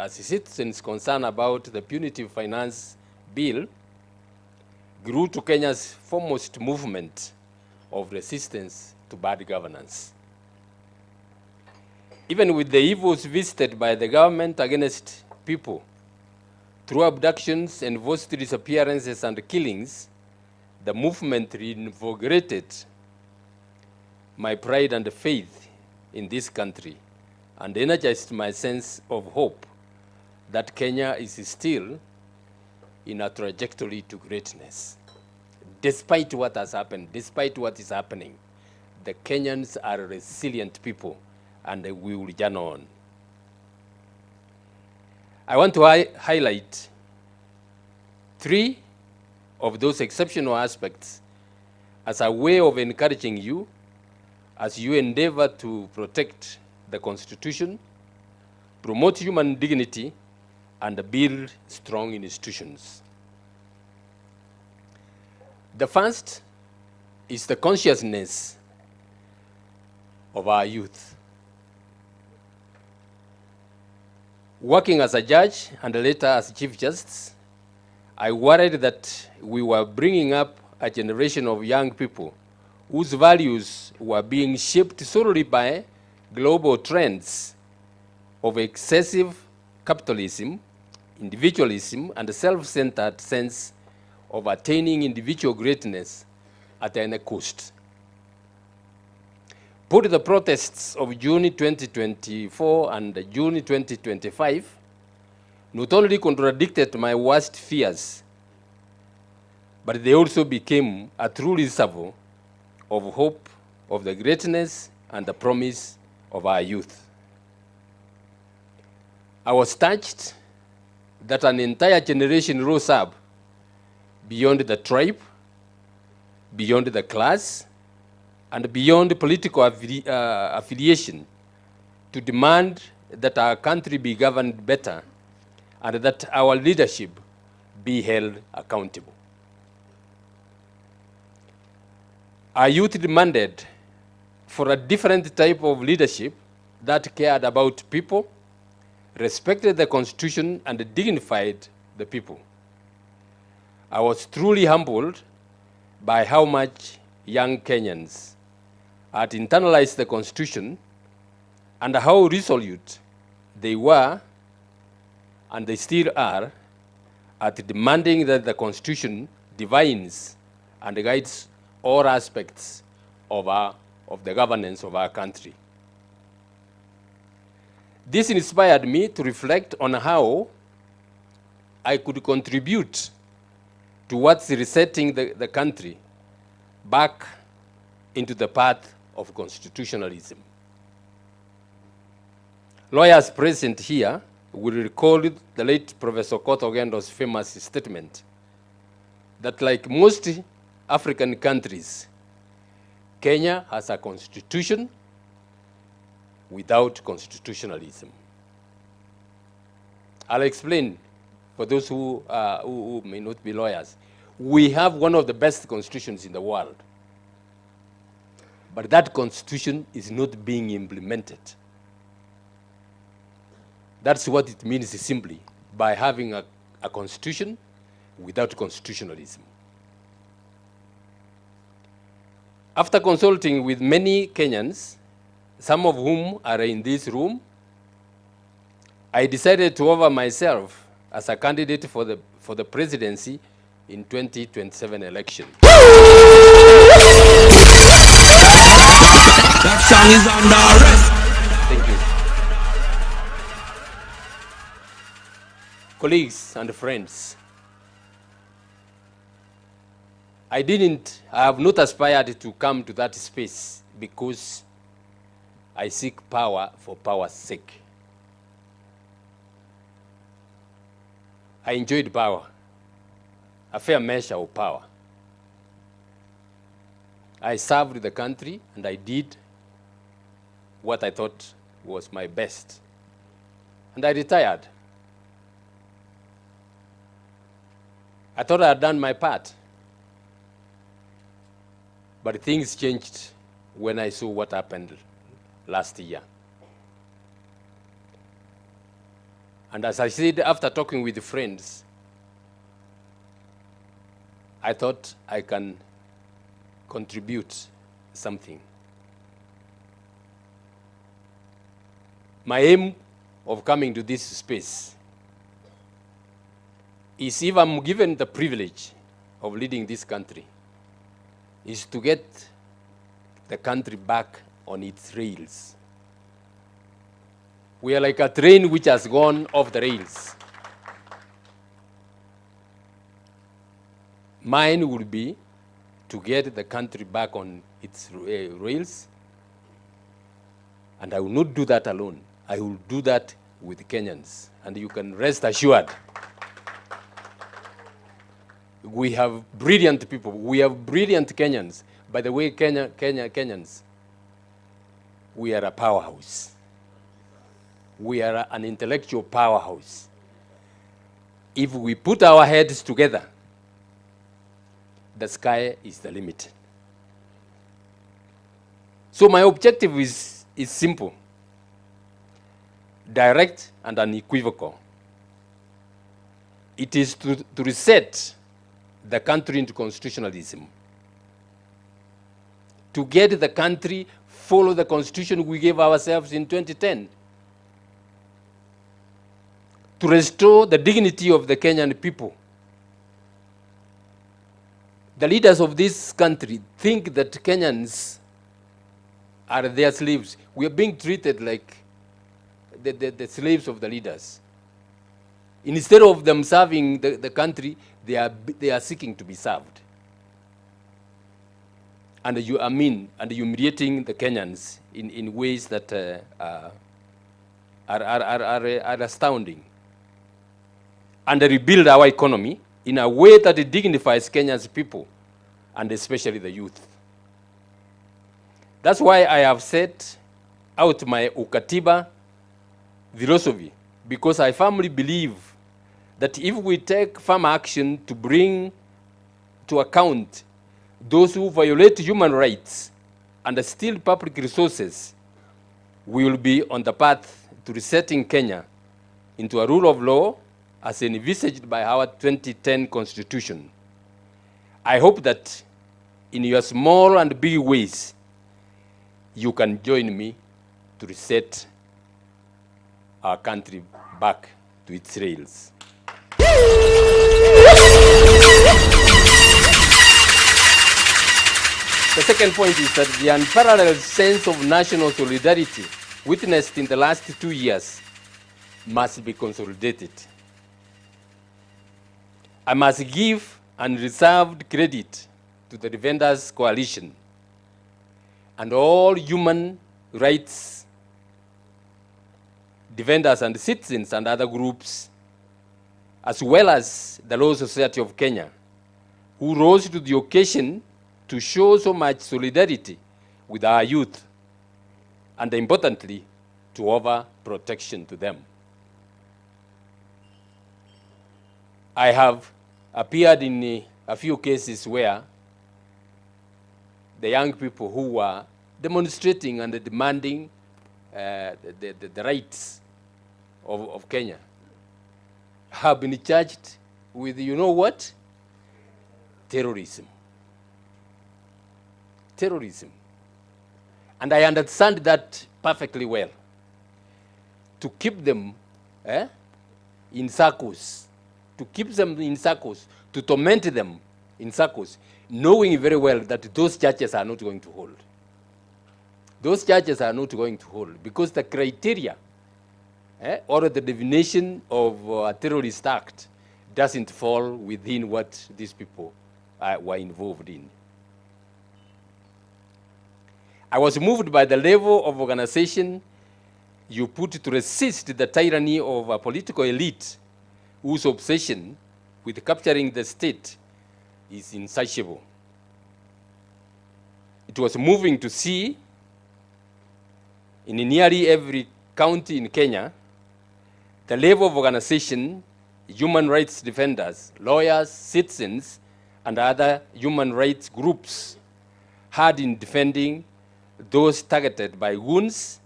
citizens concerned about the punitive finance bill grew to Kenya's foremost movement of resistance to bad governance. Even with the evils visited by the government against people through abductions, enforced disappearances, and killings, the movement reinvigorated my pride and faith in this country and energized my sense of hope that Kenya is still in a trajectory to greatness. Despite what has happened, despite what is happening, the Kenyans are a resilient people and we will journey on. I want to highlight 3 of those exceptional aspects as a way of encouraging you as you endeavor to protect the Constitution, promote human dignity, and build strong institutions. The first is the consciousness of our youth. Working as a judge and later as Chief Justice, I worried that we were bringing up a generation of young people whose values were being shaped solely by global trends of excessive capitalism, individualism, and a self-centered sense of attaining individual greatness at any cost. Put the protests of June 2024 and June 2025 not only contradicted my worst fears, but they also became a true reservoir of hope of the greatness and the promise of our youth. I was touched that an entire generation rose up beyond the tribe, beyond the class, and beyond political affiliation to demand that our country be governed better and that our leadership be held accountable. Our youth demanded for a different type of leadership that cared about people, respected the Constitution, and dignified the people. I was truly humbled by how much young Kenyans had internalized the Constitution and how resolute they were, and they still are, at demanding that the Constitution defines and guides all aspects of the governance of our country. This inspired me to reflect on how I could contribute towards resetting the country back into the path of constitutionalism. Lawyers present here will recall the late Professor Koto Gendo's famous statement that, like most African countries, Kenya has a constitution without constitutionalism. I'll explain for those who may not be lawyers. We have one of the best constitutions in the world, but that constitution is not being implemented. That's what it means simply by having a constitution without constitutionalism. After consulting with many Kenyans, some of whom are in this room, I decided to offer myself as a candidate for the presidency in 2027 election. That song is under arrest. Thank you. Colleagues and friends, I have not aspired to come to that space because I seek power for power's sake. I enjoyed power, a fair measure of power. I served the country and I did what I thought was my best. And I retired. I thought I had done my part. But things changed when I saw what happened last year. And as I said, after talking with friends, I thought I can contribute something. My aim of coming to this space is, if I'm given the privilege of leading this country, is to get the country back on its rails. We are like a train which has gone off the rails. Mine would be to get the country back on its rails, and I will not do that alone. I will do that with Kenyans, and you can rest assured. We have brilliant people. We have brilliant Kenyans. By the way, Kenyans, we are a powerhouse. We are an intellectual powerhouse. If we put our heads together, the sky is the limit. So my objective is simple, direct and unequivocal. It is to reset the country into constitutionalism, to get the country follow the constitution we gave ourselves in 2010. to restore the dignity of the Kenyan people. The leaders of this country think that Kenyans are their slaves. We are being treated like the slaves of the leaders. Instead of them serving the country, they are seeking to be served. And and humiliating the Kenyans in ways that are astounding. And rebuild our economy in a way that it dignifies Kenya's people, and especially the youth. That's why I have set out my Ukatiba philosophy, because I firmly believe that if we take firm action to bring to account those who violate human rights and steal public resources, we will be on the path to resetting Kenya into a rule of law as envisaged by our 2010 Constitution. I hope that in your small and big ways, you can join me to reset our country back to its rails. The second point is that the unparalleled sense of national solidarity witnessed in the last 2 years must be consolidated. I must give unreserved credit to the Defenders Coalition and all human rights defenders and citizens and other groups, as well as the Law Society of Kenya, who rose to the occasion to show so much solidarity with our youth, and importantly, to offer protection to them. I have appeared in a few cases where the young people who were demonstrating and demanding the rights of Kenya have been charged with, you know what? Terrorism. Terrorism. And I understand that perfectly well. To keep them in circles, to torment them in circles, knowing very well that those charges are not going to hold. Those charges are not going to hold because the criteria or the definition of a terrorist act doesn't fall within what these people were involved in. I was moved by the level of organization you put to resist the tyranny of a political elite whose obsession with capturing the state is insatiable. It was moving to see in nearly every county in Kenya the level of organization human rights defenders, lawyers, citizens, and other human rights groups had in defending those targeted by goons,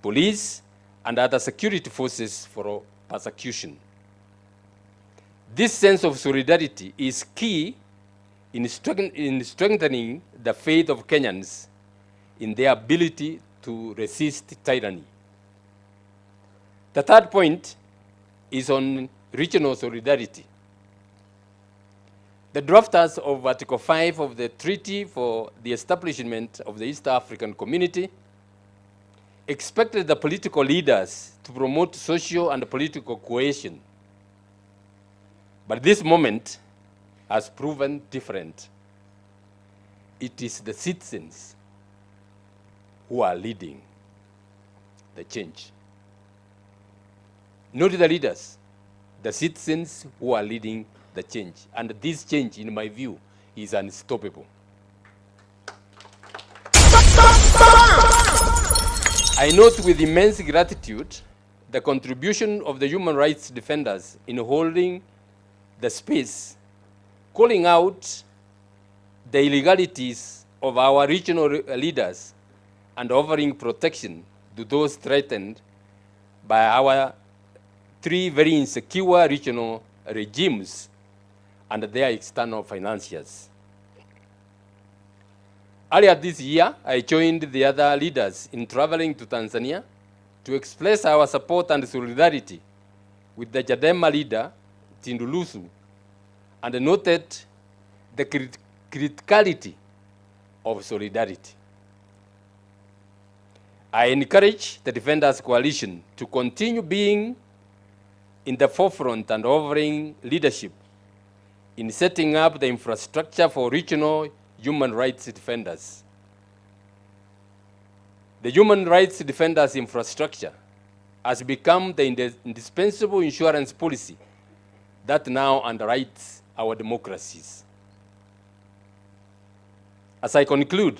police, and other security forces for persecution. This sense of solidarity is key in strengthening the faith of Kenyans in their ability to resist tyranny. The third point is on regional solidarity. The drafters of Article 5 of the Treaty for the Establishment of the East African Community expected the political leaders to promote social and political cohesion. But this moment has proven different. It is the citizens who are leading the change. Not the leaders, the citizens who are leading the change. And this change, in my view, is unstoppable. I note with immense gratitude the contribution of the human rights defenders in holding the space, calling out the illegalities of our regional leaders and offering protection to those threatened by our three very insecure regional regimes and their external financiers. Earlier this year, I joined the other leaders in traveling to Tanzania to express our support and solidarity with the Chadema leader, Tindulusu, and noted the criticality of solidarity. I encourage the Defenders Coalition to continue being in the forefront and offering leadership in setting up the infrastructure for regional human rights defenders. The human rights defenders infrastructure has become the indispensable insurance policy that now underwrites our democracies. As I conclude,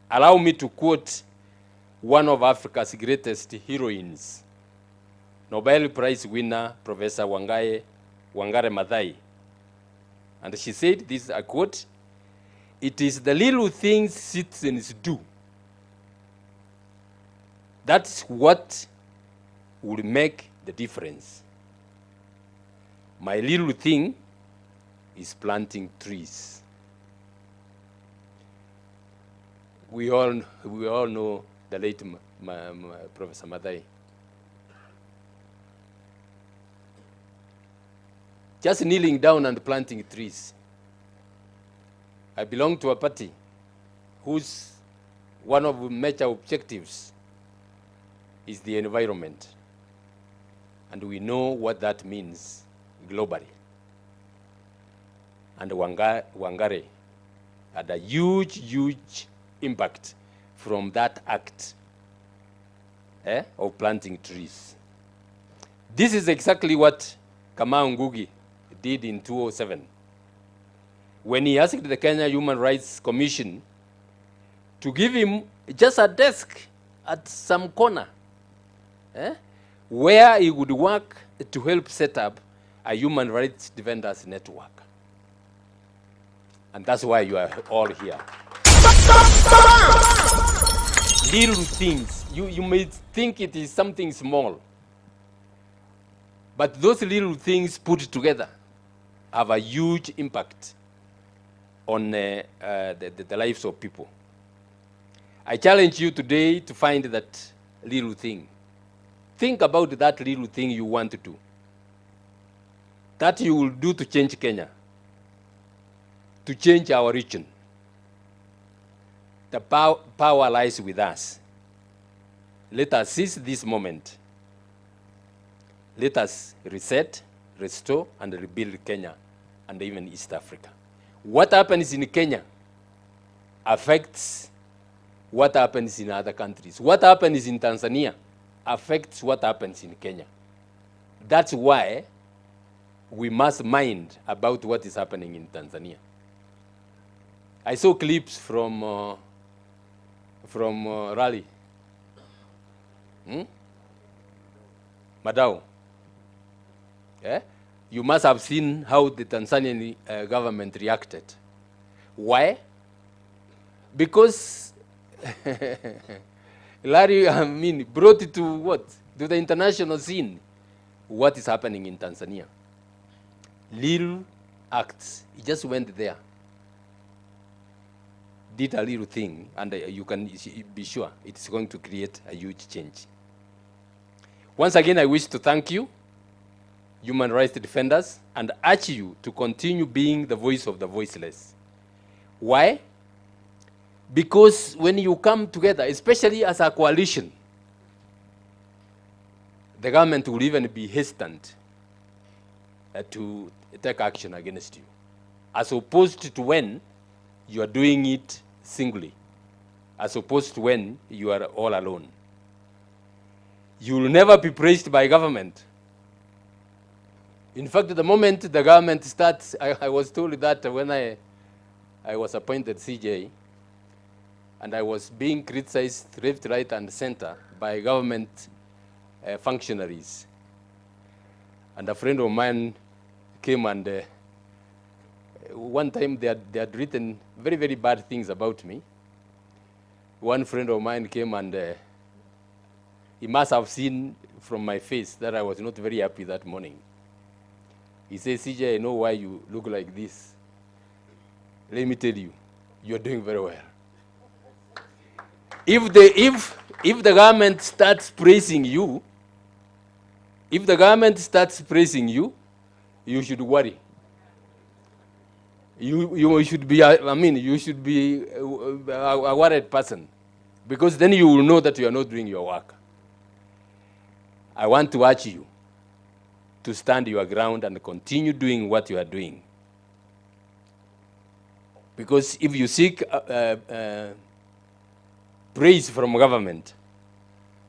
allow me to quote one of Africa's greatest heroines, Nobel Prize winner, Professor Wangare Maathai. And she said, this is a quote, "It is the little things citizens do. That's what will make the difference. My little thing is planting trees." We all know the late Professor Maathai. Just kneeling down and planting trees. I belong to a party whose one of the major objectives is the environment. And we know what that means globally. And Wangare had a huge impact from that act of planting trees. This is exactly what Kamau Ngugi did in 2007 when he asked the Kenya Human Rights Commission to give him just a desk at some corner where he would work to help set up a human rights defenders network. And that's why you are all here. Little things. You may think it is something small, but those little things put together have a huge impact on the lives of people. I challenge you today to find that little thing. Think about that little thing you want to do, that you will do to change Kenya, to change our region. The power lies with us. Let us seize this moment. Let us reset, restore, and rebuild Kenya and even East Africa. What happens in Kenya affects what happens in other countries. What happens in Tanzania affects what happens in Kenya. That's why we must mind about what is happening in Tanzania. I saw clips from Raleigh. Madao. Yeah? You must have seen how the Tanzanian government reacted. Why? Because Larry, brought it to what? To the international scene. What is happening in Tanzania? Little acts. He just went there, did a little thing, and you can be sure it's going to create a huge change. Once again, I wish to thank you, human rights defenders, and urge you to continue being the voice of the voiceless. Why? Because when you come together, especially as a coalition, the government will even be hesitant to take action against you, as opposed to when you are doing it singly, as opposed to when you are all alone. You will never be praised by government. In fact, the moment the government starts, I was told that when I was appointed CJ, and I was being criticized left, right, and center by government functionaries. And a friend of mine came and one time they had written very, very bad things about me. One friend of mine came and he must have seen from my face that I was not very happy that morning. He said, CJ, I know why you look like this. Let me tell you, you're doing very well. If the government starts praising you, If the government starts praising you, you should worry. You should be, you should be a worried person, because then you will know that you are not doing your work. I want to urge you to stand your ground and continue doing what you are doing. Because if you seek praise from government,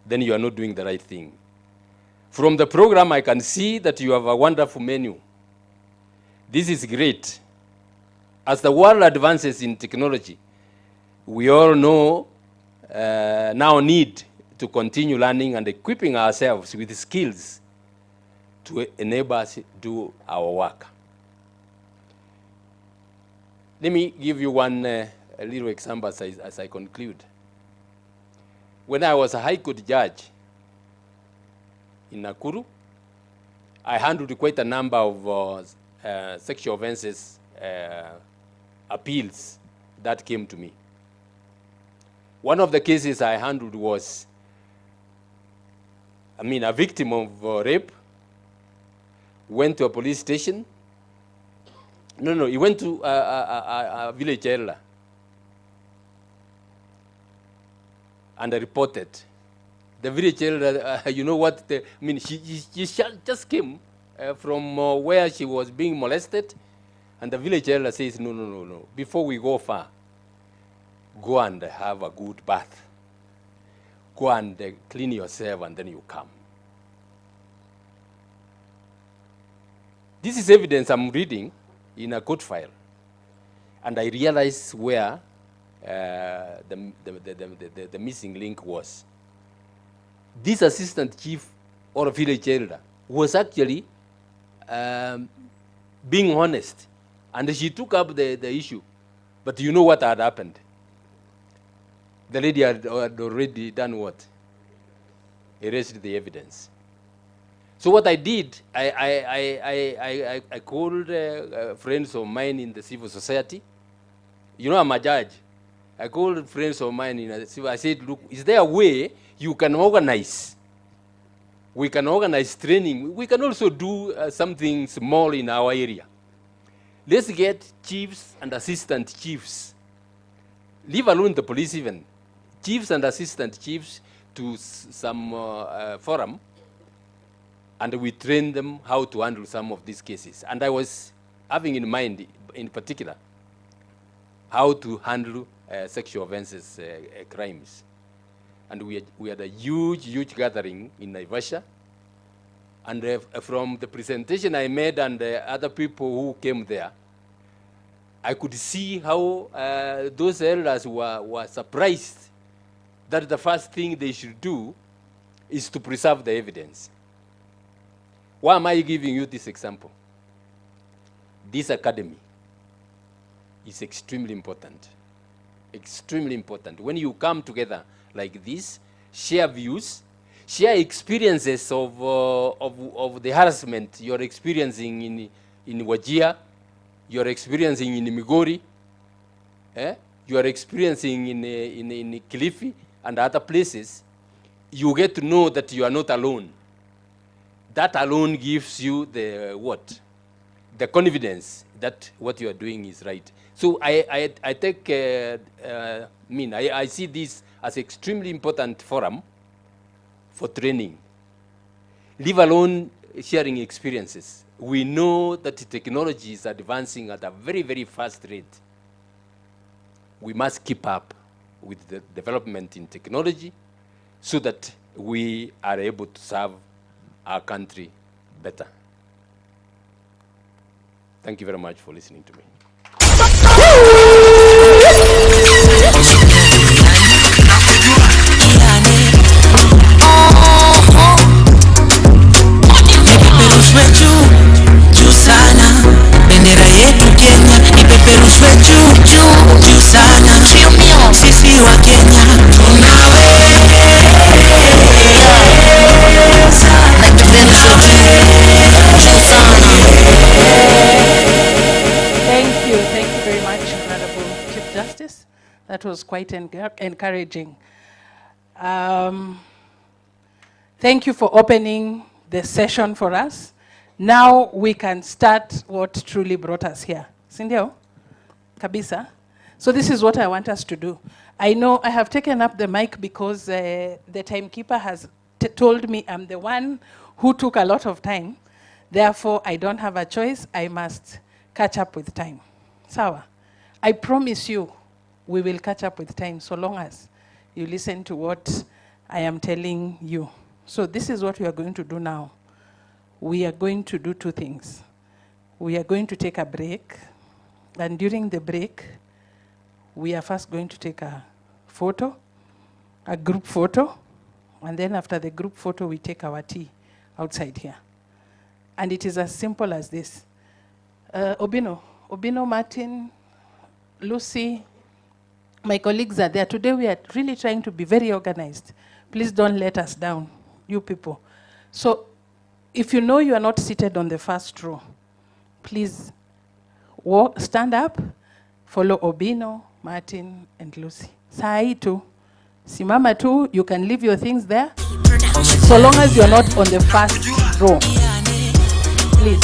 then you are not doing the right thing. From the program, I can see that you have a wonderful menu. This is great. As the world advances in technology, we all know now need to continue learning and equipping ourselves with skills to enable us to do our work. Let me give you one a little example as I conclude. When I was a High Court judge in Nakuru, I handled quite a number of sexual offenses appeals that came to me. One of the cases I handled was, a victim of rape went to a police station. No, he went to a village elder and reported. The village elder, you know what, she just came from where she was being molested, and the village elder says, no. Before we go far, go and have a good bath. Go and clean yourself, and then you come. This is evidence I'm reading in a court file, and I realized where the missing link was. This assistant chief or village elder was actually being honest, and she took up the issue. But you know what had happened? The lady had already done what? Erased the evidence. So what I did, I called friends of mine in the civil society. You know, I'm a judge. I called friends of mine in the civil. I said, look, is there a way you can organize? We can organize training. We can also do something small in our area. Let's get chiefs and assistant chiefs, leave alone the police even, chiefs and assistant chiefs to some forum, and we train them how to handle some of these cases. And I was having in mind, in particular, how to handle sexual offenses crimes. And we had a huge gathering in Naivasha. And from the presentation I made and other people who came there, I could see how those elders were surprised that the first thing they should do is to preserve the evidence. Why am I giving you this example? This academy is extremely important. Extremely important. When you come together like this, share views, share experiences of the harassment you're experiencing in Wajir, you're experiencing in Migori, you're experiencing in Kilifi and other places, you get to know that you are not alone. That alone gives you the confidence that what you are doing is right. So I take, I see this as extremely important forum for training, leave alone sharing experiences. We know that technology is advancing at a very fast rate. We must keep up with the development in technology so that we are able to serve our country better. Thank you very much for listening to me. Ipeperushwe juu sana, bendera yetu Kenya. Ipeperushwe juu sana, sisi wa Kenya tunaweza. Na ipeperushwe juu sana. Thank you very much, Honorable Chief Justice. That was quite encouraging. Thank you for opening the session for us. Now we can start what truly brought us here. Sindio? Kabisa? So this is what I want us to do. I know I have taken up the mic because the timekeeper has told me I'm the one who took a lot of time. Therefore, I don't have a choice. I must catch up with time. Sawa? I promise you, we will catch up with time so long as you listen to what I am telling you. So this is what we are going to do now. We are going to do two things. We are going to take a break. And during the break, we are first going to take a photo, a group photo. And then after the group photo, we take our tea outside here. And it is as simple as this. Obino, Martin, Lucy, my colleagues are there. Today we are really trying to be very organized. Please don't let us down, you people. So if you know you are not seated on the first row, please stand up, follow Obino, Martin, and Lucy. Sai tu. Simama tu, you can leave your things there, so long as you're not on the first row. Please.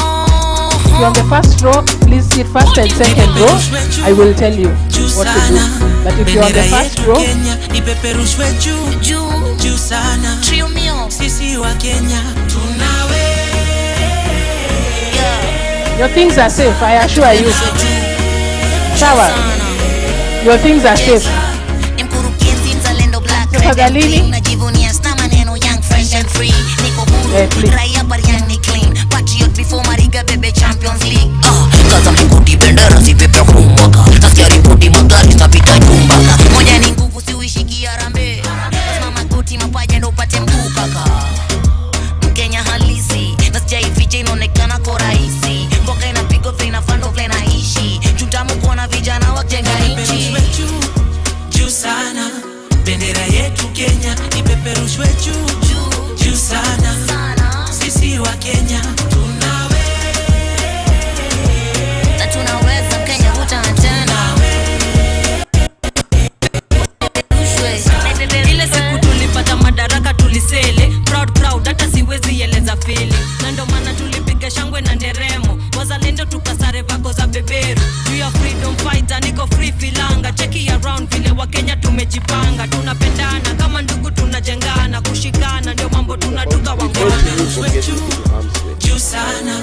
If you're on the first row, please sit first and second row. I will tell you what to do. But if you're on the first row, your things are safe, I assure you. Sawa, your things are safe. Tafadhalini. Before Mariga Bebe Champions League. Kaza mkuti bendera si pepe kumbaka. Nasikia ripoti magari tapita kumbaka. Moja ni nguvu si uishiki arambe. Lazima magoti mapaja ndo upate mkuu kaka. Mkenya halisi. Nasikia ifiche inaonekana kwa rahisi. Mboka inapigwa vile inafando vile inaishi. Tutamu kuona vijana wajenga nchi. Juu sana. Bendera yetu Kenya ipeperushwe juu. Juu sana. Sisi wa Kenya. Proud hata siwezi eleza fili. Na ndo maana tulipiga shangwe na nderemo. Wazalendo tukasare vako za beberu. Juu ya freedom fighter niko free filanga. Cheki around vile wa Kenya tumejipanga. Tunapendana kama ndugu tunajengana. Kushikana ndio mambo tunaduka wangwana. Juu sana.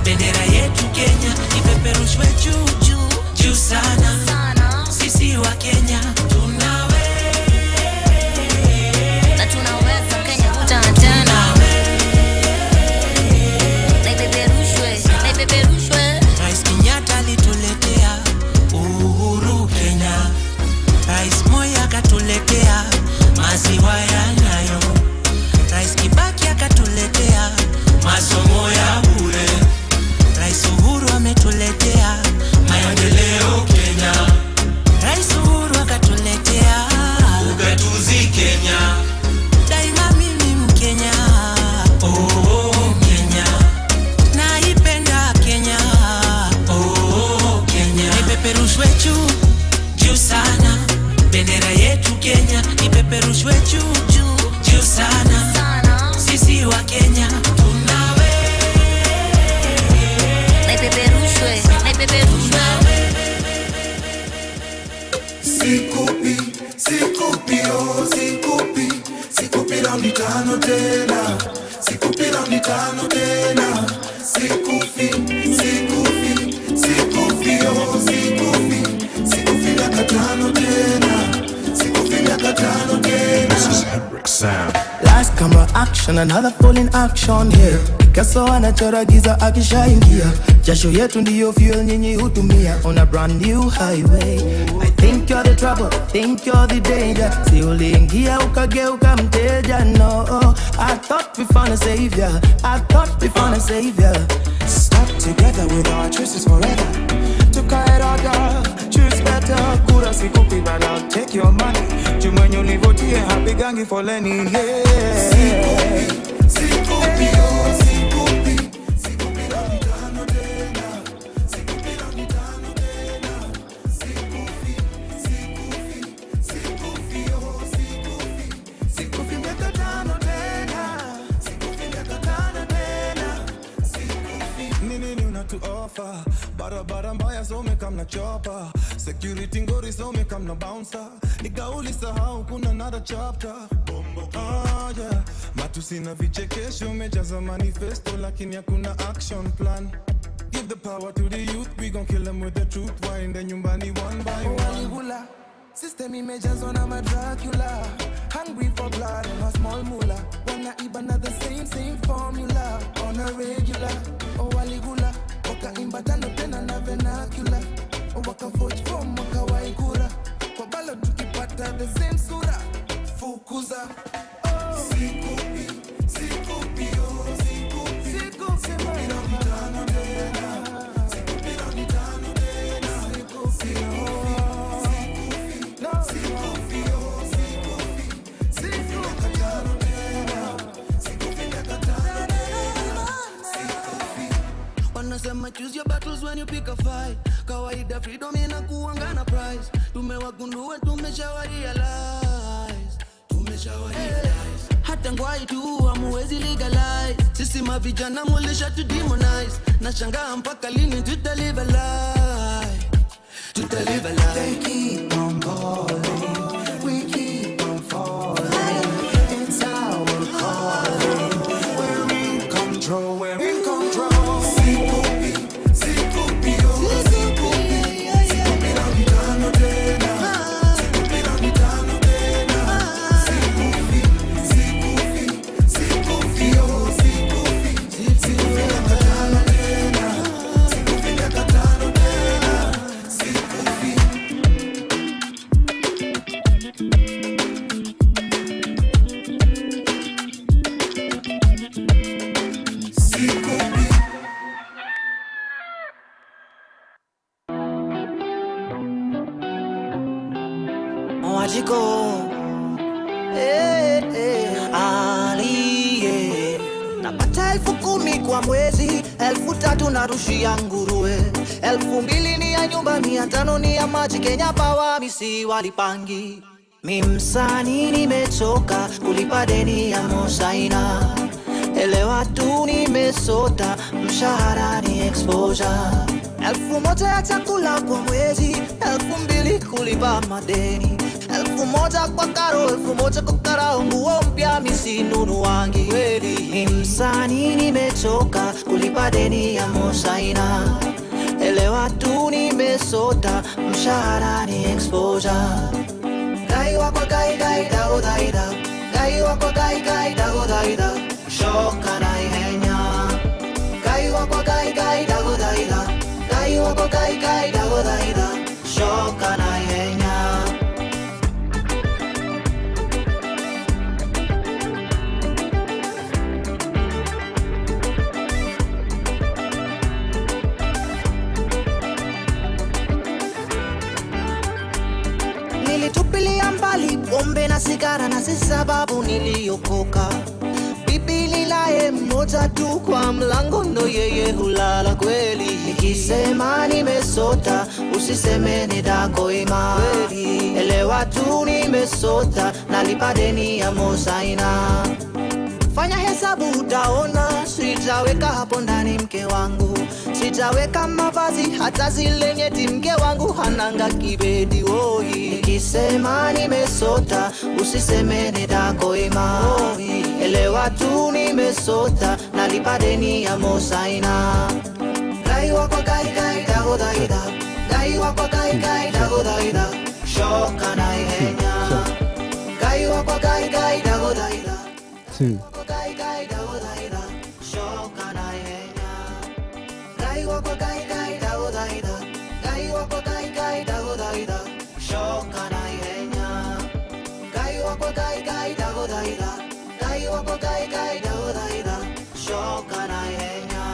Bendera yetu Kenya ipeperushwe juu sana. Sisi wa Kenya tunawe. Na tunaweza Kenya utana. Rais Kenyatta alituletea uhuru Kenya. Rais Moi akatuletea maziwa ya Nyayo. Rais Kibaki akatuletea masomo ya bure. Rais Uhuru ametuletea maendeleo Kenya. Rais Uhuru akatuletea ugatuzi Kenya. Daima mimi Mkenya. Oh Kenya. Naipenda Kenya. Oh Kenya. Ipeperushwe juu sana. Bendera yetu Kenya ipeperushwe juu sana. Sisi wa Kenya tunawe. Naipeperushwe. Sikupi raundi tano tena. Sikupi miaka tano tena. This is Hendrik Sam. Last camera action, another full in action here. Kaso anachora giza akishaingia. Jasho yetu ndiyo fuel nyinyi hutumia on a brand new highway. I think you're the trouble, think you're the danger. Si uliingia ukageuka mteja, no. I thought we found a savior, Stuck together with our choices forever. Tukae order, choose better. Kura sikupi but I'll take your money. Jumwenye ulivotie hapigangi foleni, yeah. Sikupi. Sikufi miaka tano tena. Barabara mbaya so mekam na chopper. Security ngori so mekam na bouncer. Nikauli sahau kuna another chapter. Yeah. Matusi na vichekesho umejaza manifesto lakini hakuna action plan. Give the power to the youth, we gon' kill them with the truth. Waende nyumbani one by one. Waligula, system imejazwa na Dracula. Hungry for blood and a small moolah. Wanna iba the same formula on a regular. Oh waligula, waka imbatano tena na vernacular. Waka forge from waka waigura. Kwa balo tukipata the same sura. Fukuza. Sikupi, sikupi, oh sikupi, sikupi na vitano tena. Sikupi na vitano tena. Sikupi, oh sikupi, no sikupi, oh sikupi, sikupi na katano tena. Sikupi na katano tena. Sikupi. Wanasema choose your battles when you pick a fight. Kawaida freedom inakuanga na prize. Tumewagundua tumesha realize. Hata ngwai tu hamuwezi legalize. Sisi mavijana mulisha to demonize. Nashangaa mpaka lini tutalive a lie. Tutalive a lie. They keep on calling, we keep on falling. It's our calling. We're in control, we're in control. Sikupi, sikupi, oh sikupi, sikupi na vitano tena. Sikupi na vitano tena. Napata 10,000 kwa mwezi, 3,000 narushia nguruwe, 2,000 ni ya nyumba, 500 ni ya maji. Kenya Power misi walipangi. Mimsani nimechoka kulipa deni ya Mosaina. Elewa tu nimesota, mshahara ni exposure. 1,000 ya chakula kwa mwezi, 2,000 kulipa madeni. 1,000 kwa karo, 1,000 kwa karao, nguo mpya misinunu wangi kweli. Mimsani nimechoka kulipa deni ya Mosaina. Elewa tu nimesota, mshahara ni exposure. Gai wako gai gai dago daida. Gai wako gai gai dago daida. Shoka na ihenya. Gai wako gai gai dago daida. Gai wako gai gai dago daida. Shoka na ihenya. Nilitupilia mbali pombe na sigara na si sababu niliokoka. Bibi lilaye mmoja tu kwa mlango ndo yeye hulala kweli. Nikisema nimesota usiseme nitakoima kweli. Elewa tu nimesota nalipa deni ya Mosaina. Fanya hesabu utaona, sitaweka hapo ndani mke wangu. Sitaweka mavazi hata zile nyeti, mke wangu hananga kibedi woi. Nikisema nimesota usiseme nitakoima. Elewa tu nimesota nalipa deni ya Mosaina. Gai wako gai gai dago daida. Gai wako gai gai dago daida. Shoka na ihenya. Gai wako gai gai dago daida. Two. Gai gai dago daida. Shoka na ihenya. Gai wako gai gai dago daida. Gai wako gai gai dago daida. Shoka na ihenya. Gai wako gai gai dago daida. Gai wako gai gai dago daida. Shoka na ihenya.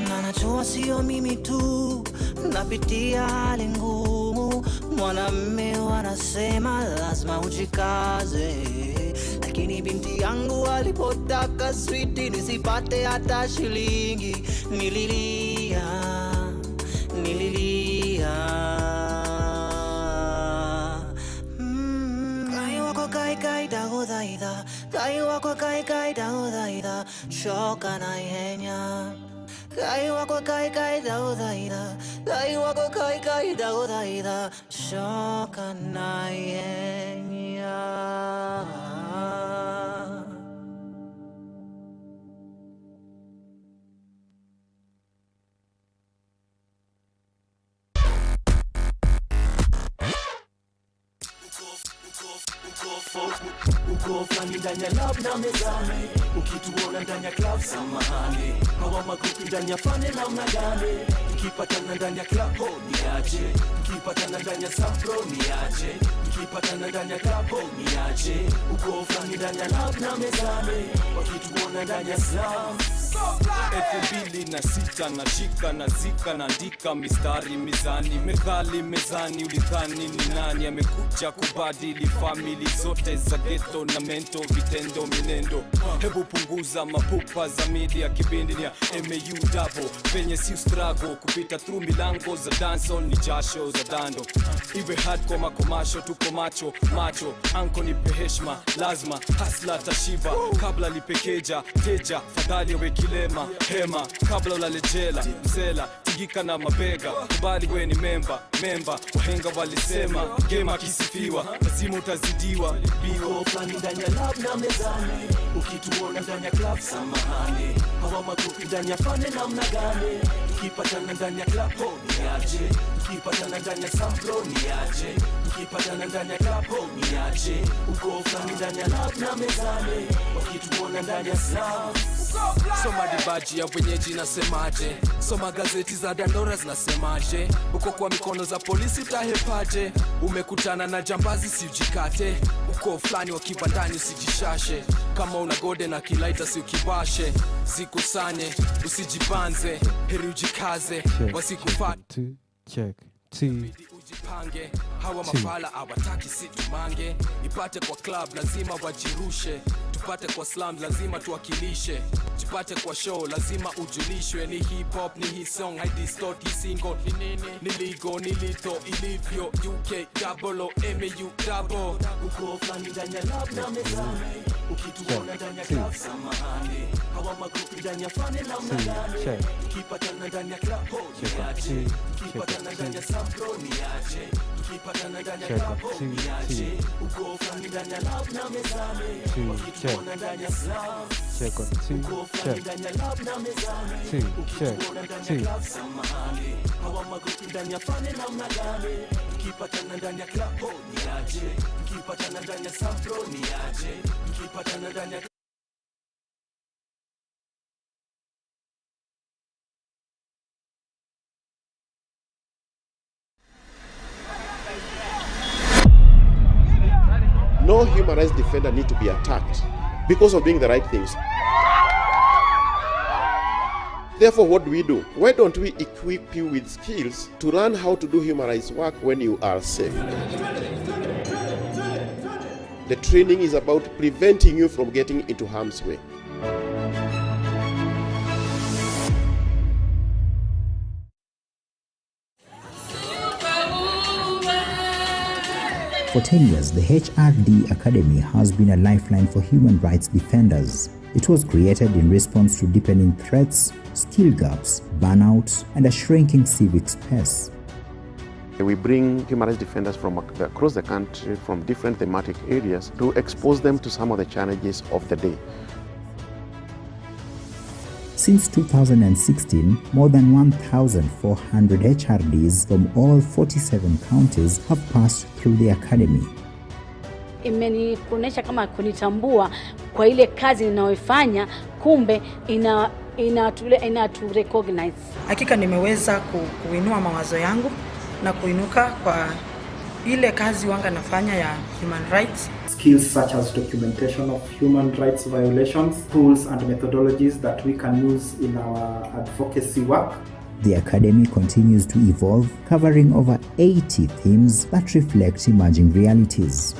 Na najua sio mimi tu napitia hali ngumu. Mwanamme wanasema lazima ujikaze, lakini binti yangu alipotaka switi nisipate hata shilingi, nililia, nililia. Gai wako gai gai dago daida. Gai wako gai gai dago daida. Shoka na ihenya. Kai wako kai kai daudaida, kai wako kai kai daudaida, shoka na yenya. Uko flani ndani ya lab na mezani, ukituona ndani ya club samahani, hawa magrupi ndani ya fane namna gani, tukipatana ndani ya club ho niaje, tukipatana ndani ya sampro niaje, tukipatana ndani ya club ho niaje, uko flani ndani ya lab na mezani, wakituona ndani ya slam 2006 nashika nazika naandika mistari mizani methali mezani ulidhani ni nani amekuja kubadili famili zote za ghetto na mento vitendo minendo hebu punguza mapupa za media kipindi ni ya MAU double penye si struggle kupita through milango za dancehall ni jasho za dando iwe hardcore makomasho tuko macho anko ni peheshma lazima hasla tashiba kabla lipekeja teja fadhali we kilema hema kabla ulalejela mzela tigika na mabega kubali we ni memba wahenga walisema gema kisifiwa lazima utazidiwa bio flani ndani ya lab na mezani, ukituona ndani ya club samahani, hawa magrupi ndani ya fane namna gani, tukipatana ndani ya club ho niaje, tukipatana ndani ya sampro niaje, tukipatana ndani ya club ho niaje, uko flani ndani ya lab na mezani, wakituona ndani ya slam. Soma dibaji ya wenyeji nasemaje, soma gazeti za dandora zinasemaje, uko kwa mikono za polisi utahepaje, umekutana na jambazi si ujikate, uko flani wa kibandani usijishashe, kama una gode na kilaita si ukibashe, zikusanye usijibanze, heri ujikaze wasikufate check ujipange hawa mafala hawataki si tumange ipate kwa club lazima wajirushe tupate kwa slum lazima tuwakilishe tupate kwa show lazima ujulishwe ni hip hop ni hii song I distort hii single ni nini niligo nilito ilivyo UK double o MAU double uko flani ndani ya lab na mezani ukituona ndani ya club samahani hawa magrupi ndani ya fane namna gani tukipatana ndani ya club ho niaje tukipatana ndani ya sampro niaje tukipatana ndani ya club ho niaje uko flani ndani ya lab na mezani ukituona ndani ya slam uko flani ndani ya lab na mezani ukituona ndani ya club samahani hawa magrupi ndani ya fane namna gani tukipatana ndani ya club ho niaje tukipatana ndani ya sampro niaje tukipatana ndani ya No human rights defender need to be attacked because of doing the right things. Therefore, what do? Why don't we equip you with skills to learn how to do human rights work when you are safe? The training is about preventing you from getting into harm's way. For 10 years, the HRD Academy has been a lifeline for human rights defenders. It was created in response to deepening threats, skill gaps, burnout, and a shrinking civic space. We bring human rights defenders from across the country from different thematic areas to expose them to some of the challenges of the day. Since 2016, more than 1,400 HRDs from all 47 counties have passed through the academy. Imenionyesha kama kunitambua kwa ile kazi ninayoifanya, kumbe inatu recognize. Hakika nimeweza kuinua mawazo yangu na kuinuka kwa ile kazi wanga nafanya ya human rights. Skills such as documentation of human rights violations, tools and methodologies that we can use in our advocacy work. The Academy continues to evolve, covering over 80 themes that reflect emerging realities.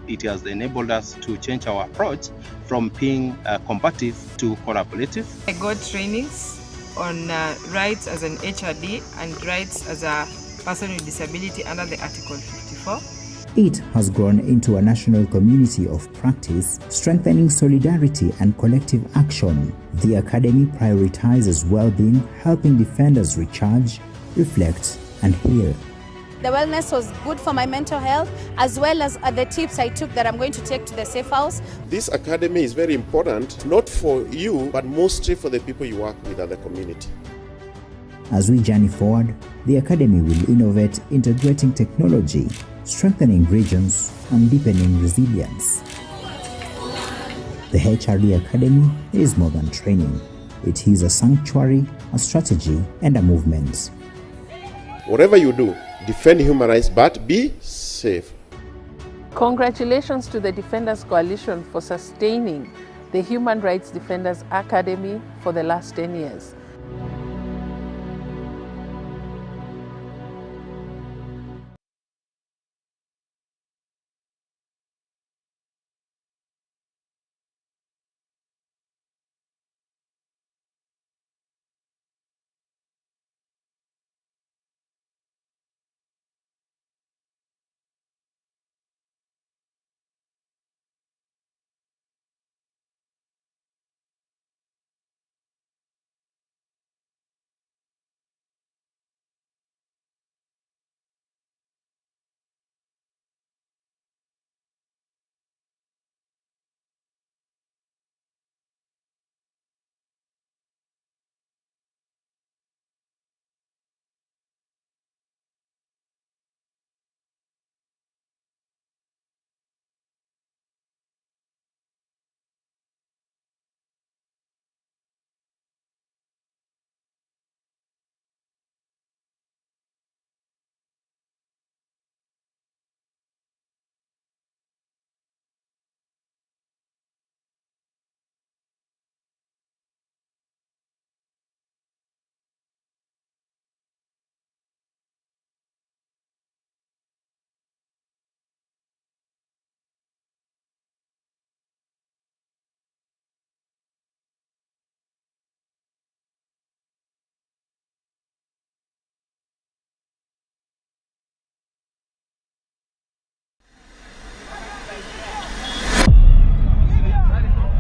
It has enabled us to change our approach from being combative to collaborative. I got trainings on rights as an HRD and rights as a person with disability under the Article 54. It has grown into a national community of practice, strengthening solidarity and collective action. The Academy prioritizes well-being, helping defenders recharge, reflect, and heal. The wellness was good for my mental health, as well as the tips I took that I'm going to take to the safe house. This academy is very important, not for you, but mostly for the people you work with at the community. As we journey forward, the Academy will innovate, integrating technology, strengthening regions, and deepening resilience. The HRD Academy is more than training. It is a sanctuary, a strategy, and a movement. Whatever you do, defend human rights, but be safe. Congratulations to the Defenders Coalition for sustaining the Human Rights Defenders Academy for the last 10 years.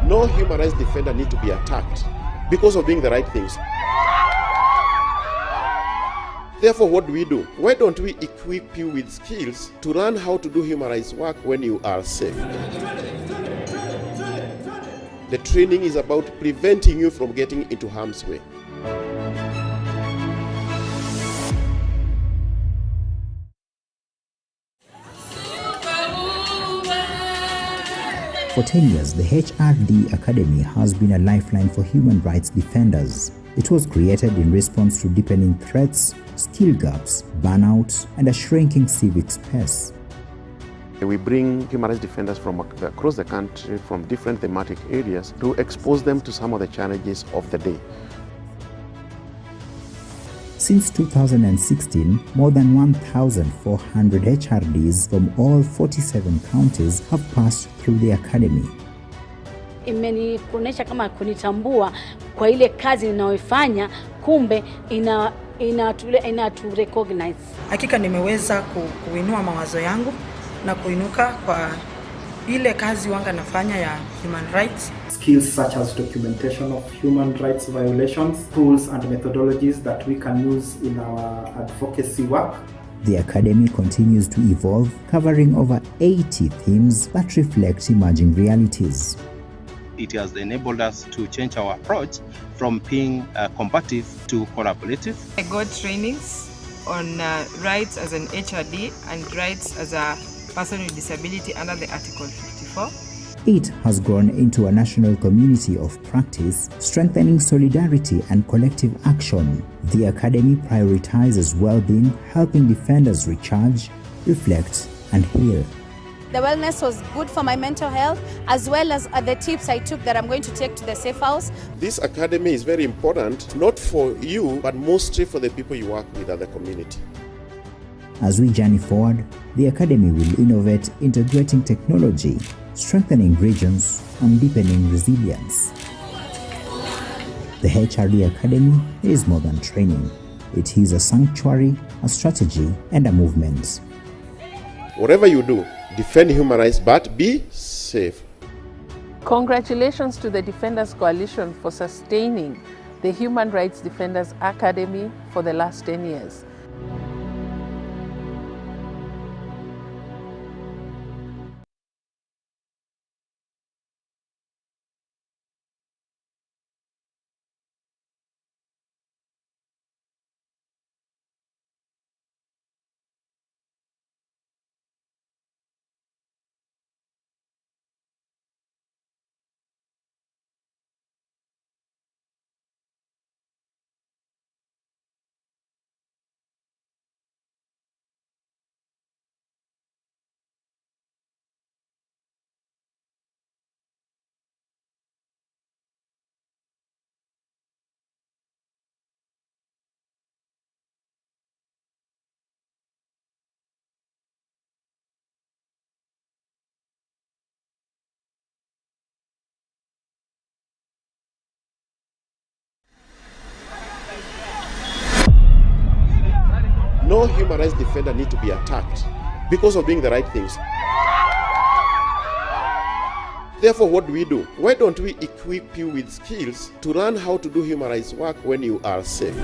No human rights defender need to be attacked because of doing the right things. Therefore, what do? Why don't we equip you with skills to learn how to do human rights work when you are safe? The training is about preventing you from getting into harm's way. For 10 years, the HRD Academy has been a lifeline for human rights defenders. It was created in response to deepening threats, skill gaps, burnout, and a shrinking civic space. We bring human rights defenders from across the country from different thematic areas to expose them to some of the challenges of the day. Since 2016, more than 1,400 HRDs from all 47 counties have passed through the academy. Imenionyesha kama kunitambua kwa ile kazi ninayoifanya, kumbe inatu recognize. Hakika nimeweza kuinua mawazo yangu na kuinuka kwa ile kazi wanga nafanya ya human rights. Skills such as documentation of human rights violations, tools and methodologies that we can use in our advocacy work. The Academy continues to evolve, covering over 80 themes that reflect emerging realities. It has enabled us to change our approach from being combative to collaborative. I got trainings on rights as an HRD and rights as a person with disability under the Article 54. It has grown into a national community of practice, strengthening solidarity and collective action. The Academy prioritizes well-being, helping defenders recharge, reflect, and heal. The wellness was good for my mental health, as well as the tips I took that I'm going to take to the safe house. This academy is very important, not for you, but mostly for the people you work with at the community. As we journey forward, the Academy will innovate, integrating technology, strengthening regions, and deepening resilience. The HRD Academy is more than training. It is a sanctuary, a strategy, and a movement. Whatever you do, defend human rights, but be safe. Congratulations to the Defenders Coalition for sustaining the Human Rights Defenders Academy for the last 10 years. No human rights defender need to be attacked because of doing the right things. Therefore, what do? Why don't we equip you with skills to learn how to do human rights work when you are safe?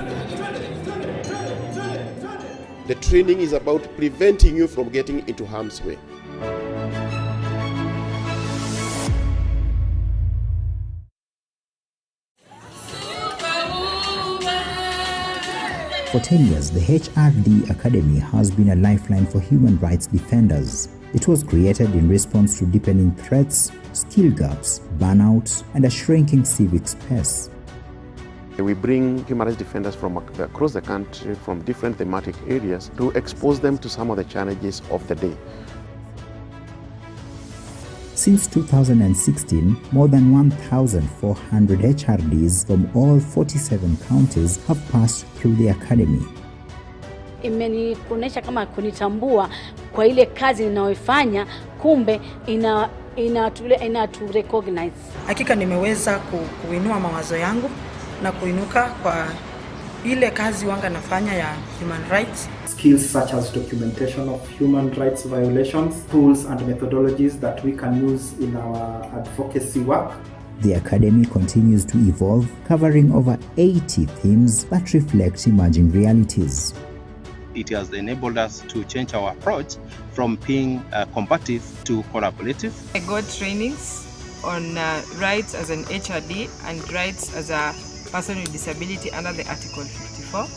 The training is about preventing you from getting into harm's way. For 10 years, the HRD Academy has been a lifeline for human rights defenders. It was created in response to deepening threats, skill gaps, burnout, and a shrinking civic space. We bring human rights defenders from across the country from different thematic areas to expose them to some of the challenges of the day. Since 2016, more than 1,400 HRDs from all 47 counties have passed through the academy. Imenionyesha kama kunitambua kwa ile kazi ninayoifanya, kumbe inatu recognize. Hakika nimeweza kuinua mawazo yangu na kuinuka kwa ile kazi wanga nafanya ya human rights. Skills such as documentation of human rights violations, tools and methodologies that we can use in our advocacy work. The Academy continues to evolve, covering over 80 themes that reflect emerging realities. It has enabled us to change our approach from being combative to collaborative. I got trainings on rights as an HRD and rights as a person with disability under the Article 54.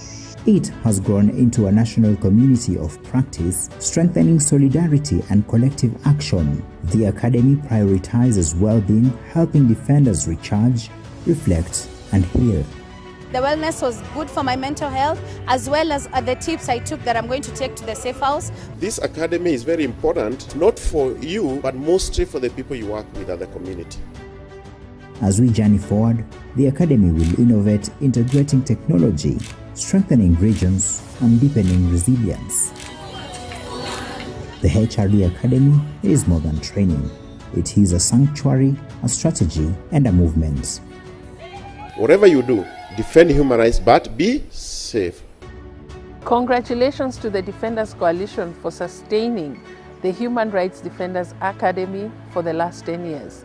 It has grown into a national community of practice, strengthening solidarity and collective action. The Academy prioritizes well-being, helping defenders recharge, reflect, and heal. The wellness was good for my mental health, as well as the tips I took that I'm going to take to the safe house. This academy is very important, not for you, but mostly for the people you work with at the community. As we journey forward, the Academy will innovate, integrating technology, strengthening regions, and deepening resilience. The HRD Academy is more than training. It is a sanctuary, a strategy, and a movement. Whatever you do, defend human rights, but be safe. Congratulations to the Defenders Coalition for sustaining the Human Rights Defenders Academy for the last 10 years.